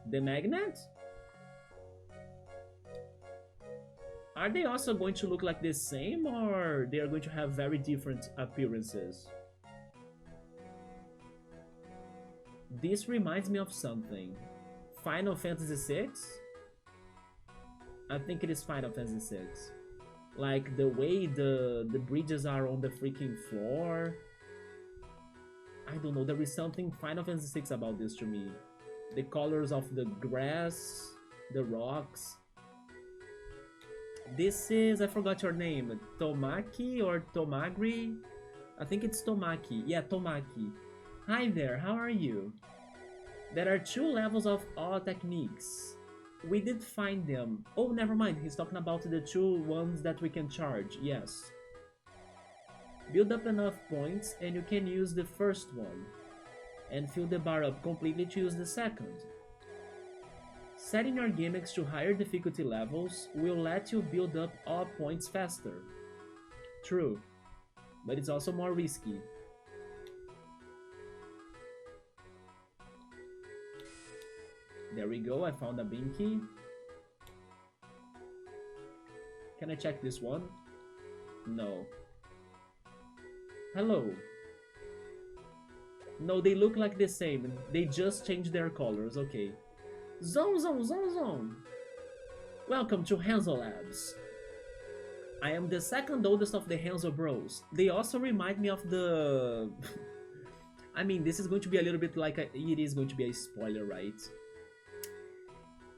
Speaker 1: The magnet? Are they also going to look like the same, or they are going to have very different appearances? This reminds me of something. Final Fantasy VI? I think it is Final Fantasy VI. Like the way the bridges are on the freaking floor. I don't know, there is something Final Fantasy VI about this to me. The colors of the grass, the rocks. This is, I forgot your name, Tomaki or Tomagri? I think it's Tomaki. Yeah, Tomaki. Hi there, how are you? There are 2 levels of all techniques. We did find them. Oh, never mind, he's talking about the 2 ones that we can charge, yes. Build up enough points and you can use the first one. And fill the bar up completely to use the second. Setting your gimmicks to higher difficulty levels will let you build up all points faster. True, but it's also more risky. There we go, I found a binky. Can I check this one? No. Hello. No, they look like the same. They just changed their colors, okay. Zone. Welcome to Hanzo Labs. I am the second oldest of the Hanzo Bros. They also remind me of the... I mean, this is going to be a little bit like it is going to be a spoiler, right?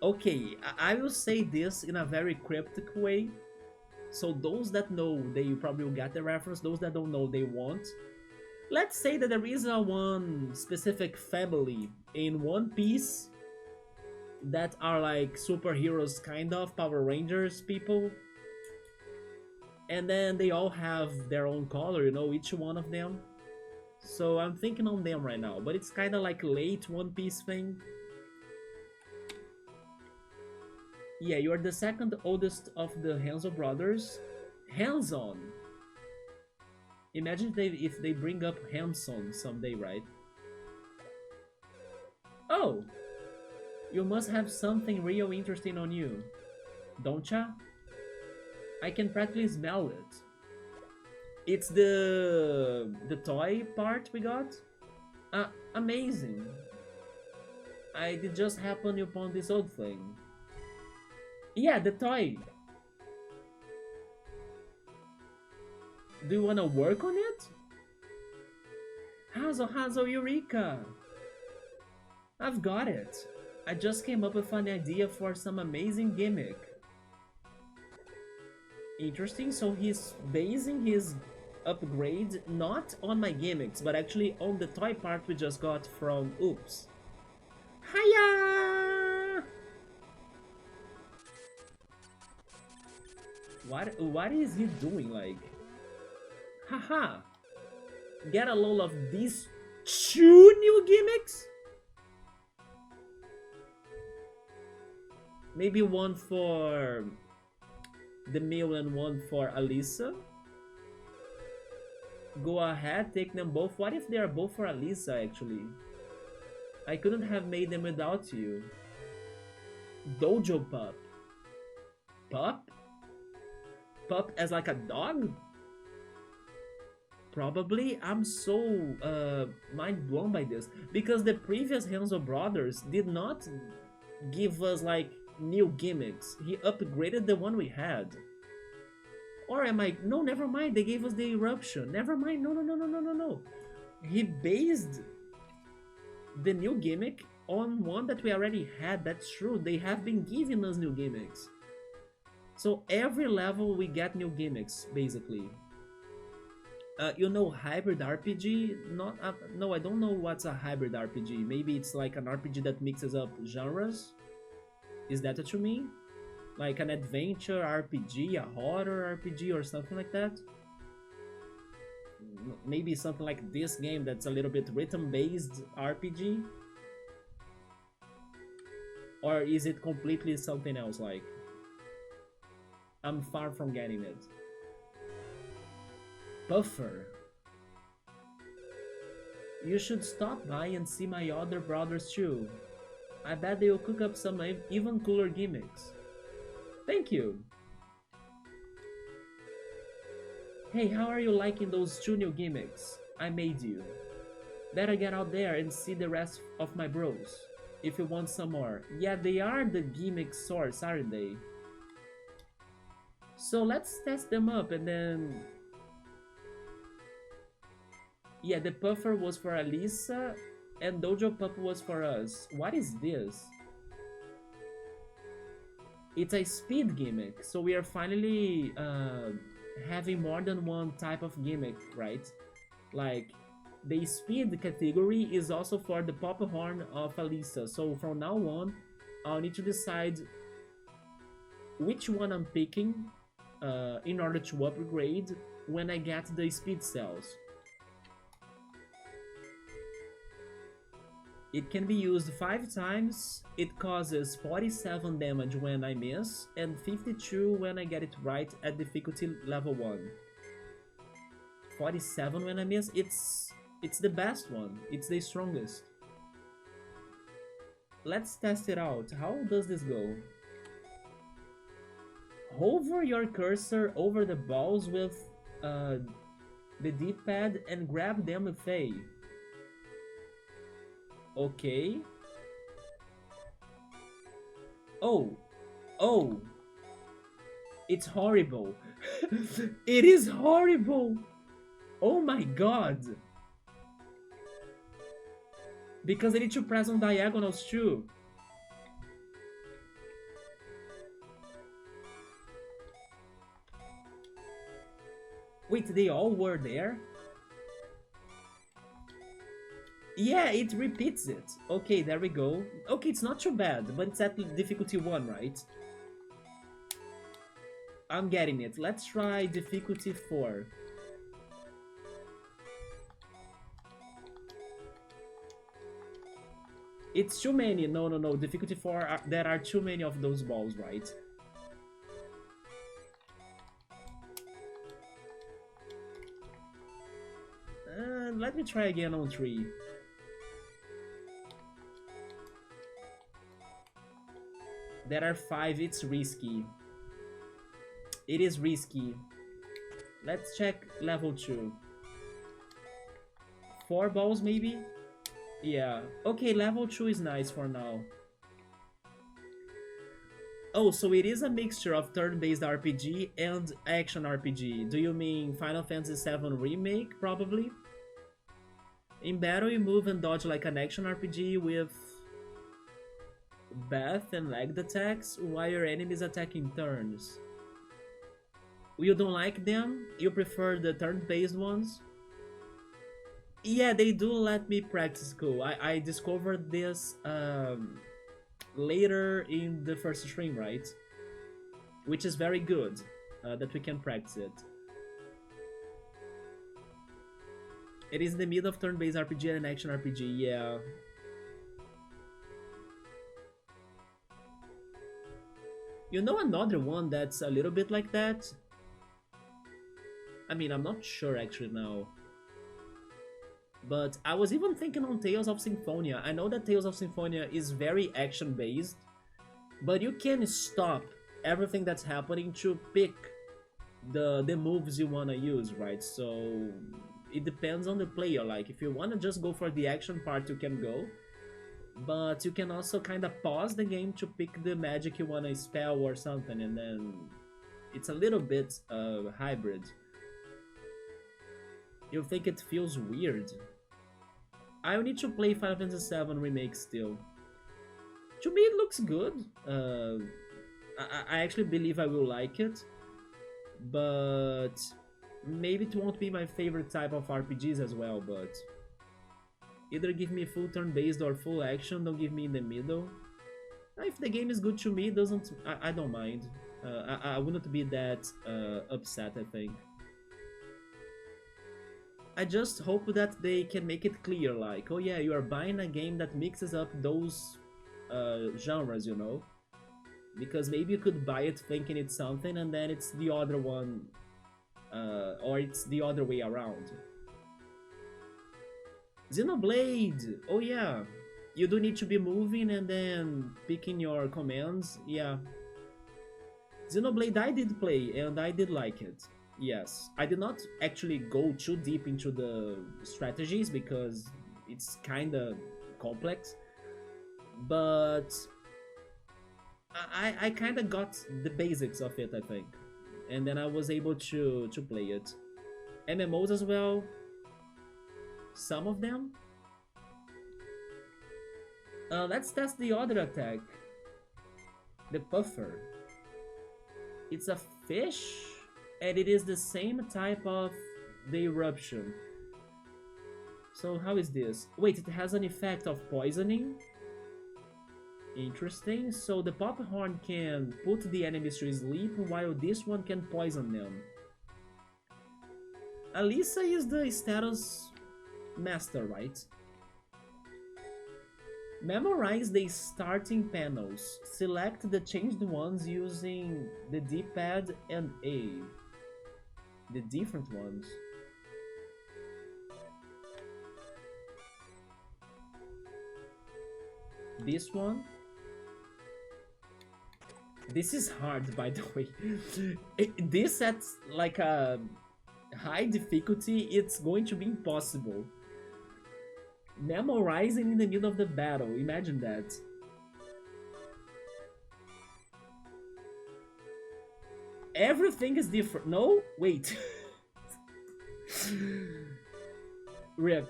Speaker 1: Okay, I will say this in a very cryptic way. So those that know, they probably will get the reference. Those that don't know, they won't. Let's say that there is a one specific family in One Piece that are like superheroes, kind of Power Rangers people, and then they all have their own color, you know, each one of them. So I'm thinking on them right now, but it's kind of like late One Piece thing. Yeah, you are the second oldest of the Hanzo brothers. Hands on. Imagine if they bring up Hanson someday, right? Oh, you must have something real interesting on you, don't ya? I can practically smell it. It's the toy part we got? Amazing. I did just happen upon this old thing. Yeah, the toy. Do you wanna work on it? Hanzo, Eureka! I've got it. I just came up with an idea for some amazing gimmick. Interesting, so he's basing his upgrade not on my gimmicks, but actually on the toy part we just got from Oops. Hiya! What is he doing, like? Haha! Get a load of these 2 new gimmicks? Maybe one for the meal and one for Alisa? Go ahead, take them both. What if they are both for Alisa, actually? I couldn't have made them without you. Dojo Pup. Pup? Pup as like a dog? Probably. I'm so mind blown by this. Because the previous Hanzo Brothers did not give us like new gimmicks. He upgraded the one we had. Or am I... No, never mind. They gave us the eruption. Never mind. No. He based the new gimmick on one that we already had. That's true. They have been giving us new gimmicks. So every level we get new gimmicks, basically. You know, hybrid RPG? Not no, I don't know what's a hybrid RPG. Maybe it's like an RPG that mixes up genres? Is that what you mean? Like an adventure RPG, a horror RPG, or something like that? Maybe something like this game that's a little bit rhythm-based RPG? Or is it completely something else, like? I'm far from getting it. Puffer. You should stop by and see my other brothers too. I bet they'll cook up some even cooler gimmicks. Thank you. Hey, how are you liking those 2 new gimmicks I made you? Better get out there and see the rest of my bros, if you want some more. Yeah, they are the gimmick source, aren't they? So let's test them up and then... Yeah, the puffer was for Alisa and Dojo Pup was for us. What is this? It's a speed gimmick, so we are finally having more than one type of gimmick, right? Like, the speed category is also for the pop horn of Alisa, so from now on, I'll need to decide which one I'm picking in order to upgrade when I get the speed cells. It can be used 5 times, it causes 47 damage when I miss, and 52 when I get it right at difficulty level 1. 47 when I miss, it's the best one, it's the strongest. Let's test it out. How does this go? Hover your cursor over the balls with the D-pad and grab them with A. Okay. Oh. It's horrible. It is horrible. Oh my god. Because I need to press on diagonals too. Wait, they all were there? Yeah, it repeats it. Okay, there we go. Okay, it's not too bad, but it's at difficulty 1, right? I'm getting it. Let's try difficulty 4. It's too many. No. Difficulty 4, there are too many of those balls, right? Let me try again on 3. There are 5, it's risky. It is risky. Let's check level 2. 4 balls maybe? Yeah. Okay, level 2 is nice for now. Oh, so it is a mixture of turn-based RPG and action RPG. Do you mean Final Fantasy VII Remake, probably? In battle, you move and dodge like an action RPG with Bath and legged attacks, while your enemies attack in turns. You don't like them? You prefer the turn-based ones? Yeah, they do let me practice cool. I discovered this later in the first stream, right? Which is very good, that we can practice it. It is in the middle of turn-based RPG and action RPG, yeah. You know another one that's a little bit like that? I mean, I'm not sure actually now. But I was even thinking on Tales of Symphonia. I know that Tales of Symphonia is very action-based, but you can stop everything that's happening to pick the moves you want to use, right? So it depends on the player. Like, if you want to just go for the action part, you can go. But you can also kind of pause the game to pick the magic you want to spell or something, and then it's a little bit hybrid. You think it feels weird? I need to play Final Fantasy VII Remake still. To me, it looks good. I actually believe I will like it, but maybe it won't be my favorite type of RPGs as well. But either give me full turn-based or full action. Don't give me in the middle. If the game is good to me, I don't mind. I wouldn't be that upset, I think. I just hope that they can make it clear, like, oh yeah, you are buying a game that mixes up those genres, you know? Because maybe you could buy it thinking it's something and then it's the other one, or it's the other way around. Xenoblade! Oh yeah, you do need to be moving and then picking your commands, yeah. Xenoblade I did play and I did like it. Yes, I did not actually go too deep into the strategies because it's kinda complex, but I kinda got the basics of it, I think, and then I was able to play it. MMOs as well, some of them. Let's test the other attack, the puffer. It's a fish? And it is the same type of the eruption. So how is this? Wait, it has an effect of poisoning? Interesting. So the pop horn can put the enemies to sleep, while this one can poison them. Alisa is the status master, right? Memorize the starting panels. Select the changed ones using the D-pad and A. The different ones. This one. This is hard, by the way. This at like a high difficulty, it's going to be impossible. Memorizing in the middle of the battle, imagine that. Everything is different. No? Wait. Rip.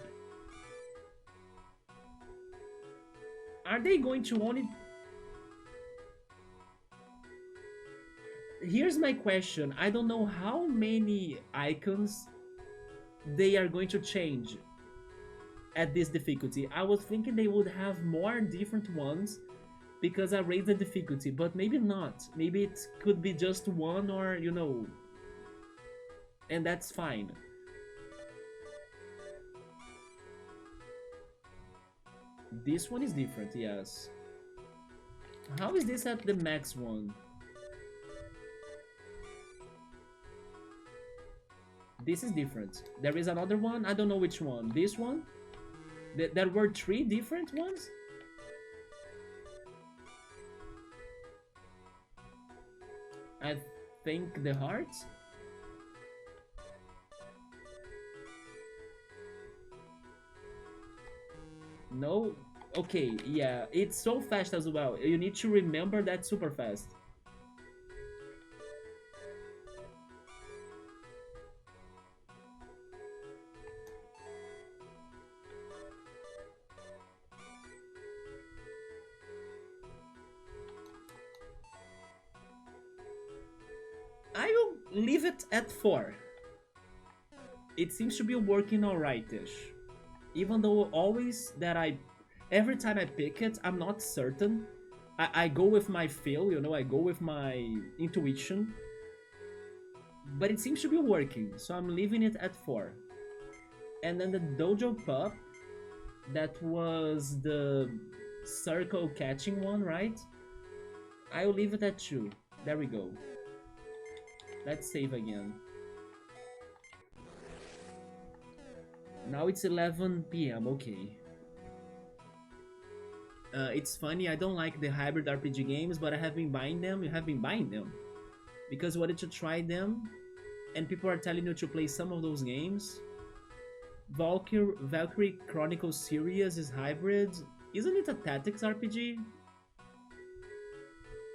Speaker 1: Are they going to only... Here's my question. I don't know how many icons they are going to change at this difficulty. I was thinking they would have more different ones because I raised the difficulty, but maybe not. Maybe it could be just one, or, you know, and that's fine. This one is different, yes. How is this at the max one? This is different. There is another one. I don't know which one. This one. There were three different ones. I think the hearts. No. Okay, yeah, it's so fast as well. You need to remember that super fast. I will leave it at 4. It seems to be working alright-ish. Even though always that every time I pick it, I'm not certain. I go with my feel, you know, I go with my intuition. But it seems to be working, so I'm leaving it at 4. And then the Dojo Pup, that was the circle catching one, right? I'll leave it at 2. There we go. Let's save again. Now it's 11 p.m. Okay. It's funny, I don't like the hybrid RPG games, but I have been buying them. You have been buying them because you wanted to try them, and people are telling you to play some of those games. Valkyrie Chronicles series is hybrid. Isn't it a tactics RPG?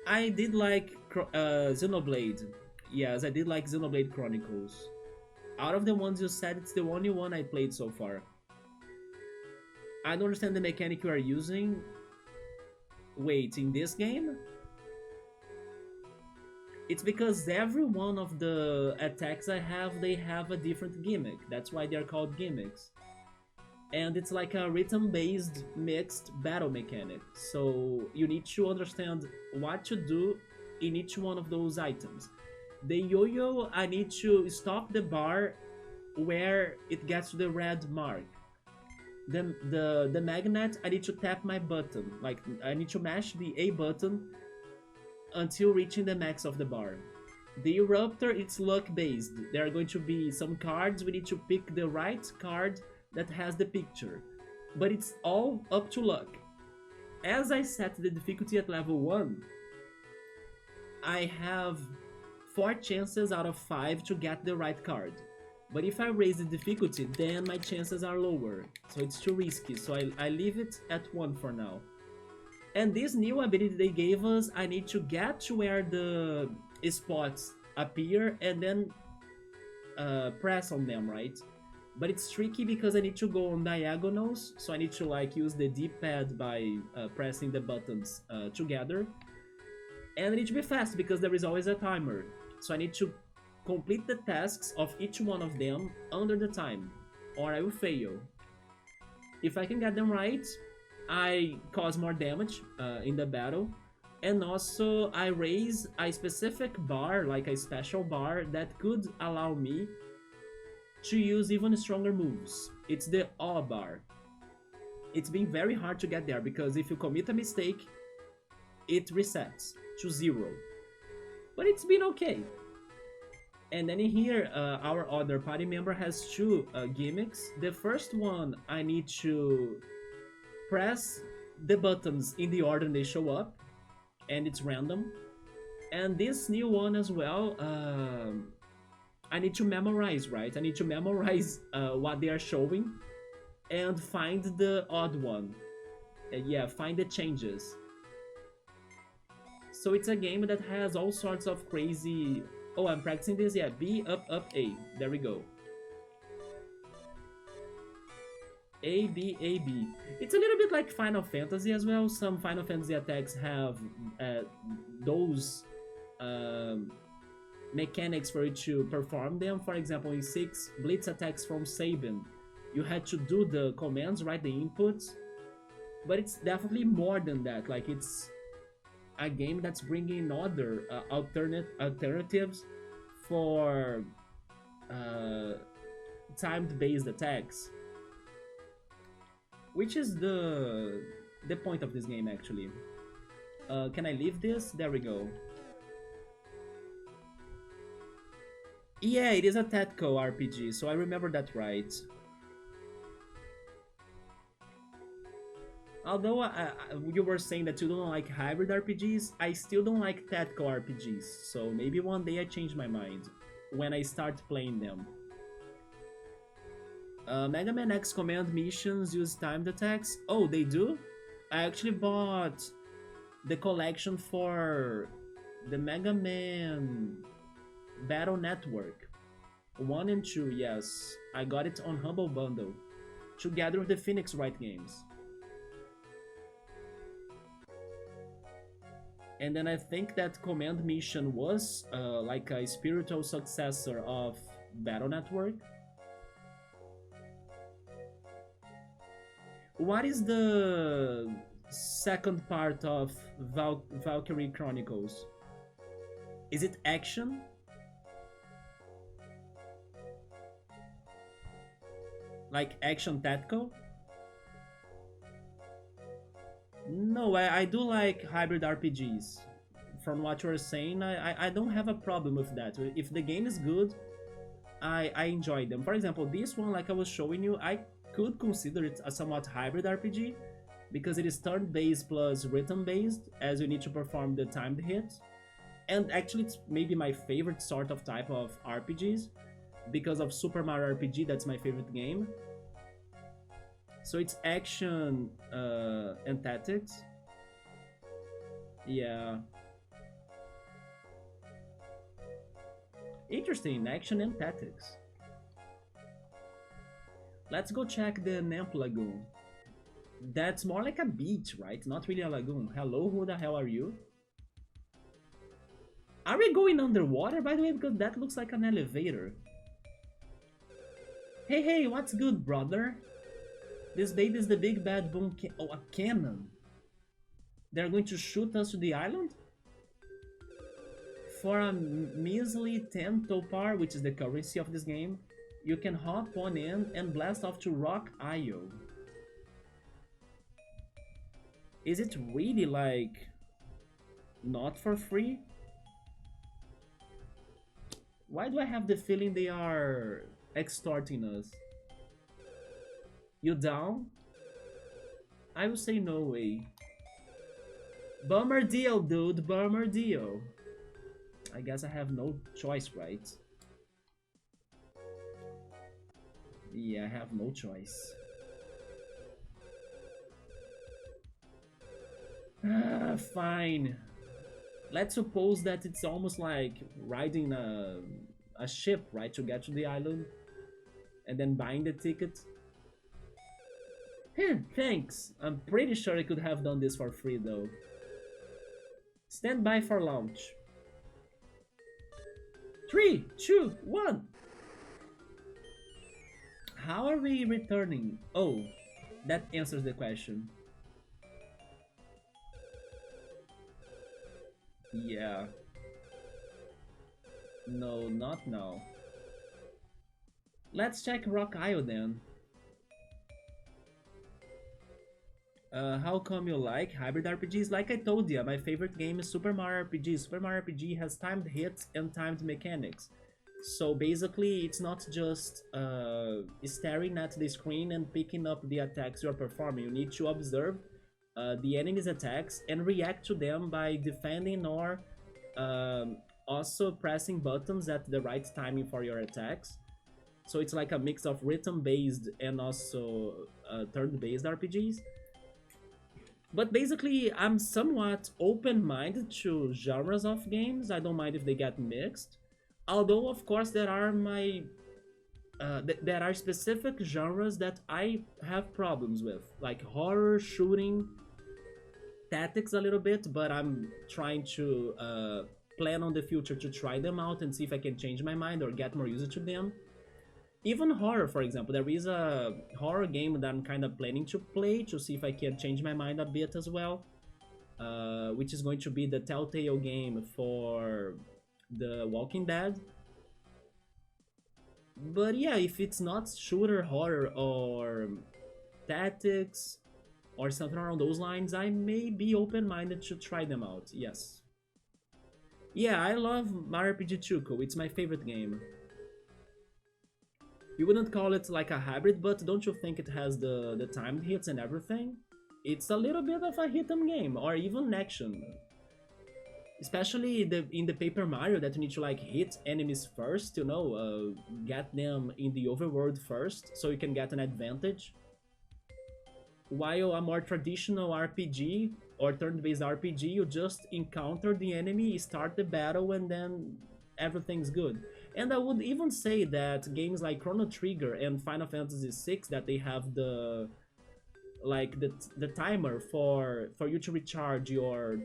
Speaker 1: I did like Xenoblade. Yes, I did like Xenoblade Chronicles. Out of the ones you said, it's the only one I played so far. I don't understand the mechanic you are using. Wait, in this game? It's because every one of the attacks I have, they have a different gimmick. That's why they're called gimmicks. And it's like a rhythm-based mixed battle mechanic. So you need to understand what to do in each one of those items. The yo-yo, I need to stop the bar where it gets to the red mark. The magnet, I need to tap my button. Like, I need to mash the A button until reaching the max of the bar. The eruptor, it's luck-based. There are going to be some cards, we need to pick the right card that has the picture. But it's all up to luck. As I set the difficulty at level 1, I have 4 chances out of 5 to get the right card. But if I raise the difficulty, then my chances are lower. So it's too risky, so I leave it at 1 for now. And this new ability they gave us, I need to get to where the spots appear and then press on them, right? But it's tricky because I need to go on diagonals, so I need to like use the D-pad by pressing the buttons together. And I need to be fast because there is always a timer. So I need to complete the tasks of each one of them under the time, or I will fail. If I can get them right, I cause more damage in the battle, and also I raise a specific bar, like a special bar, that could allow me to use even stronger moves. It's the awe bar. It's been very hard to get there, because if you commit a mistake, it resets to 0. But it's been okay. And then in here, our other party member has 2 gimmicks. The first one, I need to press the buttons in the order they show up, and it's random. And this new one as well, I need to memorize, right? I need to memorize what they are showing and find the odd one. Yeah, find the changes. So it's a game that has all sorts of crazy... Oh, I'm practicing this? Yeah, B, up, up, A. There we go. A, B, A, B. It's a little bit like Final Fantasy as well. Some Final Fantasy attacks have those mechanics for you to perform them. For example, in 6, Blitz attacks from Sabin. You had to do the commands, right? The inputs. But it's definitely more than that. Like, it's a game that's bringing other alternatives for timed-based attacks, which is the point of this game, actually. Can I leave this? There we go. Yeah, it is a tactical RPG, so I remember that right. Although you were saying that you don't like hybrid RPGs, I still don't like tactical RPGs. So maybe one day I change my mind when I start playing them. Mega Man X Command missions use timed attacks. Oh, they do? I actually bought the collection for the Mega Man Battle Network 1 and 2, yes. I got it on Humble Bundle together with the Phoenix Wright games. And then I think that Command Mission was like a spiritual successor of Battle Network. What is the second part of Valkyrie Chronicles? Is it action? Like action tactical? No, I do like hybrid RPGs. From what you're saying, I don't have a problem with that. If the game is good, I enjoy them. For example, this one, like I was showing you, I could consider it a somewhat hybrid RPG because it is turn-based plus rhythm-based, as you need to perform the timed hits. And actually, it's maybe my favorite sort of type of RPGs because of Super Mario RPG. That's my favorite game. So it's action and tactics. Yeah. Interesting, action and tactics. Let's go check the Namp Lagoon. That's more like a beach, right? Not really a lagoon. Hello, who the hell are you? Are we going underwater, by the way? Because that looks like an elevator. Hey, hey, what's good, brother? This baby is the big bad boom oh, a cannon. They're going to shoot us to the island? For a measly 10 topar, which is the currency of this game, you can hop on in and blast off to Rock Isle. Is it really like not for free? Why do I have the feeling they are extorting us? You down? I will say no way. Bummer deal, dude. Bummer deal. I guess I have no choice, right? Yeah, I have no choice. Fine. Let's suppose that it's almost like riding a ship, right? To get to the island and then buying the ticket. Thanks. I'm pretty sure I could have done this for free though. Stand by for launch. 3, 2, 1. How are we returning? Oh, that answers the question. Yeah. No, not now. Let's check Rock Isle then. How come you like hybrid RPGs? Like I told you, my favorite game is Super Mario RPG. Super Mario RPG has timed hits and timed mechanics. So basically, it's not just staring at the screen and picking up the attacks you're performing. You need to observe the enemy's attacks and react to them by defending or also pressing buttons at the right timing for your attacks. So it's like a mix of rhythm-based and also turn-based RPGs. But basically, I'm somewhat open-minded to genres of games. I don't mind if they get mixed. Although, of course, there are there are specific genres that I have problems with, like horror, shooting, tactics a little bit. But I'm trying to plan on the future to try them out and see if I can change my mind or get more used to them. Even horror, for example, there is a horror game that I'm kind of planning to play to see if I can change my mind a bit as well, which is going to be the Telltale game for The Walking Dead. But yeah, if it's not shooter, horror, or tactics, or something around those lines, I may be open-minded to try them out, yes. Yeah, I love Mario RPG 2, it's my favorite game. You wouldn't call it like a hybrid, but don't you think it has the timed hits and everything? It's a little bit of a hit 'em game, or even action. Especially in the Paper Mario that you need to like hit enemies first, get them in the overworld first, so you can get an advantage. While a more traditional RPG or turn-based RPG, you just encounter the enemy, start the battle, and then everything's good. And I would even say that games like Chrono Trigger and Final Fantasy VI, that they have the timer for you to recharge your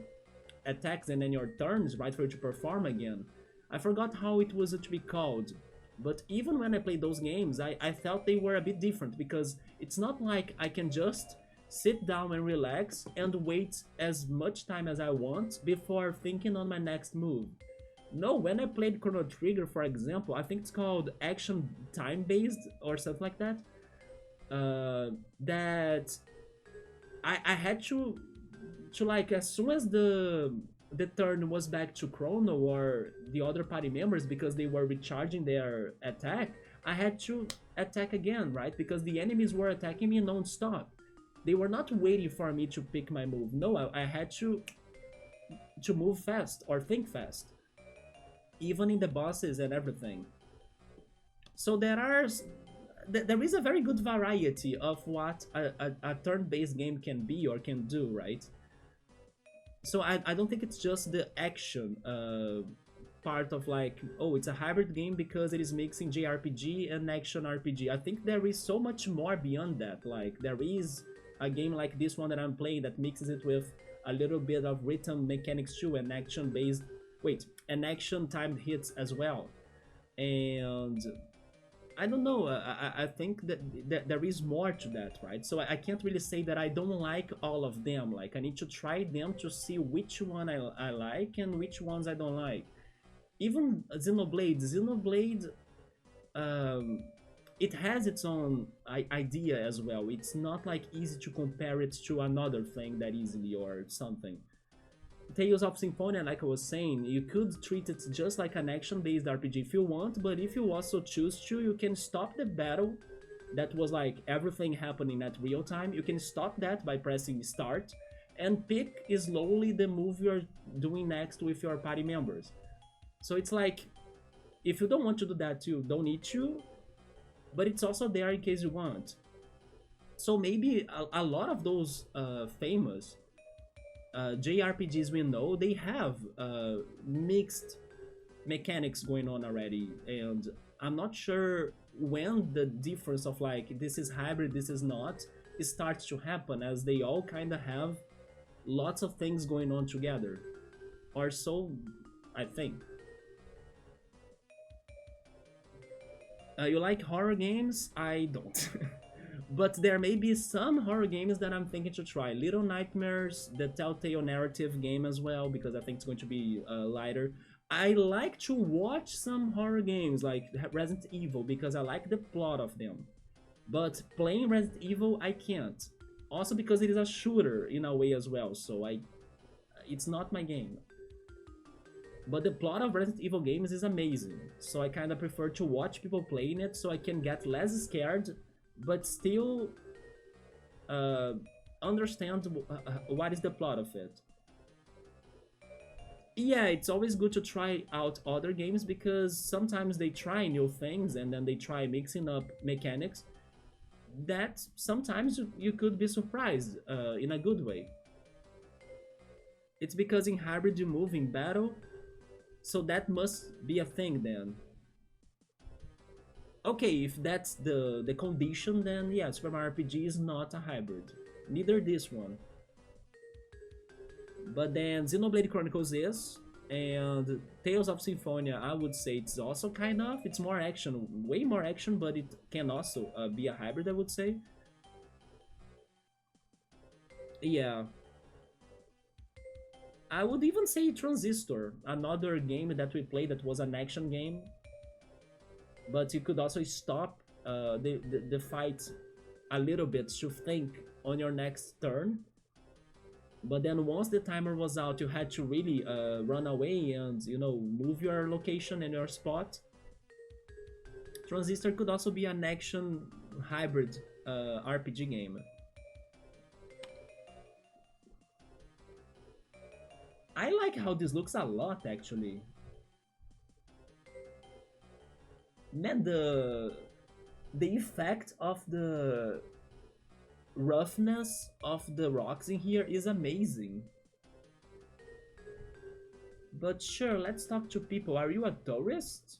Speaker 1: attacks and then your turns, right, for you to perform again. I forgot how it was to be called, but even when I played those games, I felt they were a bit different, because it's not like I can just sit down and relax and wait as much time as I want before thinking on my next move. No, when I played Chrono Trigger, for example, I think it's called action time-based or something like that, that I had to like, as soon as the turn was back to Chrono or the other party members, because they were recharging their attack, I had to attack again, right? Because the enemies were attacking me non-stop. They were not waiting for me to pick my move. No, I had to move fast or think fast, even in the bosses and everything. So there is a very good variety of what a turn-based game can be or can do, right? So I don't think it's just the action part of like, oh, it's a hybrid game because it is mixing JRPG and action RPG. I think there is so much more beyond that. Like, there is a game like this one that I'm playing that mixes it with a little bit of rhythm mechanics too, and action based, wait, and action timed hits as well. And I don't know. I think that there is more to that, right? So I can't really say that I don't like all of them. Like, I need to try them to see which one I like and which ones I don't like. Even Xenoblade, it has its own idea as well. It's not like easy to compare it to another thing that easily or something. Tales of Symphonia, like I was saying, you could treat it just like an action-based RPG if you want, but if you also choose to, you can stop the battle that was like everything happening at real time. You can stop that by pressing start and pick slowly the move you're doing next with your party members. So it's like, if you don't want to do that, you don't need to, but it's also there in case you want. So maybe a lot of those famous JRPGs we know, they have mixed mechanics going on already, and I'm not sure when the difference of like, this is hybrid, this is not, it starts to happen, as they all kind of have lots of things going on together, or so I think. You like horror games? I don't. But there may be some horror games that I'm thinking to try. Little Nightmares, the Telltale narrative game as well, because I think it's going to be lighter. I like to watch some horror games like Resident Evil because I like the plot of them. But playing Resident Evil, I can't. Also because it is a shooter in a way as well, so it's not my game. But the plot of Resident Evil games is amazing, so I kind of prefer to watch people playing it so I can get less scared, but still understand what is the plot of it. Yeah, it's always good to try out other games because sometimes they try new things and then they try mixing up mechanics that sometimes you could be surprised in a good way. It's because in hybrid you move in battle, so that must be a thing then. Okay, if that's the condition, then yeah, Super Mario RPG is not a hybrid. Neither this one. But then Xenoblade Chronicles is, and Tales of Symphonia, I would say it's also kind of. It's more action, way more action, but it can also be a hybrid, I would say. Yeah. I would even say Transistor, another game that we played that was an action game, but you could also stop the fight a little bit to think on your next turn. But then once the timer was out, you had to really run away and, move your location and your spot. Transistor could also be an action hybrid RPG game. I like how this looks a lot, actually. Man, the effect of the roughness of the rocks in here is amazing. But sure, let's talk to people. Are you a tourist?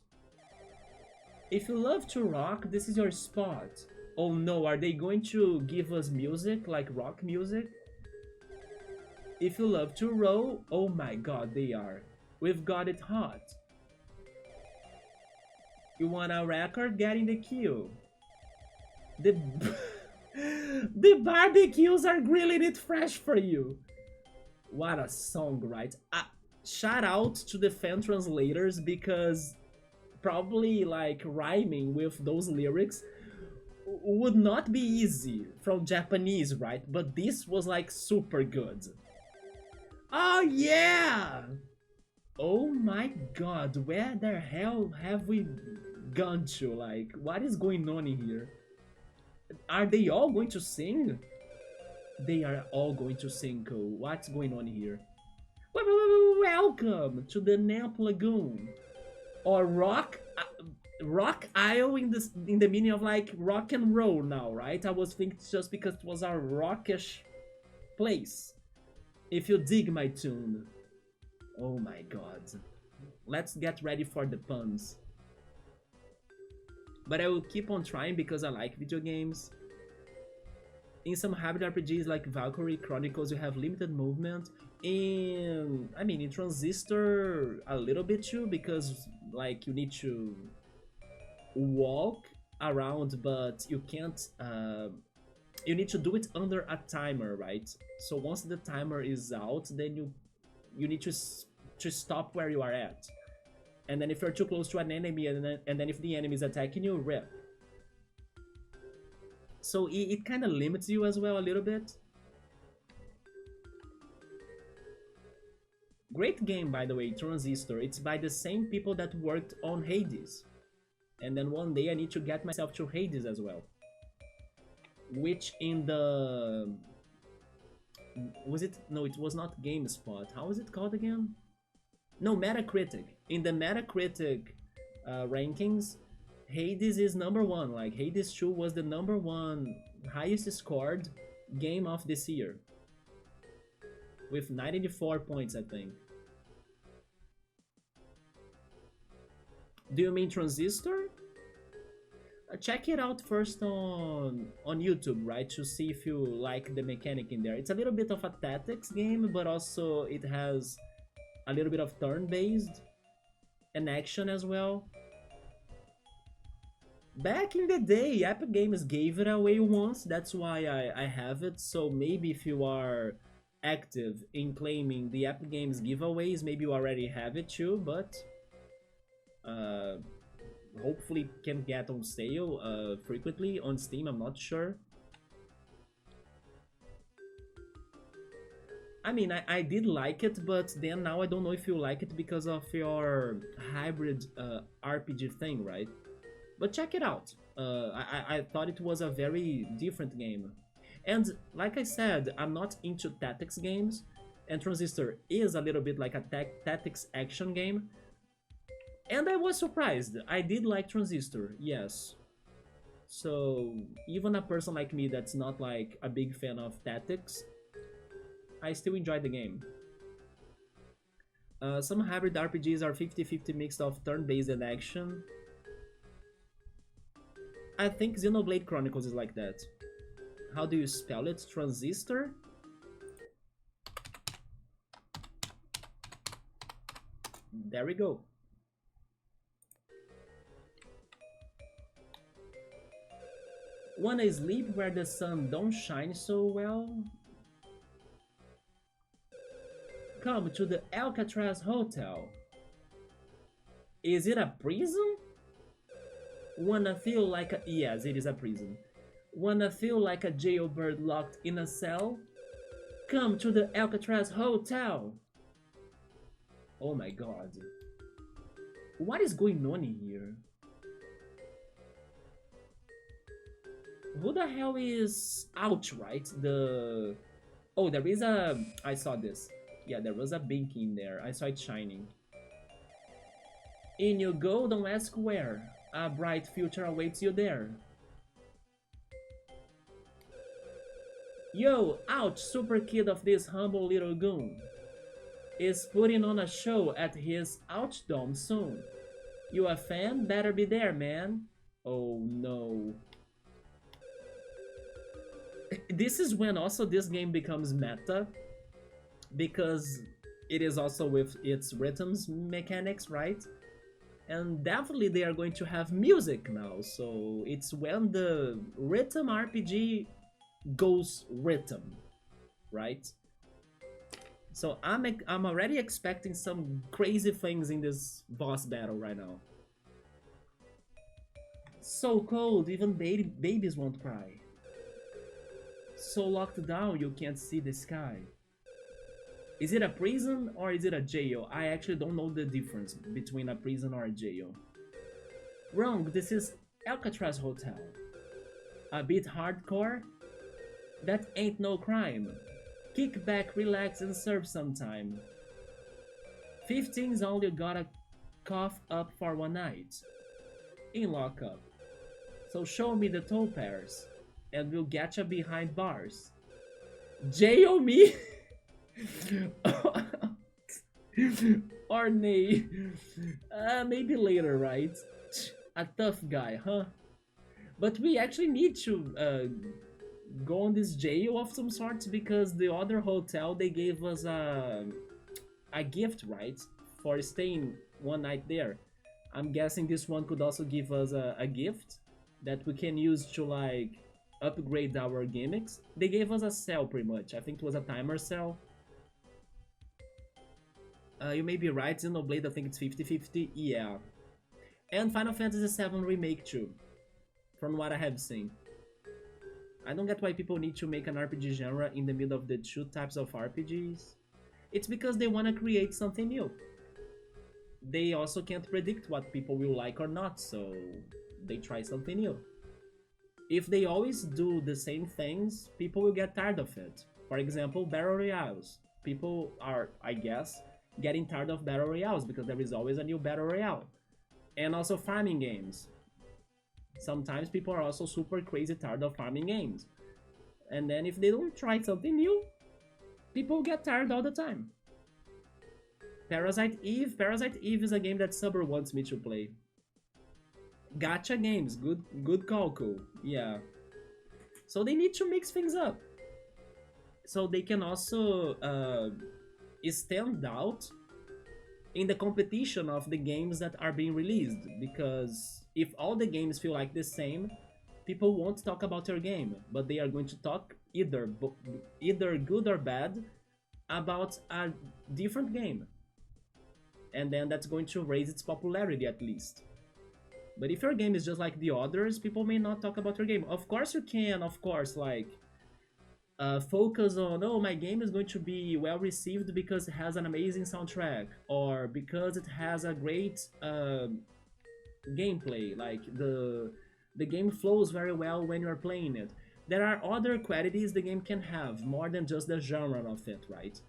Speaker 1: If you love to rock, this is your spot. Oh no, are they going to give us music, like rock music? If you love to row, oh my god, they are. We've got it hot. You want a record? Get in the queue. The, the barbecues are grilling it fresh for you. What a song, right? Shout out to the fan translators because probably like rhyming with those lyrics would not be easy from Japanese, right? But this was like super good. Oh yeah! Oh my god, where the hell have we gone to? Like, what is going on in here? Are they all going to sing? They are all going to sing, Cole. What's going on here? Welcome to the Namp Lagoon. Or rock isle in the meaning of like rock and roll now, right? I was thinking just because it was a rockish place. If you dig my tune. Oh my god. Let's get ready for the puns. But I will keep on trying because I like video games. In some hybrid RPGs like Valkyrie Chronicles, you have limited movement. And I mean, in Transistor, a little bit too, because like you need to walk around, but you can't. You need to do it under a timer, right? So once the timer is out, then you need to stop where you are at. And then if you're too close to an enemy, and then if the enemy is attacking you, rip. So it kind of limits you as well a little bit. Great game, by the way, Transistor. It's by the same people that worked on Hades. And then one day I need to get myself to Hades as well. Which in the... Was it? No, it was not GameSpot. How is it called again? No, Metacritic. In the Metacritic rankings, Hades is #1. Like, Hades 2 was the #1 highest scored game of this year. With 94 points, I think. Do you mean Transistor? Check it out first on YouTube, right? To see if you like the mechanic in there. It's a little bit of a tactics game, but also it has a little bit of turn-based and action as well. Back in the day, Epic Games gave it away once. That's why I have it. So maybe if you are active in claiming the Epic Games giveaways, maybe you already have it too, but hopefully can get on sale frequently on Steam, I'm not sure. I mean, I did like it, but then now I don't know if you like it because of your hybrid RPG thing, right? But check it out. I thought it was a very different game. And like I said, I'm not into tactics games, and Transistor is a little bit like a tactics action game. And I was surprised. I did like Transistor, yes. So even a person like me that's not like a big fan of tactics, I still enjoyed the game. Some hybrid RPGs are 50-50 mix of turn-based and action. I think Xenoblade Chronicles is like that. How do you spell it? Transistor? There we go. Wanna sleep where the sun don't shine so well? Come to the Alcatraz Hotel. Is it a prison? Wanna feel like a... Yes, it is a prison. Wanna feel like a jailbird locked in a cell? Come to the Alcatraz Hotel. Oh my god. What is going on in here? Who the hell is Ouch, right? The... Oh, there is a... I saw this. Yeah, there was a Binky in there. I saw it shining. In you go, don't ask where. A bright future awaits you there. Yo, Ouch, super kid of this humble little goon, is putting on a show at his Ouch Dome soon. You a fan? Better be there, man. Oh no. This is when also this game becomes meta, because it is also with its rhythms mechanics, right? And definitely they are going to have music now, so it's when the rhythm RPG goes rhythm, right? So I'm already expecting some crazy things in this boss battle right now. So cold, even babies won't cry. So locked down you can't see the sky. Is it a prison or is it a jail? I actually don't know the difference between a prison or a jail. Wrong, this is Alcatraz Hotel. A bit hardcore? That ain't no crime. Kick back, relax, and serve some time. 15's all you gotta cough up for one night. In lockup. So show me the toe pairs, and we'll get ya behind bars. Jail me? Or nay. Maybe later, right? A tough guy, huh? But we actually need to go on this jail of some sorts, because the other hotel, they gave us a gift, right? For staying one night there. I'm guessing this one could also give us a gift that we can use to like upgrade our gimmicks. They gave us a cell pretty much. I think it was a timer cell. You may be right, Xenoblade, I think it's 50-50. Yeah. And Final Fantasy VII Remake too, from what I have seen. I don't get why people need to make an RPG genre in the middle of the two types of RPGs. It's because they want to create something new. They also can't predict what people will like or not, so they try something new. If they always do the same things, people will get tired of it. For example, Battle Royales. People are, I guess, getting tired of Battle Royales because there is always a new Battle Royale. And also farming games. Sometimes people are also super crazy tired of farming games. And then if they don't try something new, people get tired all the time. Parasite Eve. Parasite Eve is a game that Subber wants me to play. Gacha games. Good call, cool. Yeah. So they need to mix things up. So they can also stand out in the competition of the games that are being released, because if all the games feel like the same, people won't talk about your game, but they are going to talk either good or bad about a different game, and then that's going to raise its popularity at least. But if your game is just like the others, people may not talk about your game. Of course you can, of course, like focus on, oh, my game is going to be well received because it has an amazing soundtrack, or because it has a great gameplay, like the game flows very well when you're playing it. There are other qualities the game can have more than just the genre of it, right?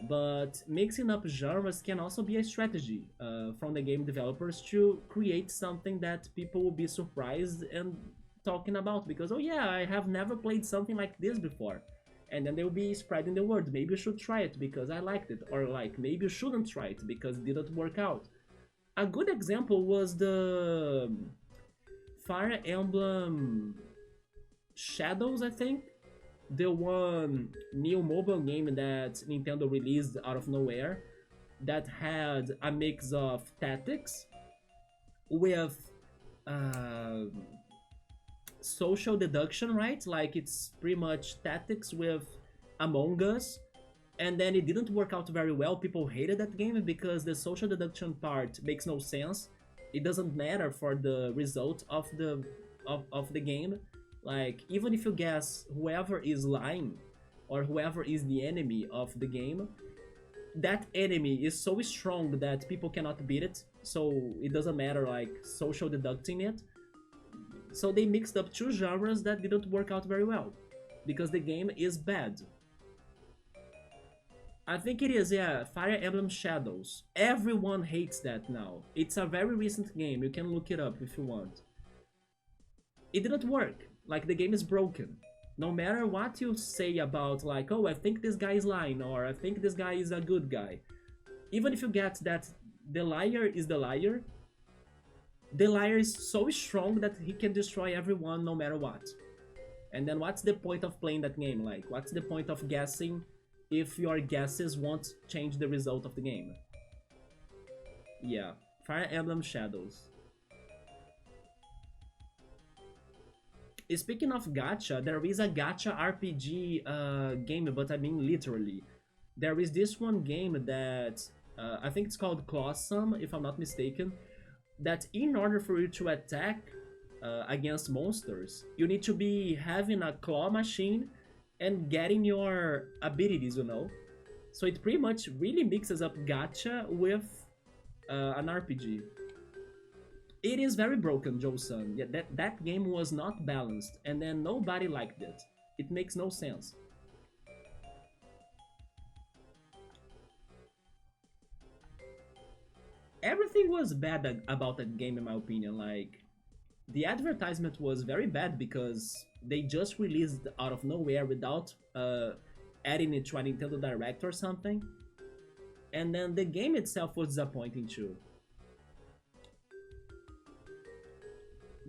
Speaker 1: But mixing up genres can also be a strategy from the game developers to create something that people will be surprised and talking about, because, oh yeah, I have never played something like this before. And then they'll be spreading the word. Maybe you should try it because I liked it, or like maybe you shouldn't try it because it didn't work out. A good example was the Fire Emblem Shadows, I think. The one new mobile game that Nintendo released out of nowhere that had a mix of tactics with social deduction, right? Like it's pretty much tactics with Among Us, and then it didn't work out very well. People hated that game because the social deduction part makes no sense. It doesn't matter for the result of the game. Like, even if you guess whoever is lying or whoever is the enemy of the game, that enemy is so strong that people cannot beat it. So it doesn't matter like social deducting it. So they mixed up two genres that didn't work out very well because the game is bad. I think it is, yeah, Fire Emblem Shadows. Everyone hates that now. It's a very recent game, you can look it up if you want. It didn't work. Like, the game is broken. No matter what you say about, like, oh, I think this guy is lying, or I think this guy is a good guy. Even if you get that the liar is the liar is so strong that he can destroy everyone no matter what. And then what's the point of playing that game? Like, what's the point of guessing if your guesses won't change the result of the game? Yeah, Fire Emblem Shadows. Speaking of gacha, there is a gacha RPG game, but I mean literally. There is this one game that I think it's called Clawsome, if I'm not mistaken, that in order for you to attack against monsters, you need to be having a claw machine and getting your abilities, you know? So it pretty much really mixes up gacha with an RPG. It is very broken, Joe-san. Yeah, that game was not balanced, and then nobody liked it. It makes no sense. Everything was bad about that game, in my opinion. Like, the advertisement was very bad because they just released out of nowhere without adding it to a Nintendo Direct or something. And then the game itself was disappointing too.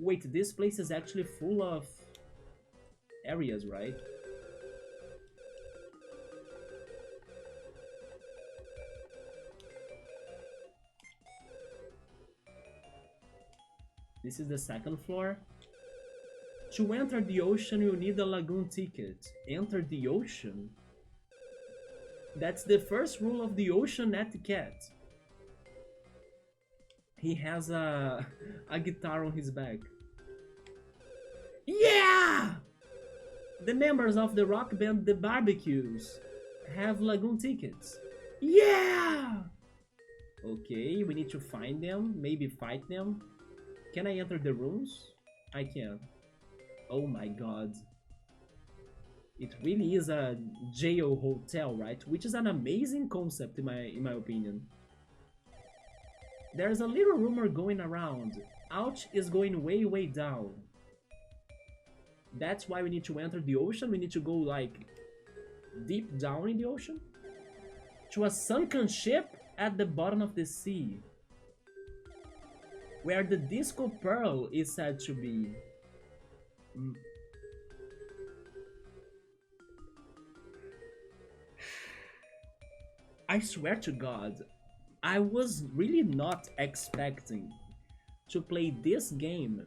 Speaker 1: Wait, this place is actually full of areas, right? This is the second floor. To enter the ocean, you need a lagoon ticket. Enter the ocean? That's the first rule of the ocean etiquette. He has a guitar on his back. Yeah! The members of the rock band The Barbecues have lagoon tickets. Yeah! Okay, we need to find them, maybe fight them. Can I enter the rooms? I can. Oh my god. It really is a jail hotel, right? Which is an amazing concept in my opinion. There's a little rumor going around. Ouch is going way down. That's why we need to enter the ocean. We need to go like deep down in the ocean to a sunken ship at the bottom of the sea, where the Disco Pearl is said to be. I swear to God, I was really not expecting to play this game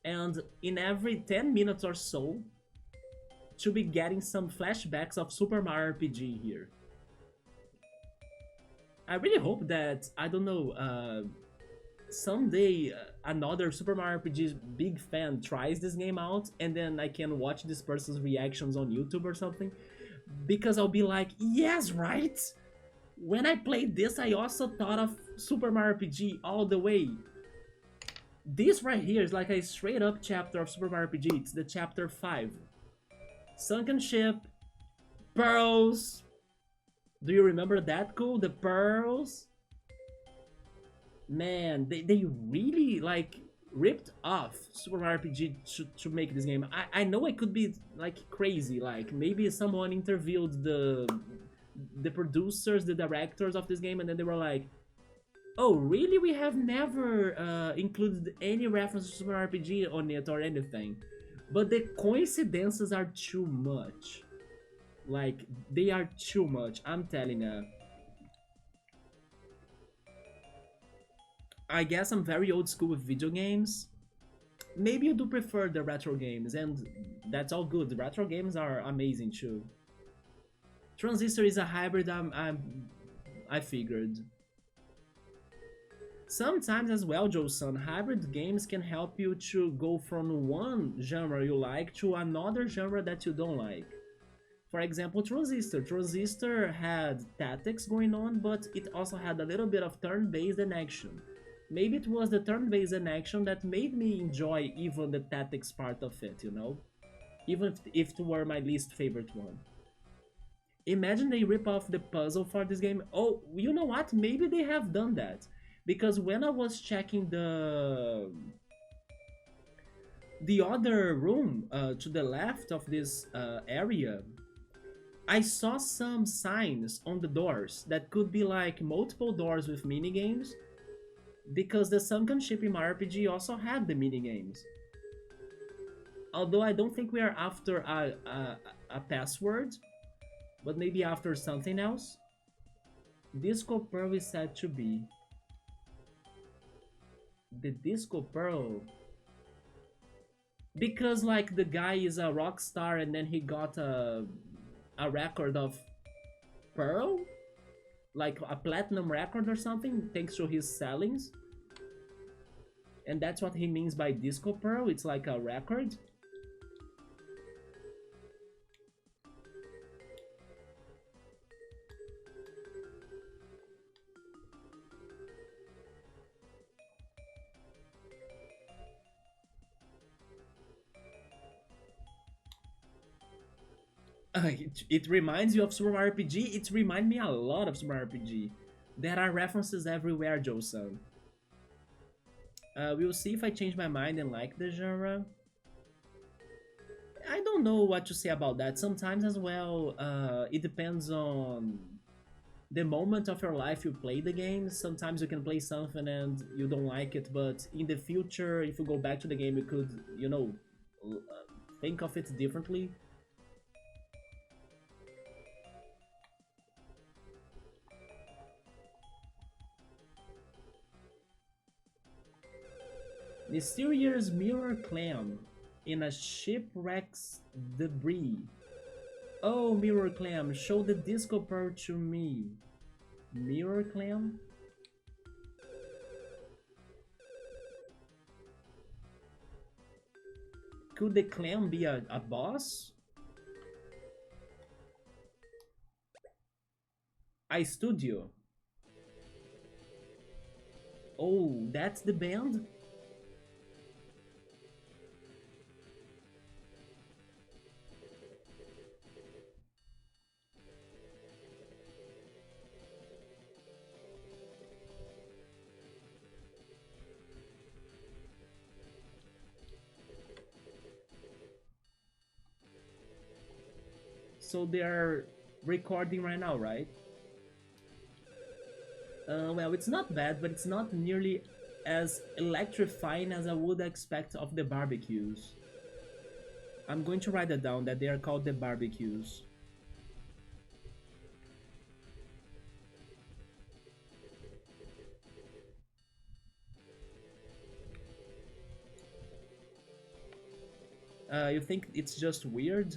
Speaker 1: and in every 10 minutes or so to be getting some flashbacks of Super Mario RPG here. I really hope that, I don't know, someday another Super Mario RPG big fan tries this game out and then I can watch this person's reactions on YouTube or something, because I'll be like, yes, right? When I played this, I also thought of Super Mario RPG all the way. This right here is like a straight up chapter of Super Mario RPG. It's the chapter 5. Sunken ship, pearls. Do you remember that, cool? The pearls? Man, they really like ripped off Super Mario RPG to make this game. I know I could be like crazy, like maybe someone interviewed the producers, the directors of this game, and then they were like, oh really, we have never included any reference to Super Mario RPG on it or anything. But the coincidences are too much. Like, they are too much, I'm telling you. I guess I'm very old school with video games. Maybe you do prefer the retro games, and that's all good. The retro games are amazing too. Transistor is a hybrid, I figured. Sometimes as well, Joe-san, hybrid games can help you to go from one genre you like to another genre that you don't like. For example, Transistor. Transistor had tactics going on, but it also had a little bit of turn-based and action. Maybe it was the turn-based in action that made me enjoy even the tactics part of it, you know? Even if it were my least favorite one. Imagine they rip off the puzzle for this game. Oh, you know what? Maybe they have done that. Because when I was checking the other room to the left of this area, I saw some signs on the doors that could be like multiple doors with minigames, because the sunken ship in my RPG also had the minigames. Although I don't think we are after a password, but maybe after something else. Disco Pearl is said to be. The Disco Pearl. Because like the guy is a rock star and then he got a record of Pearl? Like a platinum record or something, thanks to his sellings. And that's what he means by Disco Pearl, it's like a record. It reminds you of Super Mario RPG? It reminds me a lot of Super Mario RPG. There are references everywhere, Joe-san. We'll see if I change my mind and like the genre. I don't know what to say about that. Sometimes as well, it depends on the moment of your life you play the game. Sometimes you can play something and you don't like it, but in the future, if you go back to the game, you could, you know, think of it differently. Mysterious mirror clam in a shipwreck's debris. Oh, mirror clam, show the disco pearl to me. Mirror clam? Could the clam be a boss? iStudio. Oh, that's the band? So they are recording right now, right? Well, it's not bad, but it's not nearly as electrifying as I would expect of the barbecues. I'm going to write it down that they are called the barbecues. You think it's just weird?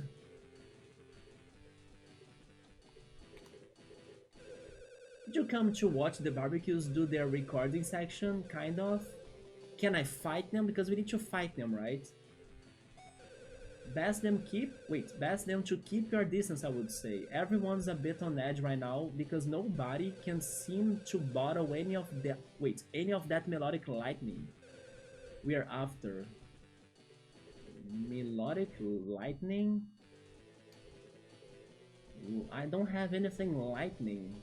Speaker 1: Did you come to watch the barbecues do their recording section, kind of? Can I fight them? Because we need to fight them, right? Best them to keep your distance, I would say. Everyone's a bit on edge right now because nobody can seem to bottle any of that melodic lightning we are after. Melodic lightning? I don't have anything lightning.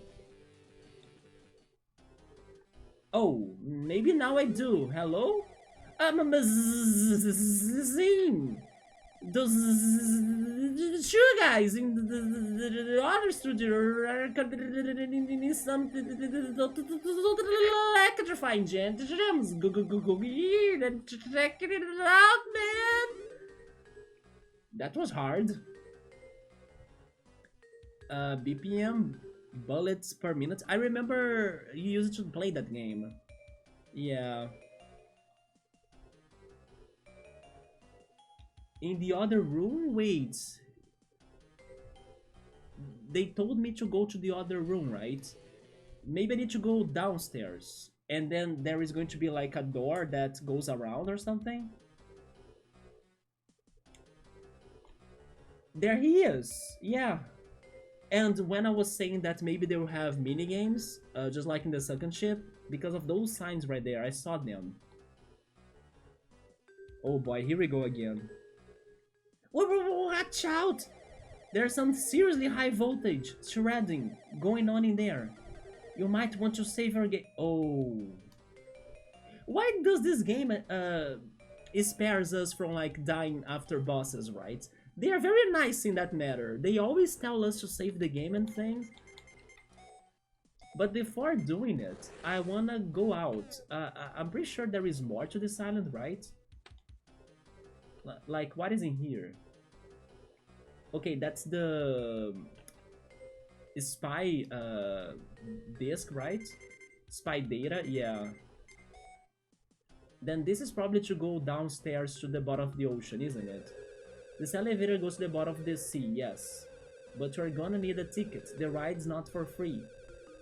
Speaker 1: Oh, maybe now I do. Hello? Zing! Those sure guys in the other studio are something electrifying, gente. Go here and check it out, man. That was hard. BPM, bullets per minute. I remember you used to play that game. Yeah. In the other room? Wait. They told me to go to the other room, right? Maybe I need to go downstairs. And then there is going to be like a door that goes around or something. There he is. Yeah. And when I was saying that maybe they will have mini games, just like in the second ship, Because of those signs right there, I saw them. Oh boy, here we go again. Whoa, whoa, whoa, watch out! There's some seriously high voltage shredding going on in there. You might want to save your game. Oh. Why does this game spares us from like dying after bosses, right? They are very nice in that matter. They always tell us to save the game and things. But before doing it, I wanna go out. I'm pretty sure there is more to this island, right? Like, what is in here? Okay, that's the spy disk, right? Spy data, yeah. Then this is probably to go downstairs to the bottom of the ocean, isn't it? This elevator goes to the bottom of the sea, yes. But you're gonna need a ticket. The ride's not for free.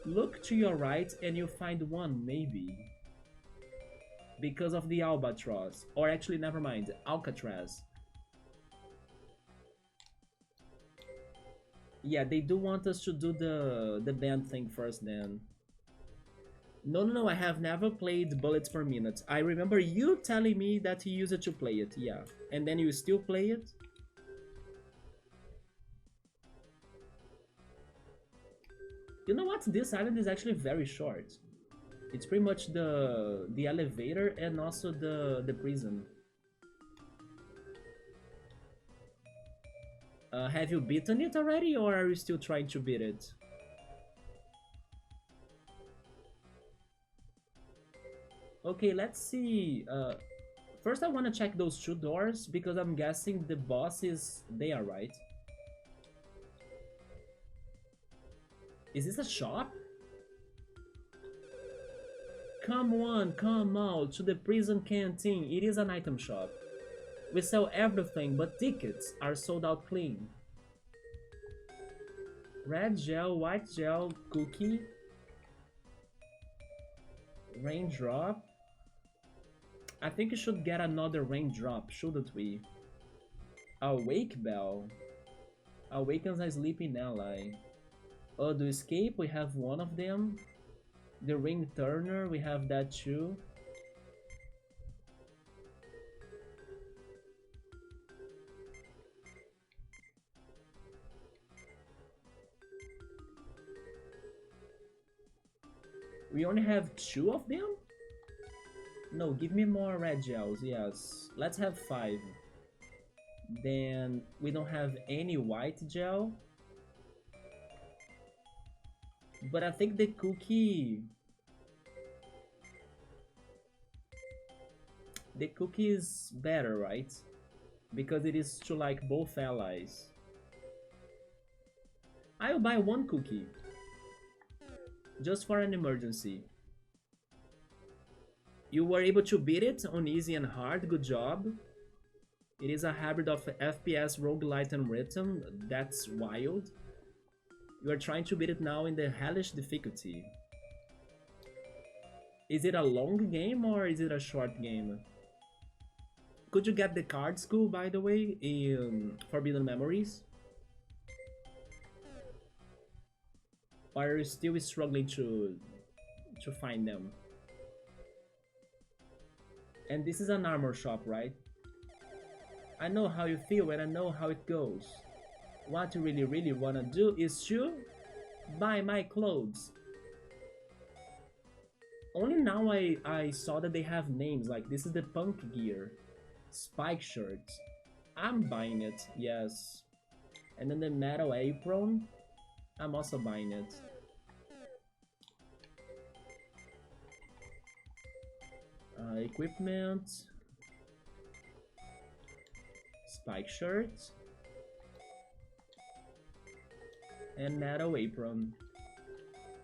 Speaker 1: Look to your right and you'll find one, maybe. Because of the albatross. Or actually, never mind, Alcatraz. Yeah, they do want us to do the band thing first then. No, no, no, I have never played Bullets per Minute. I remember you telling me that you used to play it, yeah. And then you still play it? You know what? This island is actually very short. It's pretty much the elevator and also the prison. Have you beaten it already, or are you still trying to beat it? Okay, let's see. First I want to check those two doors, because I'm guessing the boss is there, right? Is this a shop? Come on, come out to the prison canteen. It is an item shop. We sell everything, but tickets are sold out clean. Red gel, white gel, cookie. Raindrop. I think we should get another raindrop, shouldn't we? Awake bell. Awakens a sleeping ally. Oh, to escape, we have one of them. The ring turner, we have that too. We only have two of them? No, give me more red gels, yes. Let's have 5. Then we don't have any white gel. But I think the cookie... The cookie is better, right? Because it is to like both allies. I'll buy 1 cookie. Just for an emergency. You were able to beat it on easy and hard, good job. It is a hybrid of FPS, roguelite and rhythm. That's wild. You are trying to beat it now in the hellish difficulty. Is it a long game or is it a short game? Could you get the card school, by the way, in Forbidden Memories? Or are you still struggling to find them? And this is an armor shop, right? I know how you feel and I know how it goes. What you really wanna do is to buy my clothes. Only now I saw that they have names, like this is the punk gear. Spike shirts. I'm buying it, yes. And then the metal apron. I'm also buying it. Equipment. Spike shirt. And metal apron.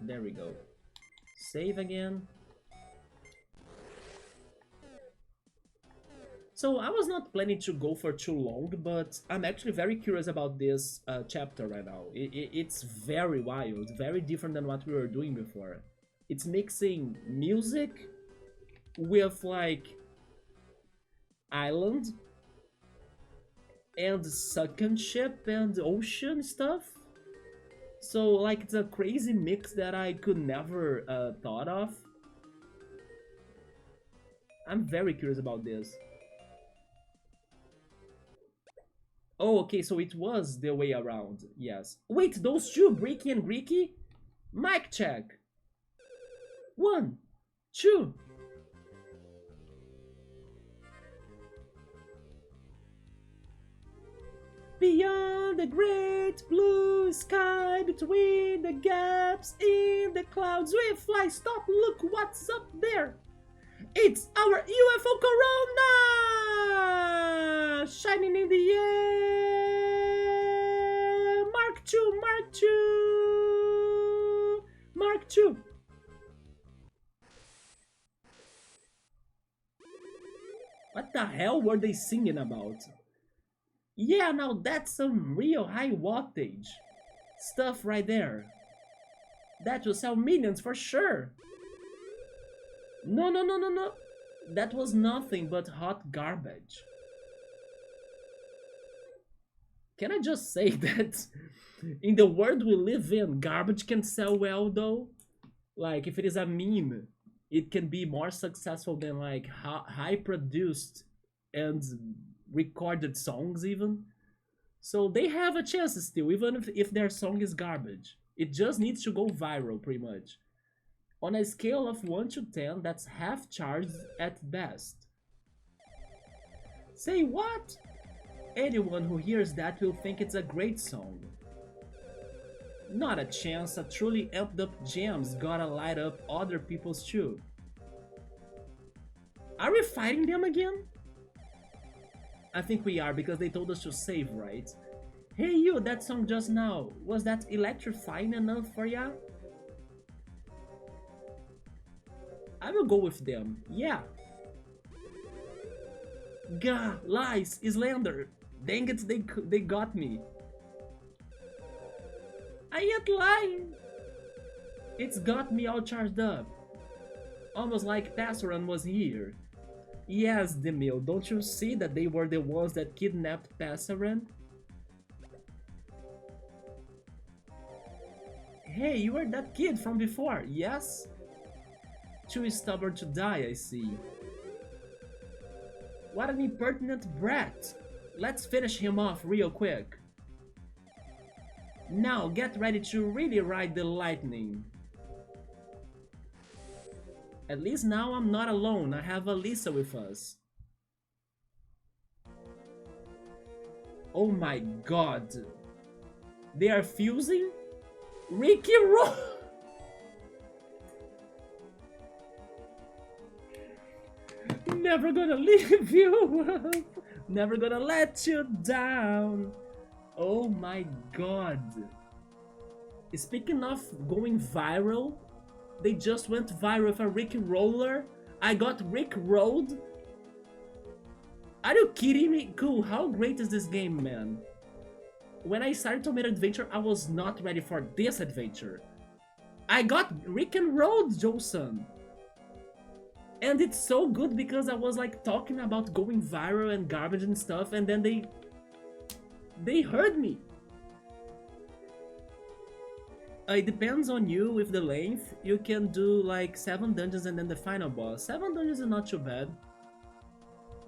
Speaker 1: There we go. Save again. So I was not planning to go for too long, but I'm actually very curious about this chapter right now. It's very wild, very different than what we were doing before. It's mixing music with like island and sunken ship and ocean stuff. So like it's a crazy mix that I could never thought of. I'm very curious about this. Oh, okay, so it was the way around. Yes. Wait, those two, Bricky and Greeky? Mic check. 1, 2. Beyond the great blue sky, between the gaps in the clouds, we fly. Stop, look what's up there. It's our UFO Corona! Shining in the air! Mark 2, Mark 2! Mark 2! What the hell were they singing about? Yeah, now that's some real high wattage stuff right there. That will sell millions for sure. No, no, no, no, no. That was nothing but hot garbage. Can I just say that in the world we live in, garbage can sell well though? Like, if it is a meme, it can be more successful than like high produced and recorded songs even. So they have a chance still, even if their song is garbage. It just needs to go viral pretty much. On a scale of 1 to 10, that's half charged at best. Say what? Anyone who hears that will think it's a great song. Not a chance, a truly amped up jam's gotta light up other people's too. Are we fighting them again? I think we are, because they told us to save, right? Hey you, that song just now, was that electrifying enough for ya? I will go with them, yeah. Gah, lies, Islander. Dang it, they got me. I ain't lying. It's got me all charged up. Almost like Passeron was here. Yes, Demille, don't you see that they were the ones that kidnapped Passeron? Hey, you were that kid from before, yes? Too stubborn to die, I see. What an impertinent brat! Let's finish him off real quick. Now get ready to really ride the lightning. At least now I'm not alone, I have Alisa with us. Oh my god. They are fusing? Ricky Ro... Never gonna leave you. Never gonna let you down. Oh my god. Speaking of going viral, they just went viral with a Rick Roller. I got Rick Rolled. Are you kidding me? Cool, how great is this game, man? When I started Tomato Adventure, I was not ready for this adventure. I got Rick and Rolled, Joson. And it's so good because I was like talking about going viral and garbage and stuff, and then they heard me. It depends on you with the length. You can do like 7 dungeons and then the final boss. 7 dungeons is not too bad.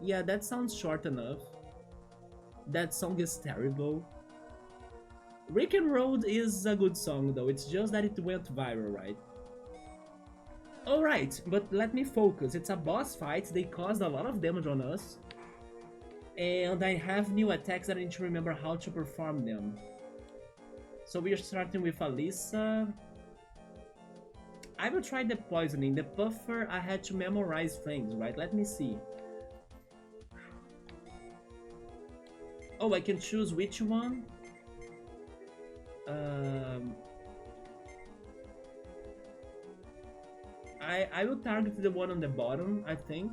Speaker 1: Yeah, that sounds short enough. That song is terrible. Rick and Road is a good song though, it's just that it went viral, right? Alright, but let me focus. It's a boss fight, they caused a lot of damage on us. And I have new attacks that I need to remember how to perform them. So we are starting with Alisa. I will try the poisoning. The puffer, I had to memorize things, right? Let me see. Oh, I can choose which one? I will target the one on the bottom, I think.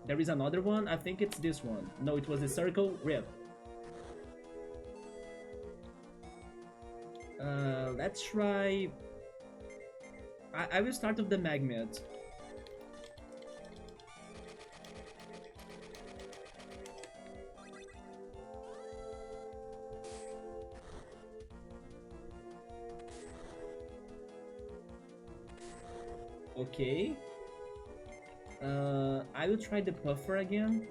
Speaker 1: There is another one, I think it's this one. No, it was the circle rip. Let's try... I will start with the magnet. Okay. I will try the puffer again.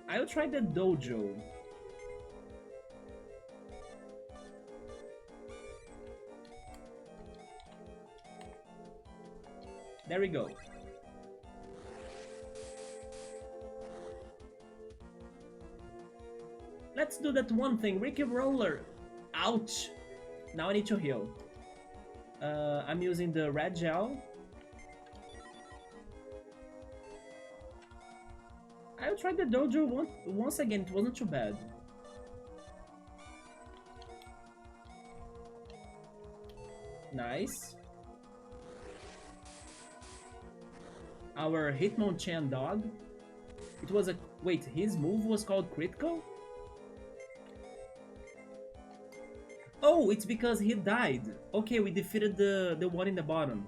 Speaker 1: I will try the dojo. There we go. Let's do that one thing, Ricky Roller. Ouch. Now I need to heal. I'm using the red gel. I'll try the dojo once again, it wasn't too bad. Nice. Our Hitmonchan dog. It was a... Wait, his move was called critical? Oh, it's because he died. Okay, we defeated the one in the bottom.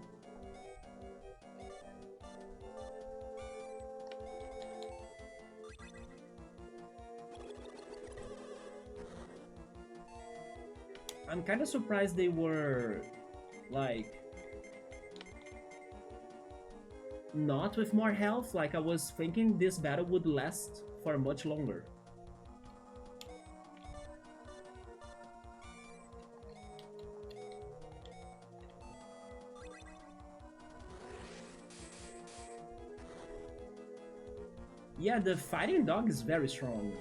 Speaker 1: I'm kind of surprised they were, like, not with more health. Like, I was thinking this battle would last for much longer. Yeah, the fighting dog is very strong.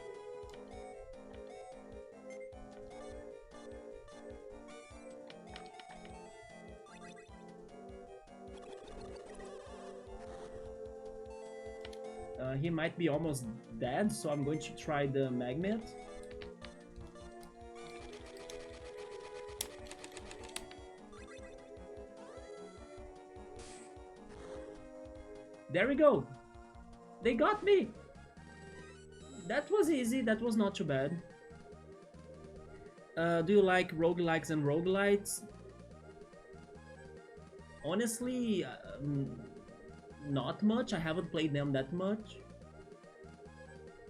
Speaker 1: He might be almost dead, so I'm going to try the magnet. There we go. They got me. That was easy. That was not too bad. Do you like roguelikes and roguelites? Honestly, not much. I haven't played them that much.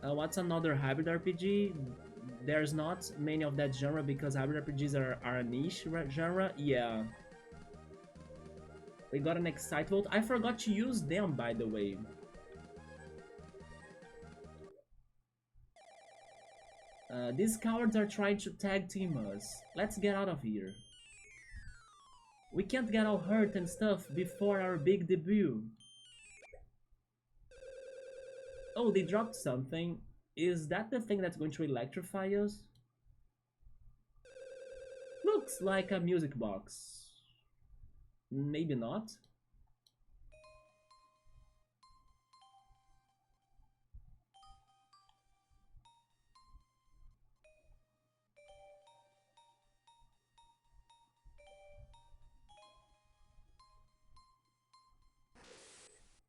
Speaker 1: What's another hybrid RPG? There's not many of that genre because hybrid RPGs are a niche genre. Yeah. We got an Excite Vote. I forgot to use them, by the way. These cowards are trying to tag team us. Let's get out of here. We can't get all hurt and stuff before our big debut. Oh, they dropped something. Is that the thing that's going to electrify us? Looks like a music box. Maybe not.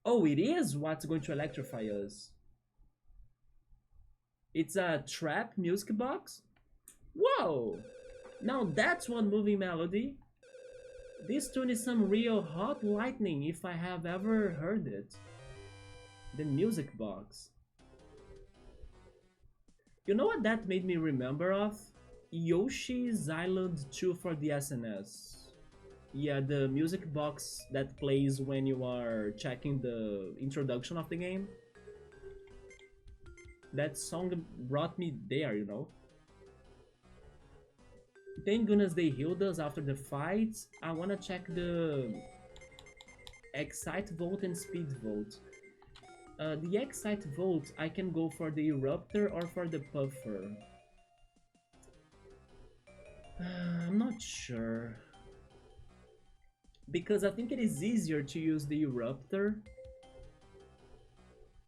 Speaker 1: Oh, it is what's going to electrify us. It's a trap music box? Whoa! Now that's one moving melody. This tune is some real hot lightning if I have ever heard it. The music box. You know what that made me remember of? Yoshi's Island 2 for the SNS. Yeah, the music box that plays when you are checking the introduction of the game. That song brought me there, you know. Thank goodness they healed us after the fight. I wanna check the Excite Volt and Speed Volt. The Excite Volt, I can go for the Eruptor or for the Puffer. I'm not sure. Because I think it is easier to use the Eruptor.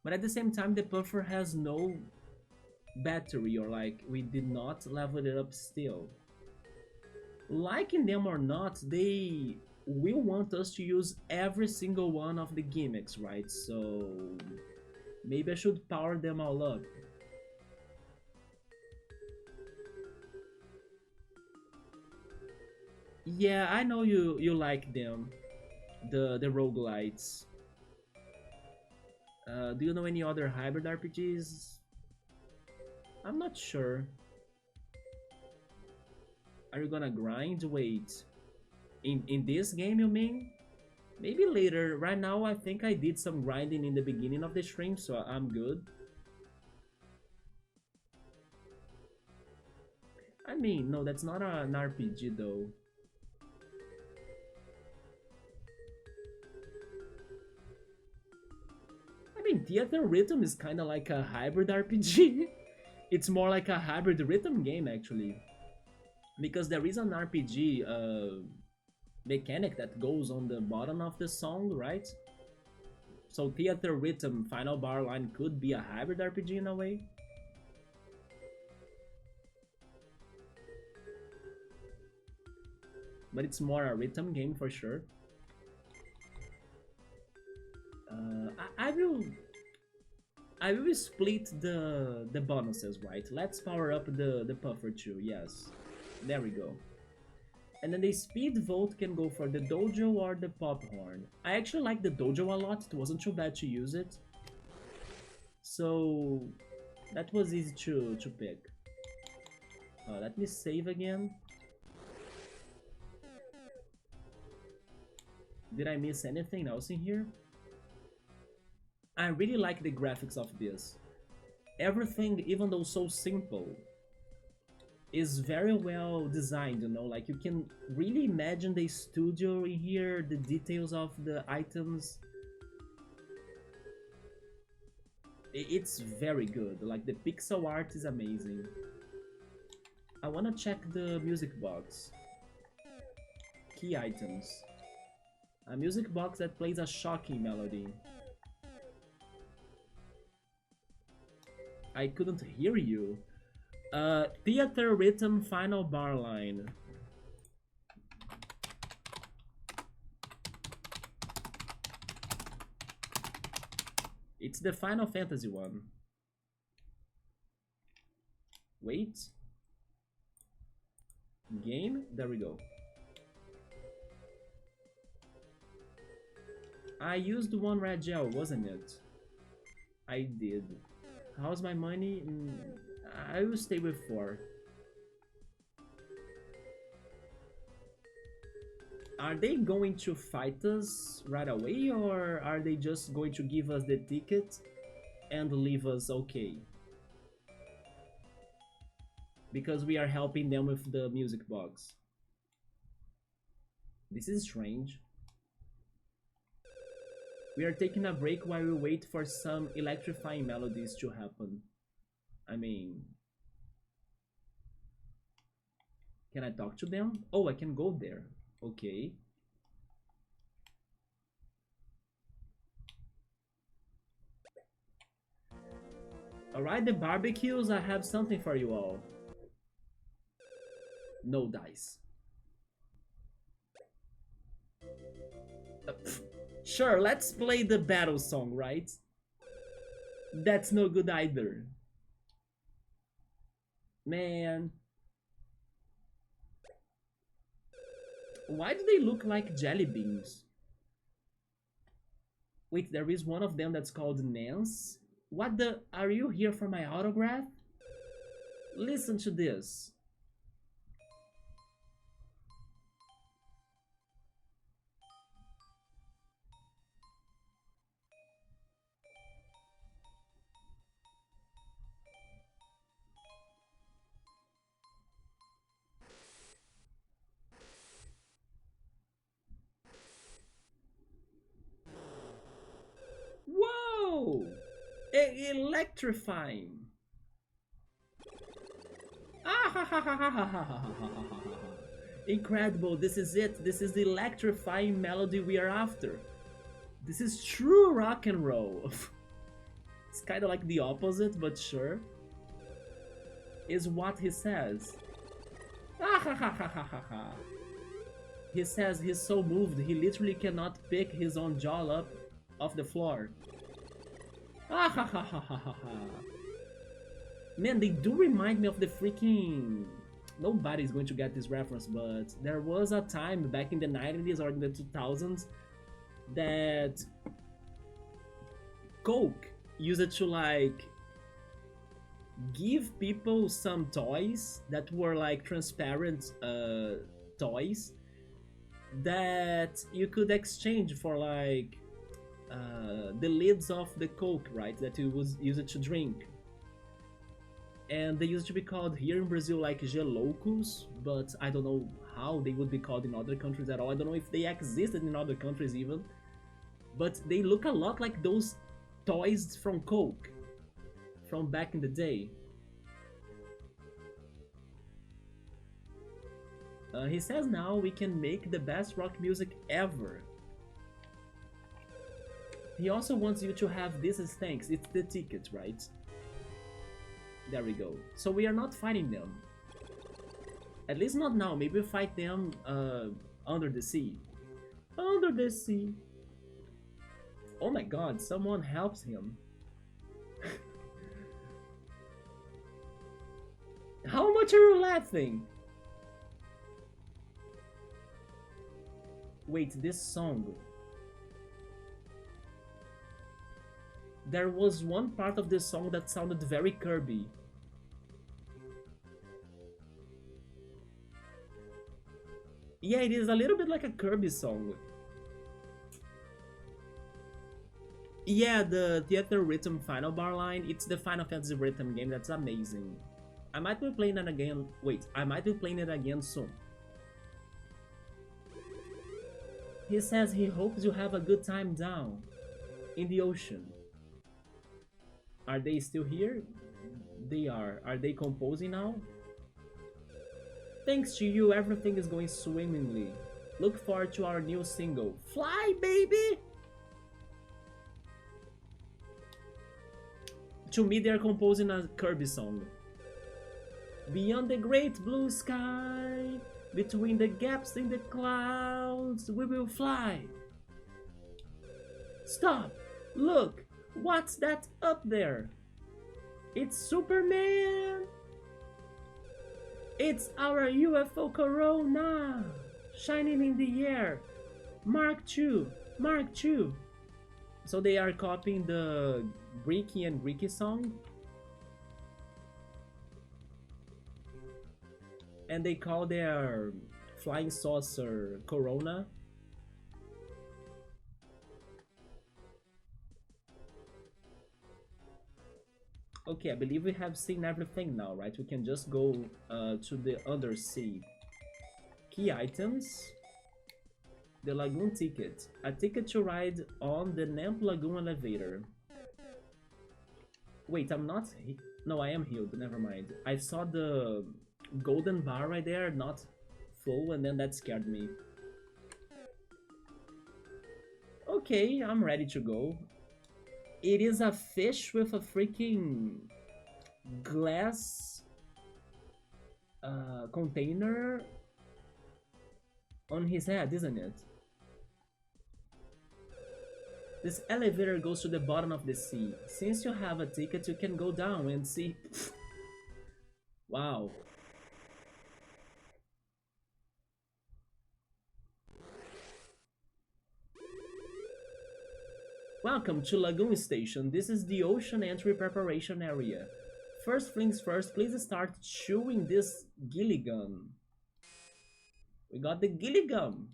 Speaker 1: But at the same time, the Puffer has no battery, or like, we did not level it up still. Liking them or not, they will want us to use every single one of the gimmicks, right? So maybe I should power them all up. Yeah, I know you like them, the roguelites. Do you know any other hybrid RPGs? I'm not sure. Are you gonna grind? Wait. In this game, you mean? Maybe later. Right now, I think I did some grinding in the beginning of the stream, so I'm good. I mean, no, that's not an RPG though. I mean, Theater Rhythm is kind of like a hybrid RPG. It's more like a hybrid rhythm game, actually. Because there is an RPG mechanic that goes on the bottom of the song, right? So Theater Rhythm Final Bar Line could be a hybrid RPG in a way. But it's more a rhythm game for sure. I will split the bonuses, right? Let's power up the puffer too. Yes, there we go. And then the speed vote can go for the dojo or the pop horn. I actually like the dojo a lot. It wasn't too bad to use it, so that was easy to pick. Let me save again. Did I miss anything else in here? I really like the graphics of this. Everything, even though so simple, is very well designed, you know? Like, you can really imagine the studio in here, the details of the items. It's very good. Like, the pixel art is amazing. I wanna check the music box. Key items. A music box that plays a shocking melody. I couldn't hear you. Theater Rhythm Final Bar Line. It's the Final Fantasy one. Wait. Game? There we go. I used one red gel, wasn't it? I did. How's my money? I will stay with 4. Are they going to fight us right away, or are they just going to give us the ticket and leave us okay? Because we are helping them with the music box. This is strange. We are taking a break while we wait for some electrifying melodies to happen. I mean... Can I talk to them? Oh, I can go there. Okay. Alright, the barbecues, I have something for you all. No dice. Sure, let's play the battle song, right? That's no good either. Man. Why do they look like jelly beans? Wait, there is one of them that's called Nance? What the... Are you here for my autograph? Listen to this. Whoa! Electrifying! Incredible, this is it. This is the electrifying melody we are after. This is true rock and roll. It's kind of like the opposite, but sure. Is what he says. He says he's so moved he literally cannot pick his own jaw up off the floor. Man, they do remind me of the freaking Nobody's going to get this reference, but there was a time back in the 90s or in the 2000s that Coke used to like give people some toys that were like transparent toys that you could exchange for like the lids of the Coke, right? That you was used to drink. And they used to be called here in Brazil like gelocos, but I don't know how they would be called in other countries at all. I don't know if they existed in other countries even, but they look a lot like those toys from Coke from back in the day. He says now we can make the best rock music ever. He also wants you to have this as thanks. It's the ticket, right? There we go. So we are not fighting them. At least not now. Maybe we fight them under the sea. Under the sea. Oh my god, someone helps him. How much are you laughing? Wait, this song. There was one part of this song that sounded very Kirby. Yeah, it is a little bit like a Kirby song. Yeah, the Theater Rhythm Final Bar line, it's the Final Fantasy Rhythm game, that's amazing. I might be playing it again, wait, I might be playing it again soon. He says he hopes you have a good time down in the ocean. Are they still here? They are. Are they composing now? Thanks to you, everything is going swimmingly. Look forward to our new single. Fly, baby! To me, they're composing a Kirby song. Beyond the great blue sky, between the gaps in the clouds, we will fly. Stop! Look! What's that up there? It's Superman! It's our UFO Corona! Shining in the air! Mark II! Mark II! So they are copying the Greeky and Greeky song. And they call their flying saucer Corona. Okay, I believe we have seen everything now, right? We can just go to the undersea. Key items. The Lagoon ticket. A ticket to ride on the Namp Lagoon elevator. Wait, I'm not... No, I am healed. Never mind. I saw the golden bar right there, not full, and then that scared me. Okay, I'm ready to go. It is a fish with a freaking glass container on his head, isn't it? This elevator goes to the bottom of the sea. Since you have a ticket, you can go down and see. Wow. Welcome to Lagoon Station. This is the ocean entry preparation area. First things first, please start chewing this gilly gum. We got the gilly gum.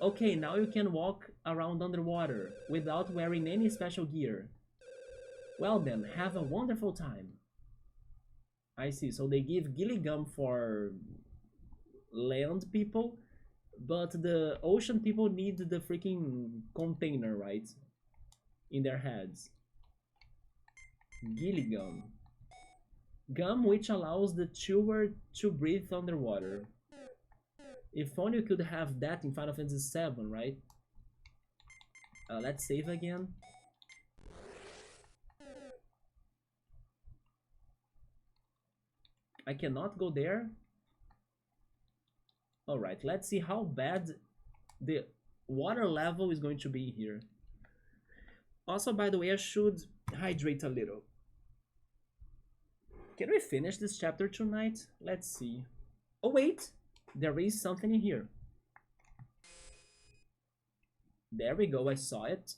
Speaker 1: Okay, now you can walk around underwater without wearing any special gear. Well then, have a wonderful time. I see, so they give gilly gum for land people, but the ocean people need the freaking container, right? In their heads. Gilly gum. Gum which allows the chewer to breathe underwater. If only you could have that in Final Fantasy VII, right? Let's save again. I cannot go there. Alright, let's see how bad the water level is going to be here. Also, by the way, I should hydrate a little. Can we finish this chapter tonight? Let's see. Oh wait, there is something in here. There we go, I saw it.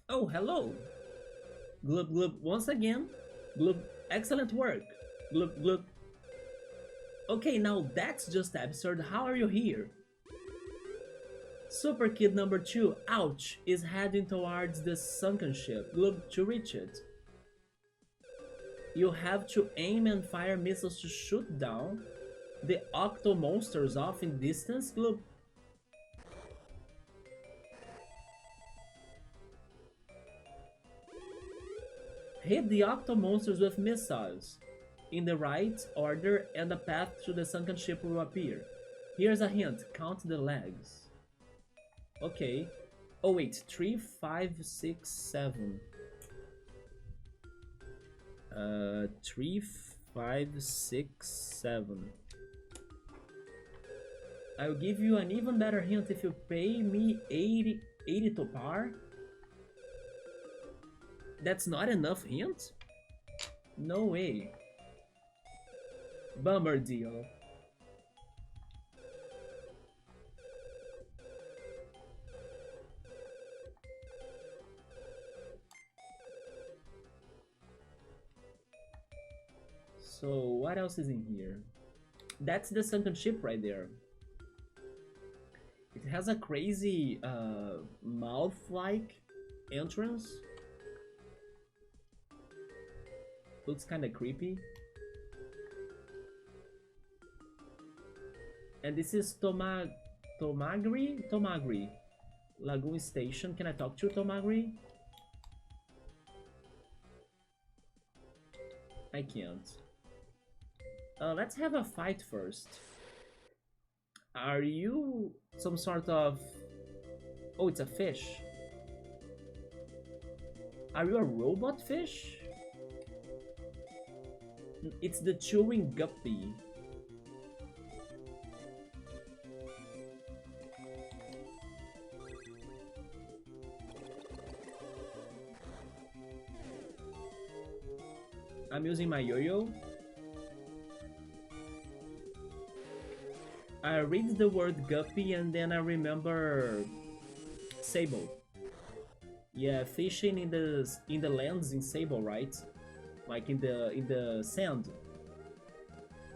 Speaker 1: Oh, hello. Glub glub once again. Glub, excellent work. Glub glub. Okay, now that's just absurd. How are you here? Super Kid number 2, ouch, is heading towards the sunken ship. Glub, to reach it, you have to aim and fire missiles to shoot down the octo monsters off in distance. Glub. Hit the octo monsters with missiles in the right order and a path to the sunken ship will appear. Here's a hint, count the legs. Okay. Oh wait, 3, 5, 6, 7. 3, 5, 6, 7. I'll give you an even better hint if you pay me 80 to par. That's not enough hint? No way. Bummer deal. So what else is in here? That's the sunken ship right there. It has a crazy mouth-like entrance. Looks kinda creepy. And this is Tomagri Lagoon Station. Can I talk to Tomagri? I can't. Let's have a fight first. Are you some sort of... Oh, it's a fish. Are you a robot fish? It's the chewing guppy. I'm using my yo-yo. I read the word guppy and then I remember Sable. Yeah, fishing in the lands in Sable, right? Like in the sand.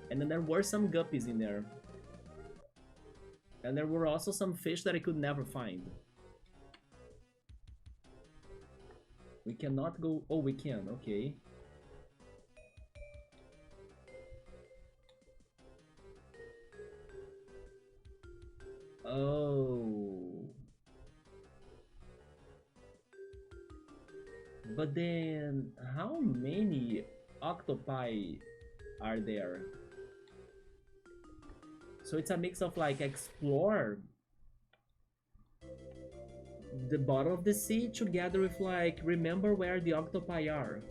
Speaker 1: And then there were some guppies in there. And there were also some fish that I could never find. We cannot go... Oh, we can, okay. Oh. But then, how many octopi are there? So it's a mix of like explore the bottom of the sea together with like remember where the octopi are.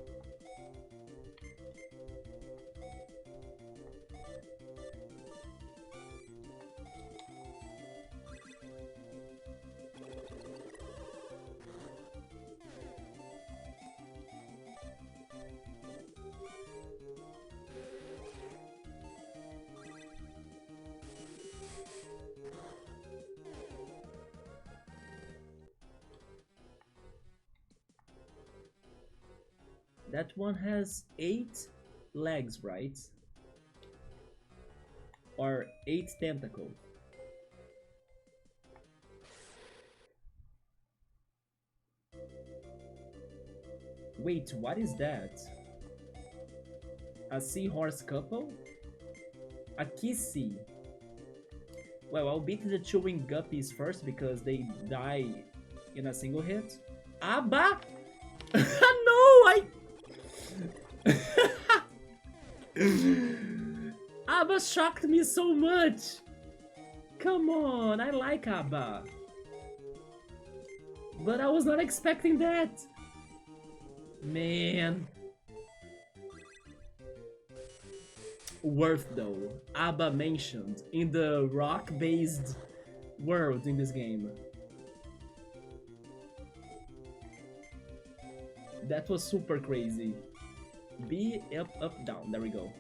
Speaker 1: That one has 8 legs, right? Or 8 tentacles. Wait, what is that? A seahorse couple? A kissy. Well, I'll beat the chewing guppies first because they die in a single hit. Abba! No, I... Abba shocked me so much. Come on, I like Abba. But I was not expecting that. Man. Worth though. ABBA mentioned in the rock-based world in this game. That was super crazy. B, up, up, down. There we go.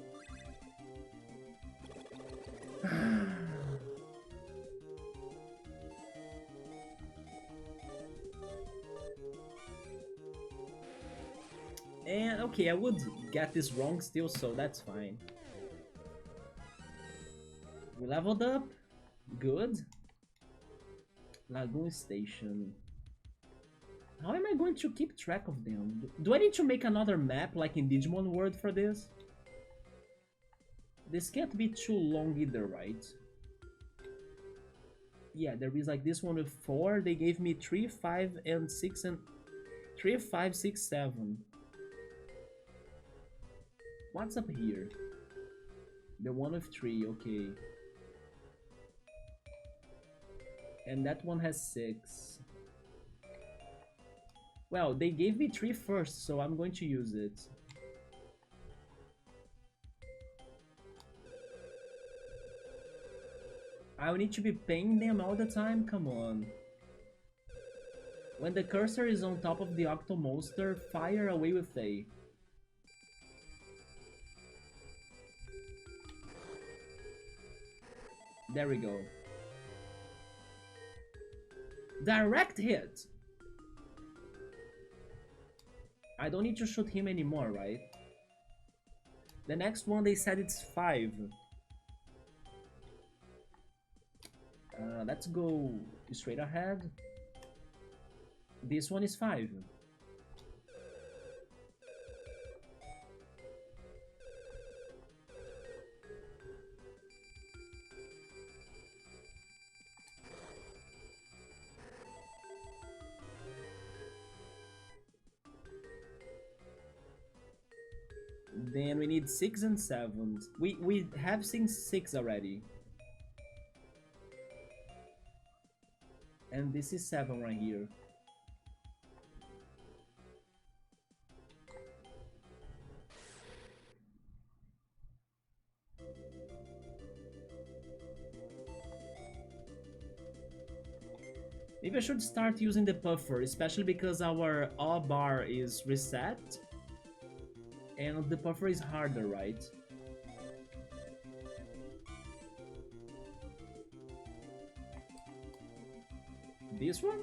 Speaker 1: And okay, I would get this wrong still, so that's fine. We leveled up. Good. Lagoon Station. How am I going to keep track of them? Do I need to make another map like in Digimon World for this? This can't be too long either, right? Yeah, there is like this one with 4. They gave me 3, 5, and 6, and 3, 5, 6, 7. What's up here? The one with 3, okay. And that one has 6. Well, they gave me 3 first, so I'm going to use it. I need to be paying them all the time? Come on. When the cursor is on top of the Octomonster, fire away with A. There we go. Direct hit! I don't need to shoot him anymore, right? The next one they said it's 5. Let's go straight ahead. This one is 5. Then we need 6 and 7. We have seen 6 already. And this is 7 right here. Maybe I should start using the puffer, especially because our A bar is reset. And the puffer is harder, right? This one?